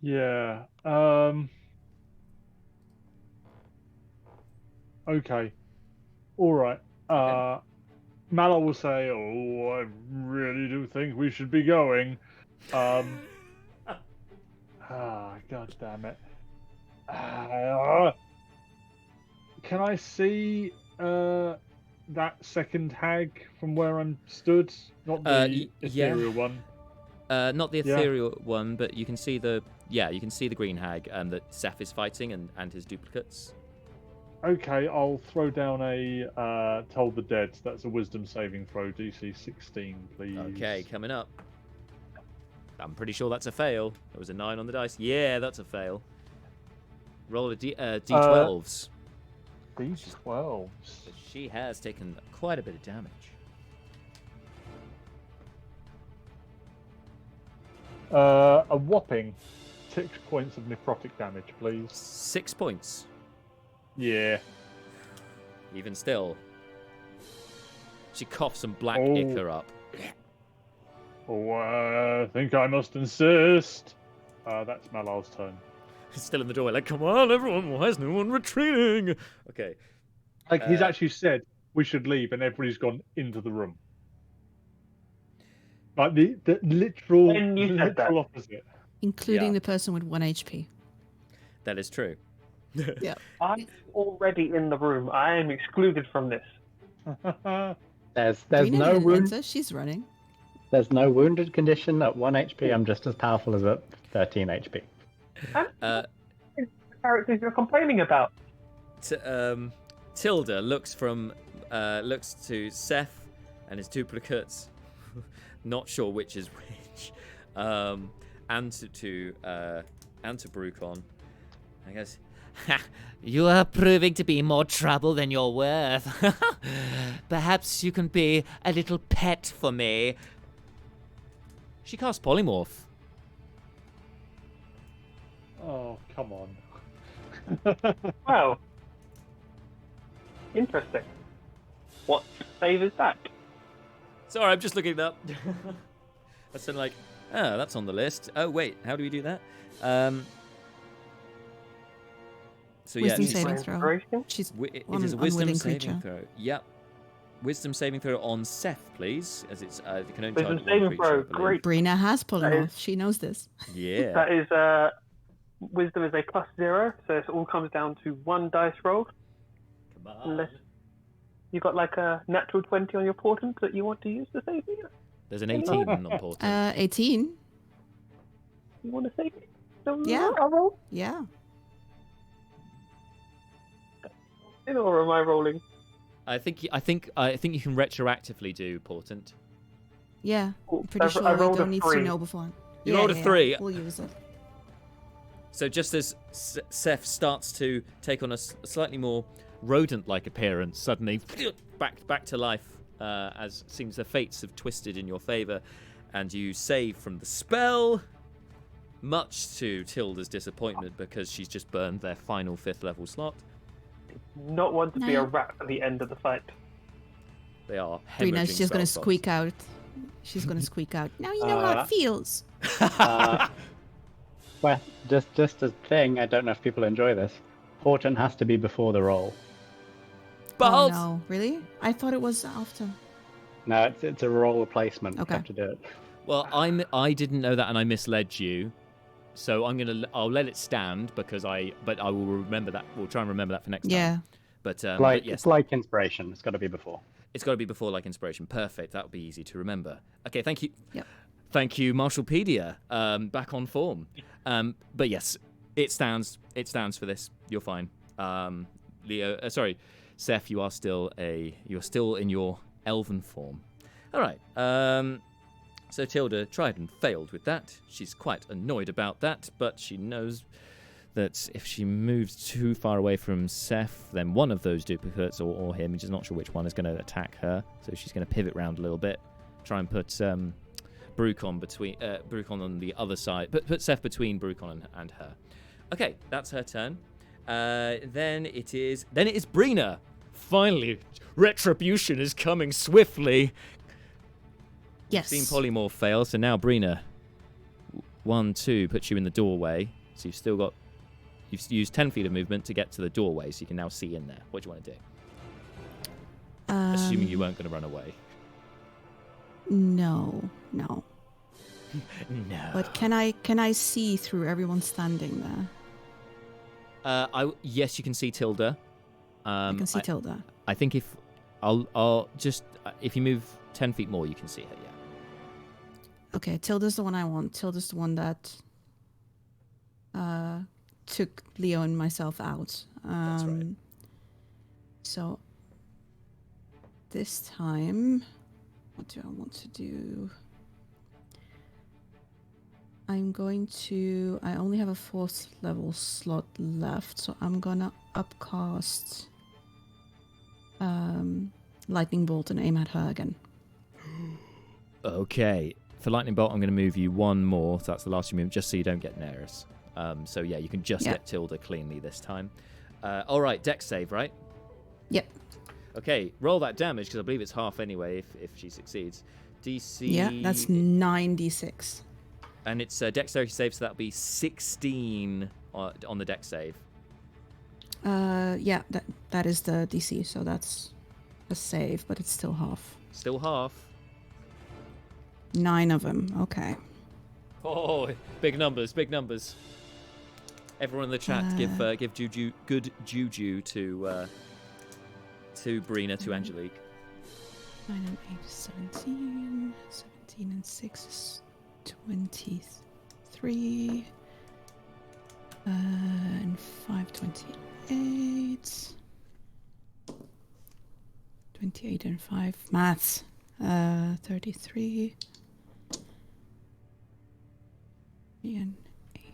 Yeah. Okay. All right. Mallow will say, "Oh, I really do think we should be going." God damn it. Can I see that second hag from where I'm stood? Not the ethereal one. Not the ethereal one, but you can see the green hag that Seth is fighting and his duplicates. Okay, I'll throw down a Toll the Dead. That's a wisdom saving throw, DC 16, please. Okay, coming up. I'm pretty sure that's a fail. There was a 9 on the dice. Yeah, that's a fail. Roll a d12s. D12s. She has taken quite a bit of damage. A whopping 6 points of necrotic damage, please. 6 points. Yeah. Even still. She coughs some black Oh. ichor up. Oh, I think I must insist. That's Malal's turn. He's still in the doorway, like, come on, everyone, why is no one retreating? Okay. Like he's actually said we should leave, and everybody's gone into the room. Like the literal, And you said that. opposite. Including Yeah. the person with 1 HP. That is true. Yeah. I'm already in the room. I am excluded from this. There's Rena no didn't wound. enter, she's running. There's no wounded condition at 1 HP. I'm just as powerful as at 13 HP. Uh, The characters you're complaining about. Tilda looks to Seth and his duplicates, not sure which is which, and to Brucon. I guess, you are proving to be more trouble than you're worth. Perhaps you can be a little pet for me. She casts polymorph. Oh, come on. Wow. Interesting. What save is that? Sorry, I'm just looking it up. I said like, oh, that's on the list. Oh wait, how do we do that? So Wisdom she's- saving throw. Inspiration? She's it on is a an wisdom unwilling saving creature. throw. Yep. Wisdom saving throw on Seth, please, as it's you can only Wisdom target one saving creature, throw, I believe. great. Brina has That polymorph. She knows this. Yeah. That is wisdom is a +0, so it all comes down to 1 dice roll. Come on. Unless you've got like a natural 20 on your portent that you want to use to save me. There's an 18 on portent. 18. You want to save me? So Yeah. I'll roll. Yeah. Or am I rolling? I think you can retroactively do portent. Yeah. Cool. I'm pretty I sure I rolled a don't need to 3. know before. You rolled a 3. We'll use it. So just as Seth starts to take on a slightly more rodent-like appearance, suddenly back to life, as seems the fates have twisted in your favor, and you save from the spell, much to Tilda's disappointment because she's just burned their final 5th level slot. Not want to be No. a rat at the end of the fight. They are Brina's hemorrhaging just gonna spell squeak out. She's gonna squeak out. Now you know how it feels. Well, just a thing, I don't know if people enjoy this. Portent has to be before the roll. But Oh no, really? I thought it was after. No, it's a roll replacement. Okay. You have to do it. well, I didn't know that, and I misled you. So I'll let it stand because but I will remember that. We'll try and remember that for next Yeah. time. But yes, It's like inspiration. It's got to be before. it's got to be before like inspiration. Perfect. That would be easy to remember. Okay, thank you. Yep. Thank you, Marshallpedia. Back on form. But yes, it stands. It stands for this. You're fine. Seth, you're still in your elven form. All right. So Tilda tried and failed with that. She's quite annoyed about that, but she knows that if she moves too far away from Seth, then one of those duplicates or him, she's not sure which one, is going to attack her. So she's going to pivot round a little bit, try and put Brucon on the other side, put Seth between Brucon and her. Okay, that's her turn. Then it is Brina. Finally, retribution is coming swiftly. Yes. Seen polymorph fail, so now Brina, 1, 2 puts you in the doorway. So you've used 10 feet of movement to get to the doorway, so you can now see in there. What do you want to do? Assuming you weren't going to run away. No. No. But can I see through everyone standing there? Yes, you can see Tilda. I can see Tilda. I think if you move 10 feet more, you can see her. Yeah. Okay, Tilda's the one I want. Tilda's the one that took Leo and myself out. That's right. So this time, what do I want to do? I only have a 4th level slot left, so I'm gonna upcast Lightning Bolt and aim at her again. Okay. For Lightning Bolt, I'm going to move you 1 more, so that's the last you move, just so you don't get Neris. So yeah, you can just get Tilda cleanly this time. All right, Dex save, right? Yep. Okay, roll that damage, because I believe it's half anyway if she succeeds. DC... Yeah, that's 9d6. And it's a dexterity save, so that'll be 16 on the dex save. Yeah, that is the DC, so that's a save, but it's still half. Still half. 9 of them. Okay. Oh, big numbers, big numbers. Everyone in the chat, give juju, good juju to Brina, to Angelique. 9 and 8 is 17. 17 and 6 is 23. And 5, 28. 28 and 5. Maths. 33. 3 and 8.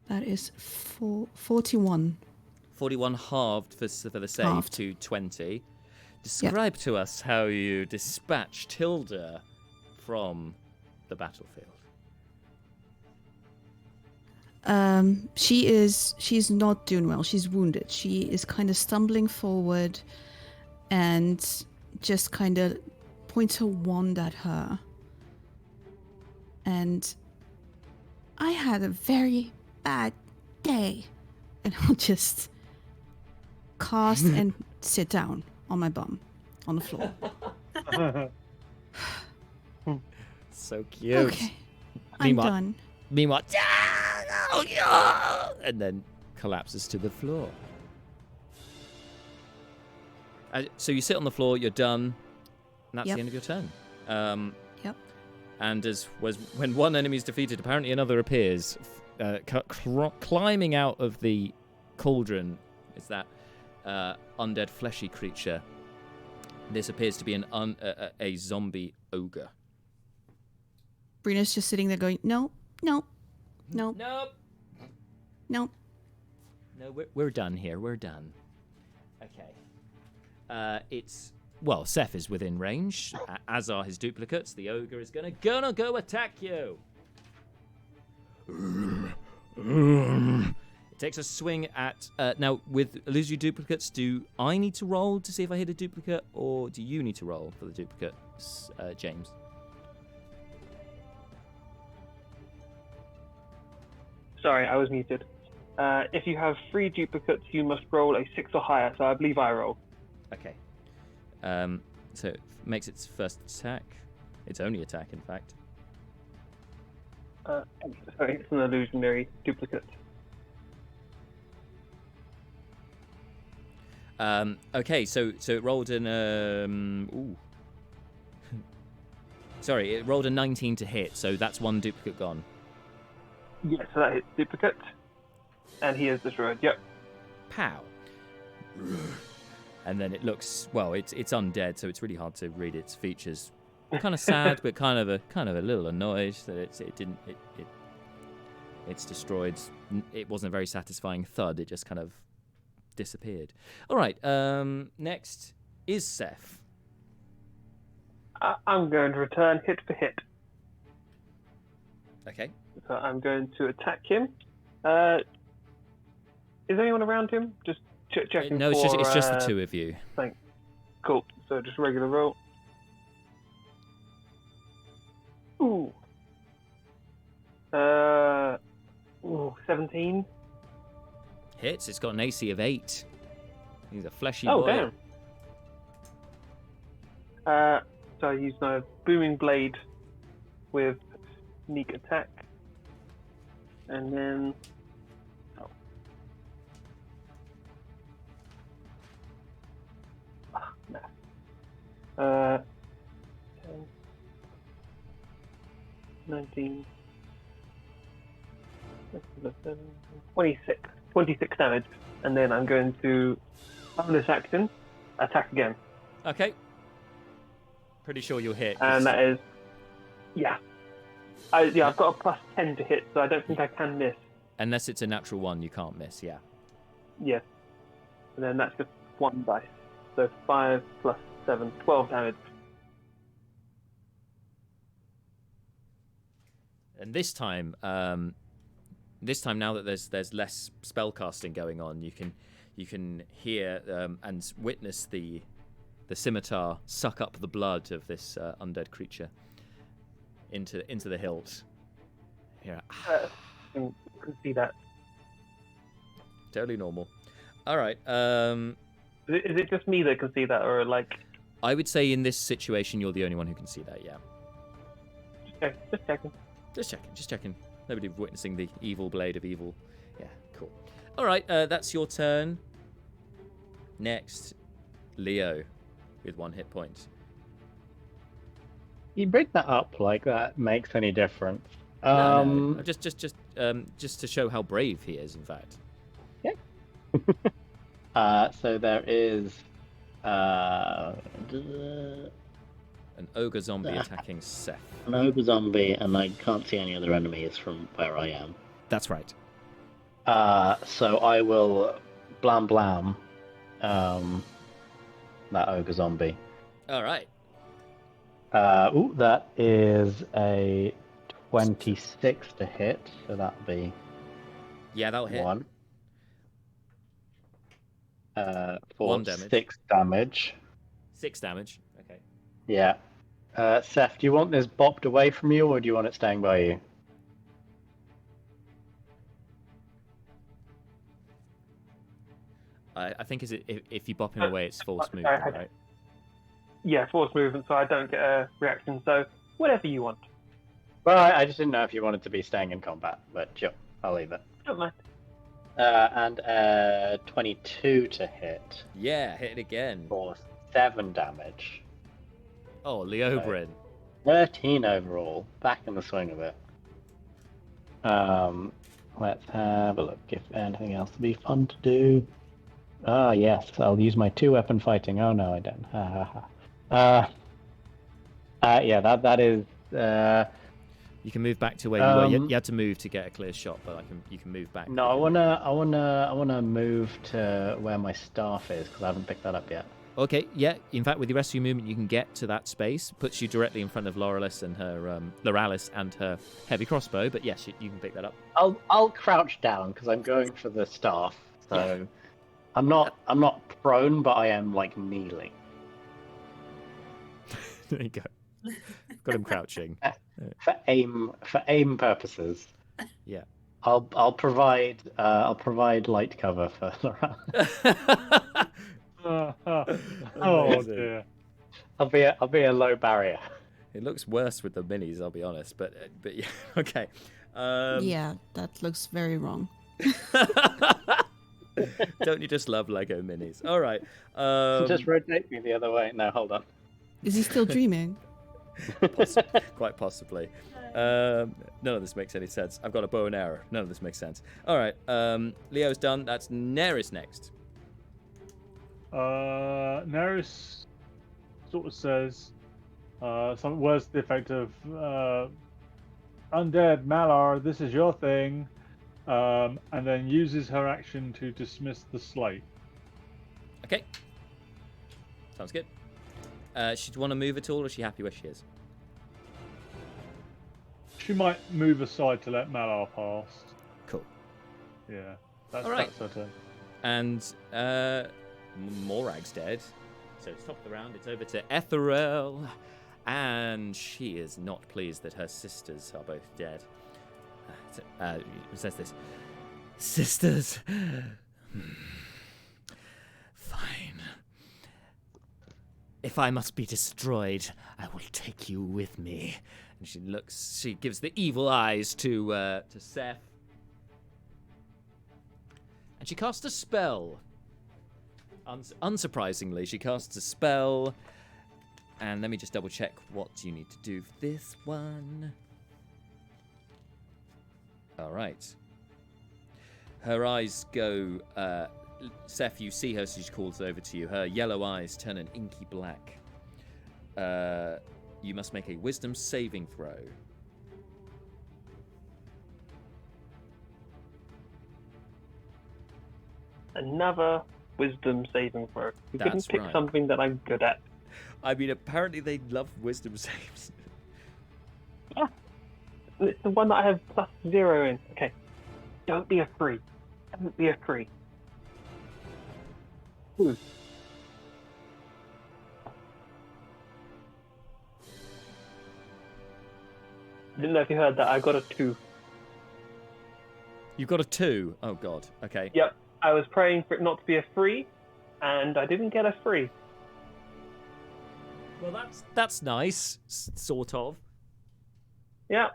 That is 41. 41 halved for the save Halved. to 20. Describe to us how you dispatch Tilda from the battlefield. She's not doing well. She's wounded. She is kind of stumbling forward and just kind of points her wand at her. And I had a very bad day. And I'll just cast and sit down on my bum on the floor. So cute. Okay. I'm done. Meanwhile, and then collapses to the floor. So you sit on the floor, you're done, and that's the end of your turn. Yep. And when one enemy is defeated, apparently another appears. Climbing out of the cauldron is that undead fleshy creature. This appears to be a zombie ogre. Brina's just sitting there going, no. Nope. No, we're done here. We're done. Okay. Seth is within range, as are his duplicates. The ogre is gonna go attack you. It takes a swing at... now, with illusory duplicates, do I need to roll to see if I hit a duplicate, or do you need to roll for the duplicate, James? Sorry, I was muted. If you have 3 duplicates, you must roll a 6 or higher, so I believe I roll. Okay. So it makes its first attack. Its only attack, in fact. Sorry, it's an illusionary duplicate. Okay, so it rolled an... Sorry, it rolled a 19 to hit, so that's one duplicate gone. Yeah, so that hits duplicate. And he is destroyed, yep. Pow. And then it looks... Well, it's undead, so it's really hard to read its features. Kind of sad, but kind of a little annoyed that it's destroyed. It wasn't a very satisfying thud. It just kind of disappeared. All right. Next is Seth. I'm going to return hit for hit. Okay. So I'm going to attack him. Is anyone around him? Just checking. No, it's just the two of you. Thanks. Cool. So just regular roll. Ooh. 17. Hits. It's got an AC of 8. He's a fleshy boy. Oh, damn. So I use my booming blade with sneak attack. And then... no. 10, 19... 26 damage. And then I'm going to, bonus action, attack again. Okay. Pretty sure you'll hit. And that is... Yeah. I've got a plus 10 to hit, so I don't think I can miss. Unless it's a natural 1, you can't miss, yeah. Yeah. And then that's just 1 dice. So 5 plus 7, 12 damage. And this time now that there's less spell casting going on, you can hear and witness the the scimitar suck up the blood of this undead creature into the hilt. Here, You can see that. totally normal. All right. Is it just me that can see that, or like? I would say in this situation, you're the only one who can see that. Yeah. Okay, just checking. Just checking. Nobody witnessing the evil blade of evil. Yeah, cool. All right, that's your turn. Next, Leo, with 1 hit point. You bring that up like that makes any difference. No. Just to show how brave he is. In fact. So there is An ogre zombie attacking Seth. an ogre zombie, and I can't see any other enemies from where I am. That's right. So I will blam that ogre zombie. All right. That is a 26 to hit, so that'll be Yeah, that'll hit. 1. For 1 damage. 6 damage. 6 damage. Okay. Yeah. Seth, do you want this bopped away from you, or do you want it staying by you? I think if you bop him away, it's forced movement, right? Yeah, forced movement, so I don't get a reaction. So whatever you want. Well, I just didn't know if you wanted to be staying in combat, but sure, I'll leave it. Don't mind. And 22 to hit Yeah, hit it again. for 7 damage. Oh, Leobrin. 13 overall. Back in the swing of it. Let's have a look if anything else would be fun to do. Ah, yes, I'll use my 2-weapon fighting. Oh no, I don't. Yeah, that is. You can move back to where you were. You had to move to get a clear shot, but you can move back. No, I wanna move to where my staff is because I haven't picked that up yet. Okay, yeah. In fact, with the rest of your movement, you can get to that space. Puts you directly in front of Loralys and her Loralys and her heavy crossbow. But yes, you can pick that up. I'll crouch down because I'm going for the staff. So I'm not prone, but I am like kneeling. There you go. Got him crouching. For aim purposes. Yeah. I'll provide light cover for Loralys. Oh dear. I'll be a low barrier. It looks worse with the minis, I'll be honest. But yeah, okay. Yeah, that looks very wrong. Don't you just love Lego minis? All right. Just rotate me the other way. No, hold on. Is he still dreaming? Quite possibly. None of this makes any sense. I've got a bow and arrow. None of this makes sense. All right. Leo's done. That's Neris next. Neris sort of says some words to the effect of undead Malar, this is your thing, and then uses her action to dismiss the slate. Okay. Sounds good. She'd want to move at all, or is she happy where she is? She might move aside to let Malar pass. Cool. Yeah, that's All right. her turn. And Morag's dead. So it's top of the round. It's over to Etherel. And she is not pleased that her sisters are both dead. It says this. Sisters. Fine. If I must be destroyed, I will take you with me. And she gives the evil eyes to Seth. And she casts a spell. Unsurprisingly, she casts a spell. And let me just double check what you need to do for this one. All right. Her eyes go... Seth, you see her, so she calls over to you. Her yellow eyes turn an inky black. You must make a wisdom saving throw. Another wisdom saving throw. You couldn't That's pick right. something that I'm good at. I mean, apparently they love wisdom saves. It's the one that I have +0 in. Okay. Don't be a free. Don't be a free. Didn't know if you heard that. I got a 2. You've got a 2. Oh god. Okay. Yep. I was praying for it not to be a 3, and I didn't get a 3. Well, that's nice, sort of. Yeah.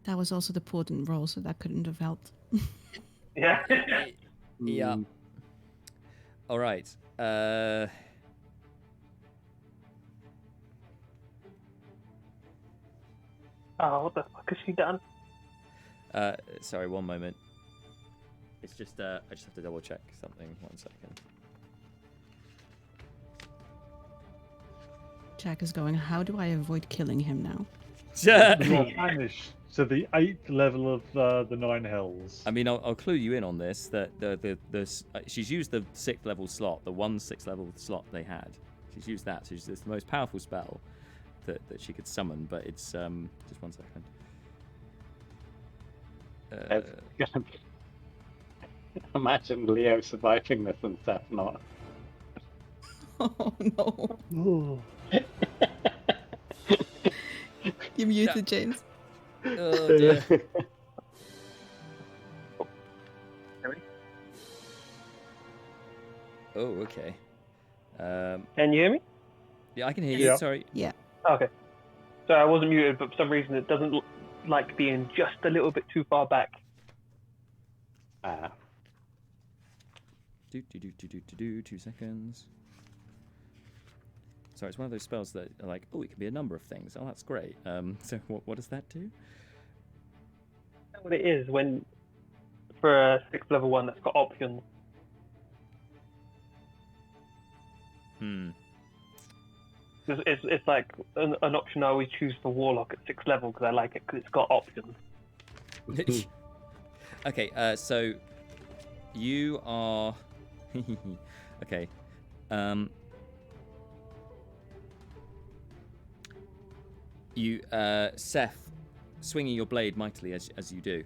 That was also the potent roll, so that couldn't have helped. Yeah. Yeah. All right. Oh, what the fuck has she done? Sorry, one moment. It's just I just have to double check something. 1 second. Jack is going, how do I avoid killing him now? You are banished to the 8th level of the 9 hells. I mean, I'll clue you in on this. That she's used the 6th level slot, the 6th level slot they had. She's used that. So it's the most powerful spell that she could summon. But it's just 1 second. Imagine Leo surviving this and Seth not. Oh no. Ooh. You muted, James. Oh dear. Oh, okay. Can you hear me? Yeah, I can hear you. Yeah. Sorry. Yeah. Okay. So I wasn't muted, but for some reason it doesn't like being just a little bit too far back. Do 2 seconds. Sorry, it's one of those spells that are like, oh, it can be a number of things. Oh, that's great. So what does that do? You know what it is when, for a 6th level one that's got options. It's like an option I always choose for Warlock at 6th level because I like it because it's got options. Okay, so you are... okay. You, Seth, swinging your blade mightily as you do,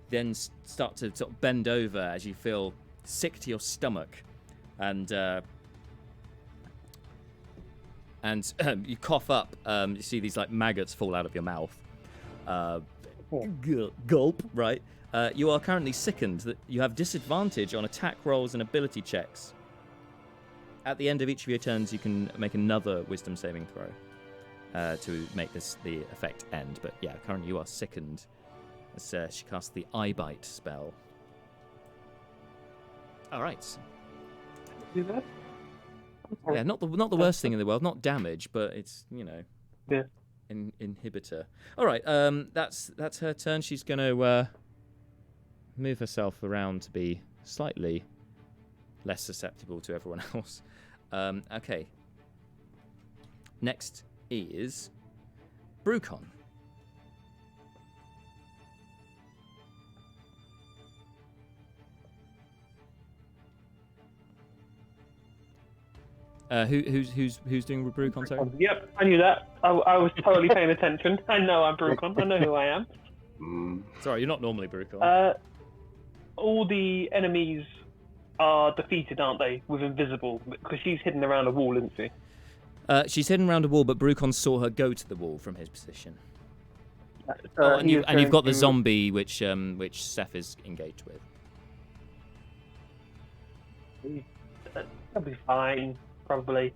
then start to sort of bend over as you feel sick to your stomach, and you cough up. You see these like maggots fall out of your mouth. Gulp, right? You are currently sickened. You have disadvantage on attack rolls and ability checks. At the end of each of your turns, you can make another wisdom saving throw to make the effect end. But yeah, currently you are sickened as she casts the eye bite spell. All right. Do that? Yeah, not the worst thing in the world. Not damage, but it's Yeah. Inhibitor. All right. That's her turn. She's going to move herself around to be slightly less susceptible to everyone else. Okay. Next is Brucon. Who's doing Brucon? Sorry. Yep, I knew that. I was totally paying attention. I know I'm Brucon. I know who I am. Sorry, you're not normally Brucon. All the enemies are defeated, aren't they? With invisible, because she's hidden around a wall, isn't she? She's hidden around a wall, but Brucon saw her go to the wall from his position. And you've got the zombie, which Seth is engaged with. That'll be fine, probably.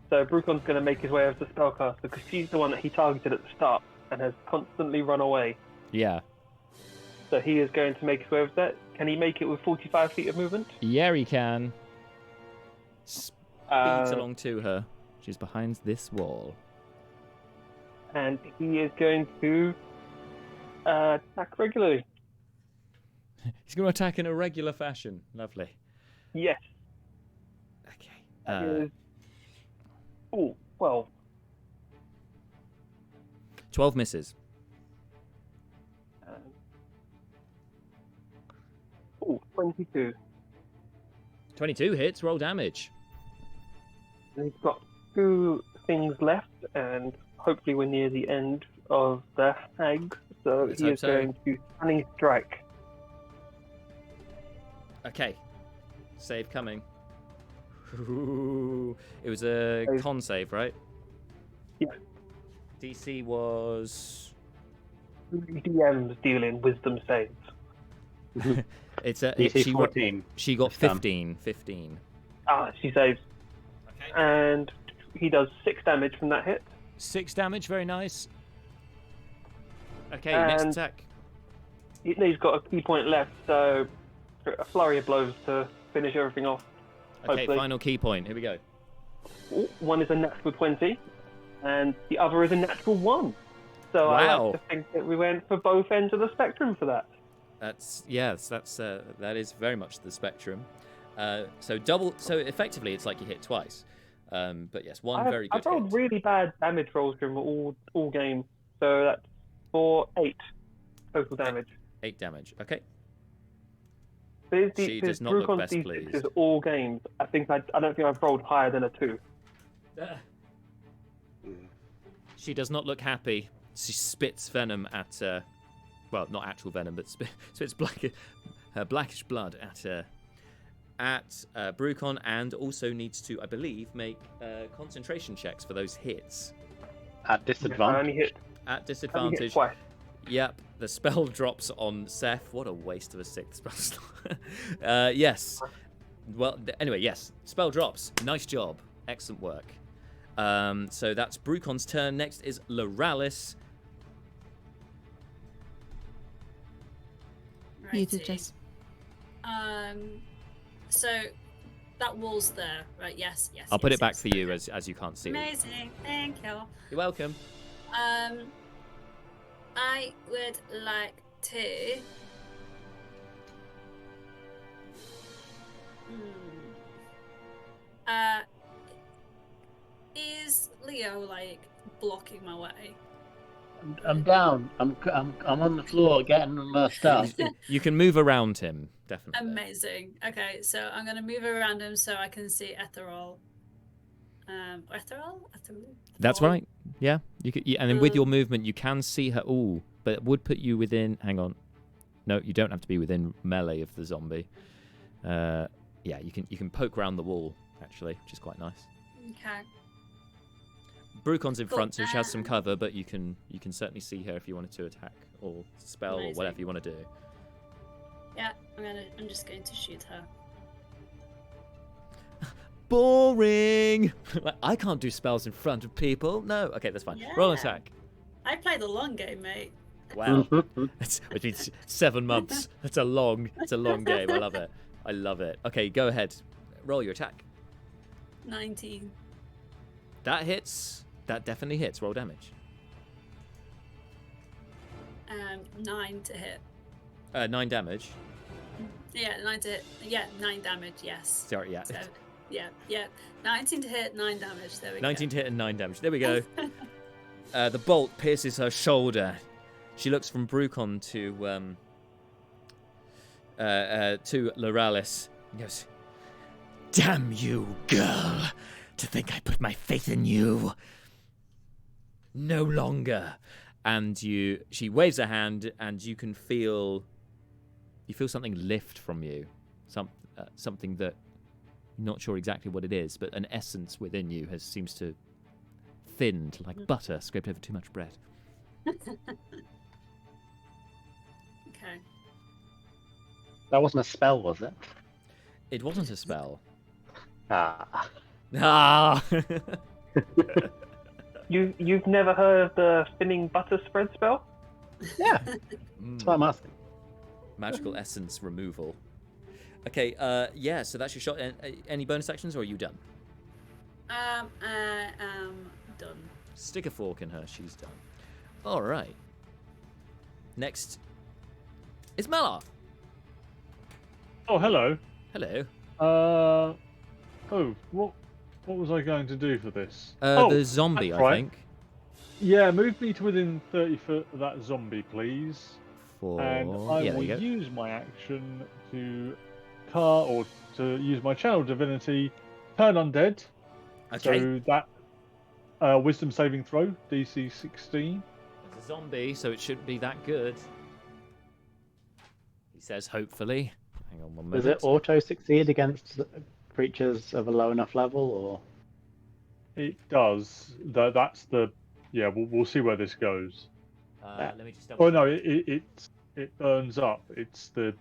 So Brucon's going to make his way over to Spellcaster because she's the one that he targeted at the start and has constantly run away. Yeah. So he is going to make his way over there. Can he make it with 45 feet of movement? Yeah, he can. Speeds along to her. She's behind this wall. And he is going to attack regularly. He's going to attack in a regular fashion. Lovely. Yes. Okay. 12. 12 misses. 22. 22 hits, roll damage. And he's got 2 things left, and hopefully we're near the end of the hag, so Let's he hope is so. going to stunning strike. Okay. Save coming. Ooh. It was a con save, right? Yeah. DC was. DMs dealing wisdom saves. It's a. DC 14. She got This time. 15. Ah, she saves. Okay. And he does 6 damage from that hit. 6 damage. Very nice. Okay. And next attack. He's got a key point left, so a flurry of blows to finish everything off. Okay. hopefully. Final key point. Here we go. Ooh, one is a natural 20, and the other is a natural 1. So I Wow. like to think that we went for both ends of the spectrum for that. That is very much the spectrum. So effectively it's like you hit twice. But yes, one very good I've rolled hit. really bad damage rolls during all games, so that's for 8 total damage. 8 damage. Okay. She does not look best D6 pleased. is all games. I don't think I've rolled higher than a 2. She does not look happy. She spits venom at, well, not actual venom, but spits blackish blood at Brucon, and also needs to, I believe, make concentration checks for those hits. At I disadvantage. only hit At disadvantage. twice. Yep, the spell drops on Seth. What a waste of a 6th spell slot. Yes. Well, anyway, yes. Spell drops. Nice job. Excellent work. So that's Brucon's turn. Next is Loralys. You did, Righty. Jess. So that wall's there, right? Yes. I'll put yes, it back yes. for you as you can't see it. Amazing, thank you. You're welcome. I would like to. Is Leo like blocking my way? I'm down. I'm on the floor getting my stuff. You can move around him, definitely. Amazing. Okay, so I'm gonna move around him so I can see Etherol. Etherol? That's right. Yeah, you could, and then with your movement, you can see her. Ooh, but it would put you within. Hang on. No, you don't have to be within melee of the zombie. Yeah, you can poke around the wall actually, which is quite nice. Okay. Brucon's in Cool. front, so she has some cover, but you can certainly see her if you wanted to attack or spell or Amazing. whatever you want to do. Yeah, I'm just going to shoot her. Boring. Like, I can't do spells in front of people. No. Okay, that's fine. Roll an Yeah. attack. I play the long game, mate. Wow. It's 7 months. It's a long game. I love it. Okay, go ahead. Roll your attack. 19. That hits. That definitely hits. Roll damage. 9 to hit. 9 damage. Yeah, 9 to hit. Yeah, 9 damage. Yes. Sorry, yeah. So, yeah. 19 to hit, 9 damage. There we 19 go. to hit and 9 damage. There we go. The bolt pierces her shoulder. She looks from Brucon to Loralys. And goes, "Damn you, girl! To think I put my faith in you. No longer." And she waves her hand, and you can feel something lift from you, something that you're not sure exactly what it is, but an essence within you seems to thinned like butter scraped over too much bread. Okay. That wasn't a spell, was it? It wasn't a spell. Ah. Ah. You've never heard of the thinning butter spread spell? Yeah. That's what I'm asking. Magical essence removal. Okay, yeah, so that's your shot. Any bonus actions, or are you done? I am done. Stick a fork in her, she's done. All right. Next is Malar. Oh, hello. Hello. What was I going to do for this? The zombie, that's I right. think. Yeah, move me to within 30 foot of that zombie, please. For And I yeah, there will you go. use my action to use my channel divinity, turn undead. Okay. So that wisdom saving throw, DC 16. It's a zombie, so it shouldn't be that good. He says, hopefully. Hang on one moment. Does it auto succeed against creatures of a low enough level, or? It does. That's the. Yeah, we'll see where this goes. Let me just double. Oh no, it burns up. It's the.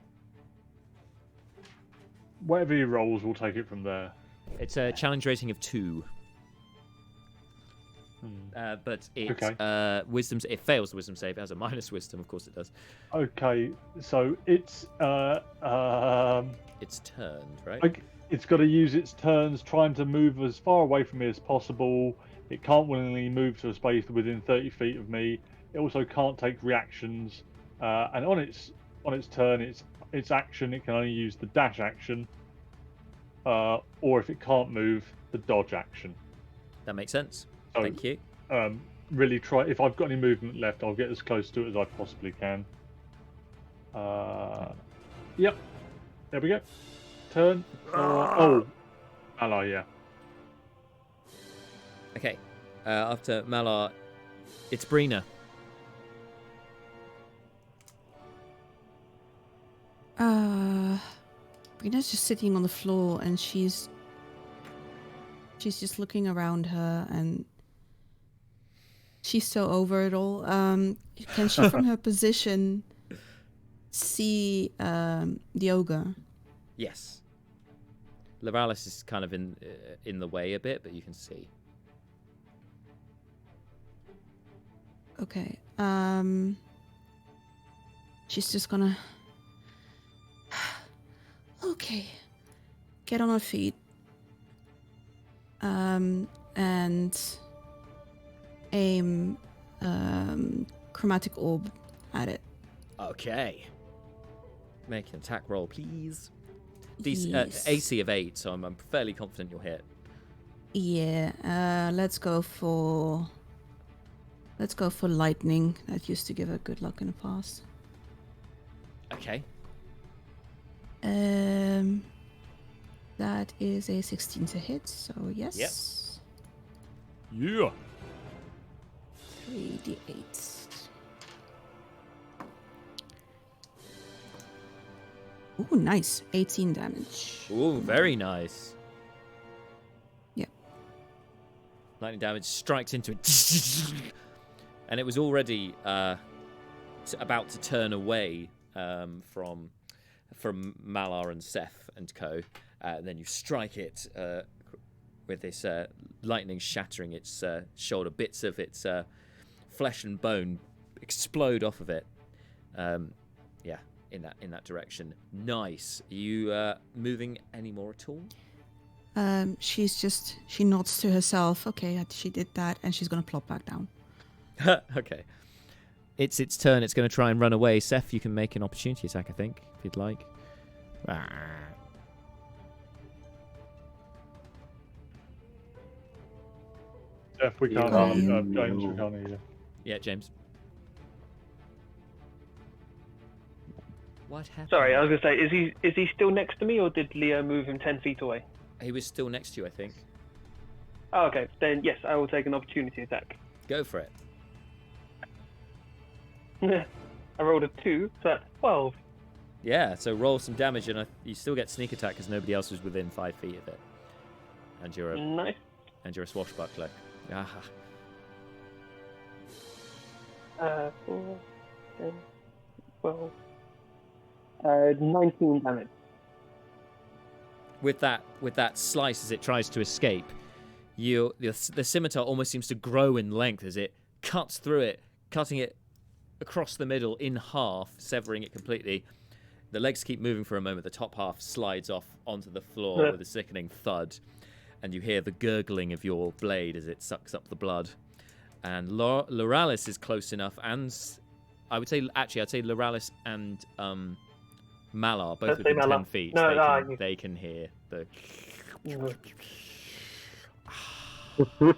Whatever he rolls, we'll take it from there. It's a challenge rating of 2. But it it fails the wisdom save. It has a minus wisdom, of course it does. Okay, so it's It's turned, right? it's got to use its turns trying to move as far away from me as possible. It can't willingly move to a space within 30 feet of me. It also can't take reactions. And on its turn, its action, it can only use the dash action. Or if it can't move, the dodge action. That makes sense. So, Thank you. Really try. If I've got any movement left, I'll get as close to it as I possibly can. Yep. There we go. Turn. Ally, yeah. Okay. After Malar, it's Brina. Brina's just sitting on the floor and she's just looking around her and she's so over it all. Can she, from her position, see the ogre? Yes. Loralys is kind of in the way a bit, but you can see. Okay. She's just gonna. Okay. Get on her feet. And aim chromatic orb at it. Okay. Make an attack roll, please. Yes. AC of 8, so I'm fairly confident you'll hit. Yeah. Let's go for lightning. That used to give her good luck in the past. Okay. That is a 16 to hit, so yes. Yep. Yeah. 3d8. Ooh, nice. 18 damage. Ooh, very nice. Yep. Lightning damage strikes into it. And it was already about to turn away from Malar and Seth and co. Then you strike it with this lightning shattering its shoulder. Bits of its flesh and bone explode off of it. Yeah, in that direction. Nice. Are you moving any more at all? She nods to herself. Okay, she did that, and she's gonna plop back down. Okay. It's its turn. It's going to try and run away. Seth, you can make an opportunity attack, I think, if you'd like. Jeff, we can't hear you. James, we can't hear you. Yeah, James. What happened? Sorry, I was gonna say, is he still next to me, or did Leo move him 10 feet away? He was still next to you, I think. Oh, okay. Then yes, I will take an opportunity attack. Go for it. I rolled a 2, so that's 12. Yeah, so roll some damage, and you still get sneak attack because nobody else was within 5 feet of it. And you're Nice. a swashbuckler. Aha. 4, 10, 12. 19 damage. With that slice as it tries to escape, the scimitar almost seems to grow in length as it cuts through it, cutting it across the middle in half, severing it completely. The legs keep moving for a moment. The top half slides off onto the floor with a sickening thud, and you hear the gurgling of your blade as it sucks up the blood. And Loralys is close enough, and I'd say Loralys and Malar both within 10 feet. No, they can hear the.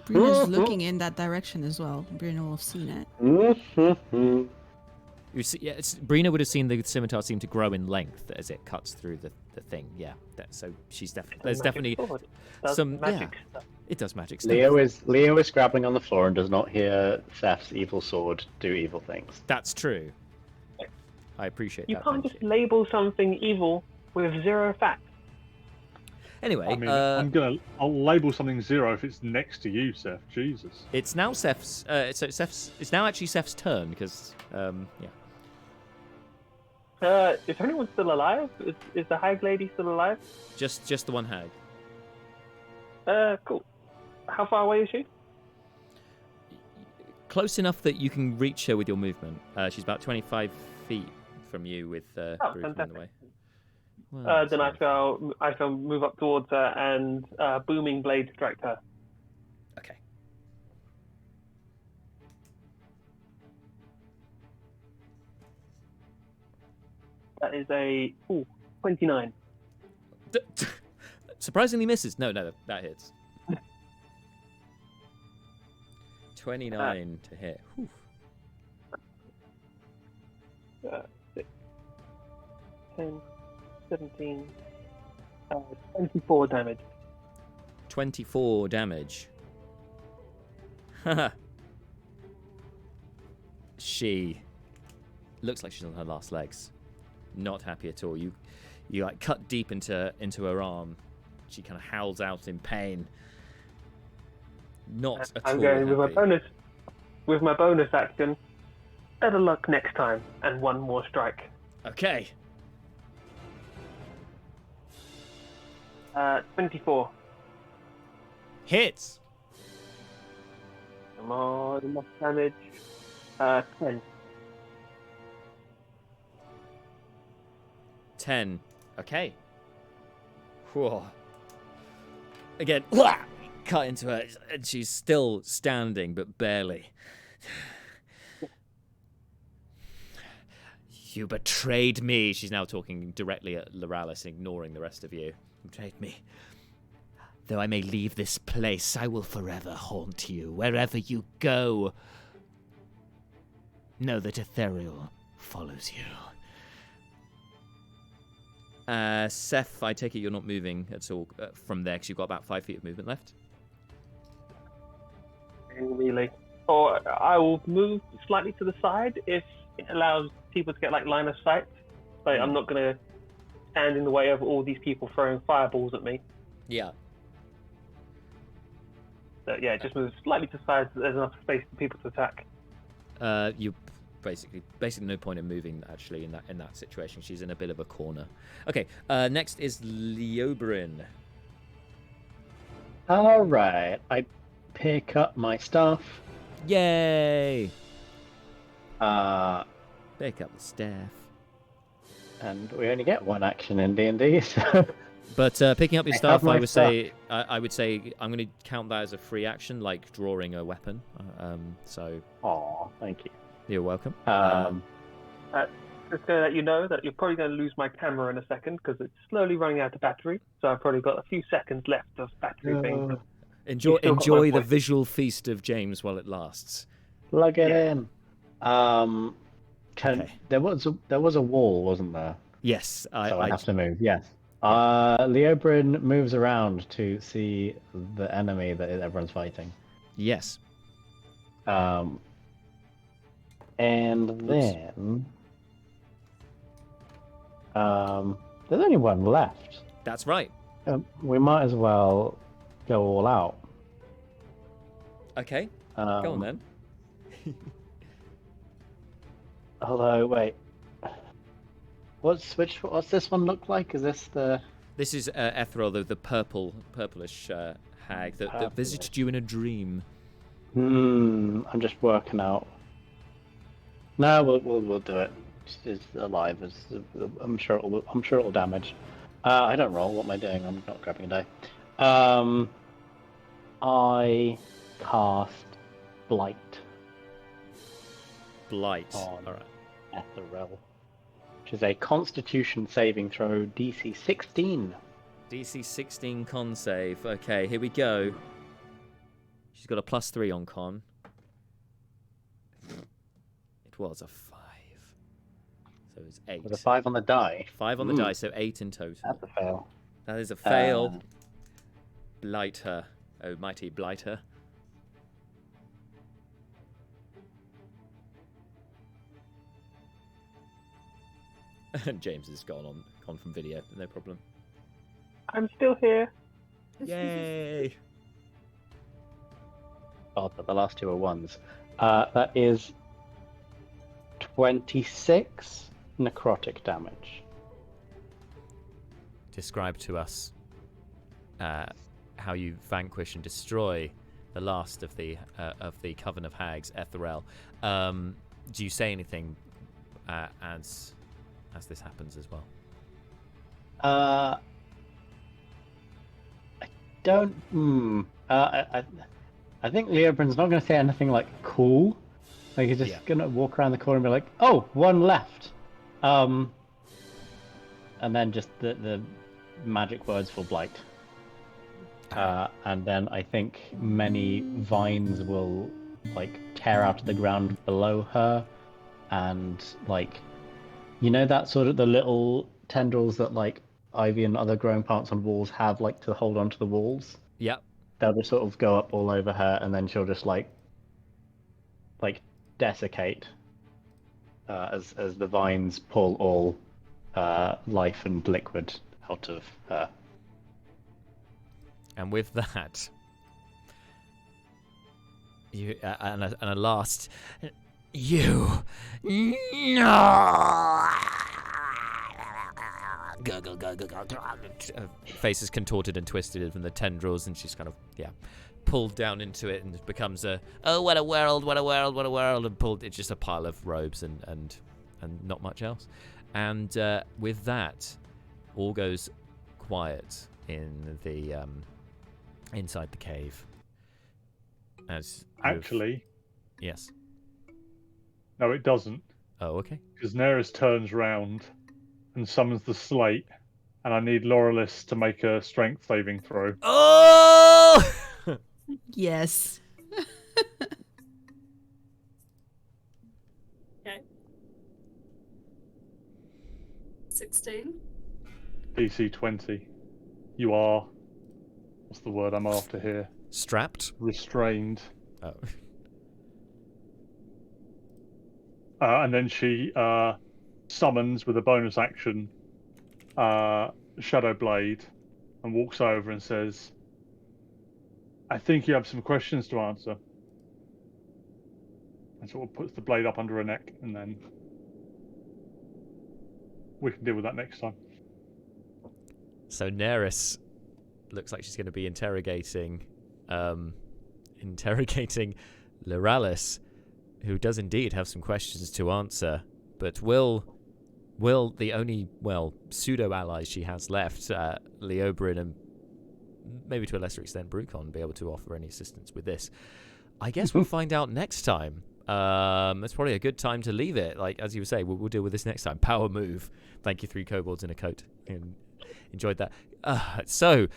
Bruno's looking in that direction as well. Bruno will have seen it. You see, yeah, Brina would have seen the scimitar seem to grow in length as it cuts through the thing. Yeah, so she's definitely there's definitely some magic stuff. It does magic stuff. Leo is scrabbling on the floor and does not hear Seth's evil sword do evil things. That's true. I appreciate You that. can't just label something evil with 0 facts. Anyway, I mean, I'll label something 0 if it's next to you, Seth. Jesus. it's now Seth's. It's now actually Seth's turn because yeah. Is anyone still alive? Is the hag lady still alive? Just the one hag. Cool. How far away is she? Close enough that you can reach her with your movement. She's about 25 feet from you with Grouping in the way. Well, Then I shall move up towards her and booming blade strike her. Okay. That is a 29. Surprisingly misses. No, that hits. 29 to hit. Whew. 6, 10, 17, 24 damage. 24 damage. Haha. She looks like she's on her last legs. Not happy at all. You like cut deep into her arm. She kind of howls out in pain. Not at all I'm going happy. with my bonus action. Better luck next time, and one more strike. Okay. 24. Hits. Come on, enough damage. 10. 10. Okay. Whoa. Again, cut into her, and she's still standing, but barely. You betrayed me. She's now talking directly at Loralys, ignoring the rest of you. You betrayed me. Though I may leave this place, I will forever haunt you, wherever you go. Know that Ethereal follows you. Seth, I take it you're not moving at all from there, because you've got about 5 feet of movement left. Really. Or I will move slightly to the side if it allows people to get like line of sight. Like I'm not going to stand in the way of all these people throwing fireballs at me. Yeah. So yeah, just move slightly to the side so there's enough space for people to attack. You basically no point in moving actually in that situation. She's in a bit of a corner. Okay, next is Leobrin. All right, I pick up my stuff. Yay! Pick up the staff. And we only get one action in D&D, so... But picking up your I staff, have my I would stuff. say I'm going to count that as a free action, like drawing a weapon. So. Aw, thank you. You're welcome. Just going to let you know that you're probably going to lose my camera in a second because it's slowly running out of battery. So I've probably got a few seconds left of battery being. Enjoy the visual feast of James while it lasts. Plug it in. Okay. There was a wall, wasn't there? Yes, So I have to move. Yes. Leobrin moves around to see the enemy that everyone's fighting. Yes. And then there's only one left. That's right. We might as well go all out. Okay. Go on then. Although, wait. What's this one look like? Is this the... This is Ethereal, the purplish hag that visited you in a dream. I'm just working out. No, we'll do it. It's alive. I'm sure it'll damage. I don't roll. What am I doing? I'm not grabbing a die. I cast Blight. Blight. On All right. Ethereal, which is a Constitution saving throw, DC 16. DC 16 con save. Okay, here we go. She's got a +3 on con. It was a 5. So it's 8. With a 5 on the die. 5 on the die, so 8 in total. That's a fail. That is a fail. Blight her. Oh, mighty blight her. And James is gone from video, no problem. I'm still here. Yay! Oh, but the last two are ones. That is 26 necrotic damage. Describe to us how you vanquish and destroy the last of the Coven of Hags, Etherel. Do you say anything as this happens as well? I don't. I think Leobrin's not going to say anything like cool. Like he's just going to walk around the corner and be like, "Oh, one left," and then just the magic words for blight. And then I think many vines will like tear out of the ground below her, and like, you know, that sort of the little tendrils that like ivy and other growing plants on walls have, like to hold onto the walls. Yep. They'll just sort of go up all over her, and then she'll just like desiccate as the vines pull all life and liquid out of her. And with that, you and a last, you no. Face is contorted and twisted from the tendrils, and she's kind of pulled down into it, and it becomes what a world, and pulled. It's just a pile of robes and not much else. And with that, all goes quiet in the inside the cave. As actually, yes. No, it doesn't. Oh, okay. Because Neris turns round and summons the slate, and I need Loralys to make a strength saving throw. Oh! Yes. Okay. 16. DC 20. You are... What's the word I'm after here? Strapped? Restrained. Oh. And then she summons with a bonus action Shadow Blade and walks over and says, I think you have some questions to answer. And sort of puts the blade up under her neck, and then we can deal with that next time. So Neris looks like she's going to be interrogating Loralys, who does indeed have some questions to answer, but will the only pseudo allies she has left, Leobrin and maybe to a lesser extent Brucon, be able to offer any assistance with this? I guess we'll find out next time. That's probably a good time to leave it. Like as you say, we'll deal with this next time. Power move. Thank you, 3 kobolds in a coat. Enjoyed that. So,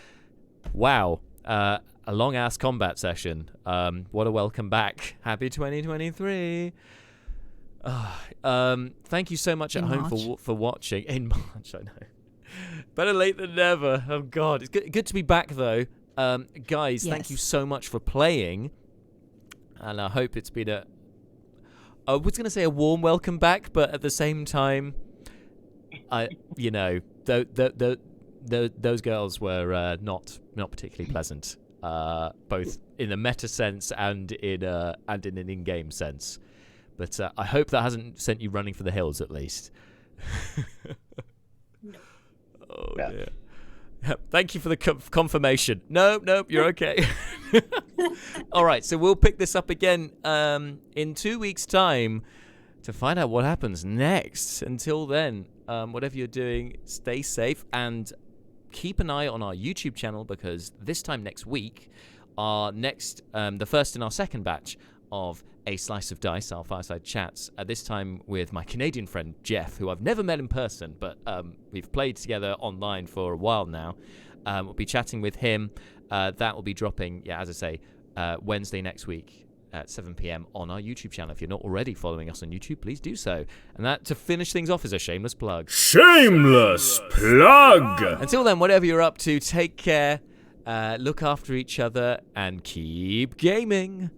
wow. A long ass combat session. What a welcome back. Happy 2023. Thank you so much at home for watching. In March, I know. Better late than never. Oh God, it's good to be back though. Guys, thank you so much for playing, and I hope it's been I was going to say a warm welcome back, but at the same time, those girls were not particularly pleasant, both in a meta sense and in an in-game sense. But I hope that hasn't sent you running for the hills, at least. No. Oh dear. Thank you for the confirmation. Nope, you're okay. All right, so we'll pick this up again in 2 weeks' time to find out what happens next. Until then, whatever you're doing, stay safe and keep an eye on our YouTube channel, because this time next week, our next, the first in our second batch of A Slice of Dice, our fireside chats, this time with my Canadian friend Jeff, who I've never met in person, but we've played together online for a while now. We'll be chatting with him. That will be dropping, as I say, Wednesday next week at 7 p.m. on our YouTube channel. If you're not already following us on YouTube, please do so. And that, to finish things off, is a shameless plug. Shameless plug! Until then, whatever you're up to, take care, look after each other, and keep gaming.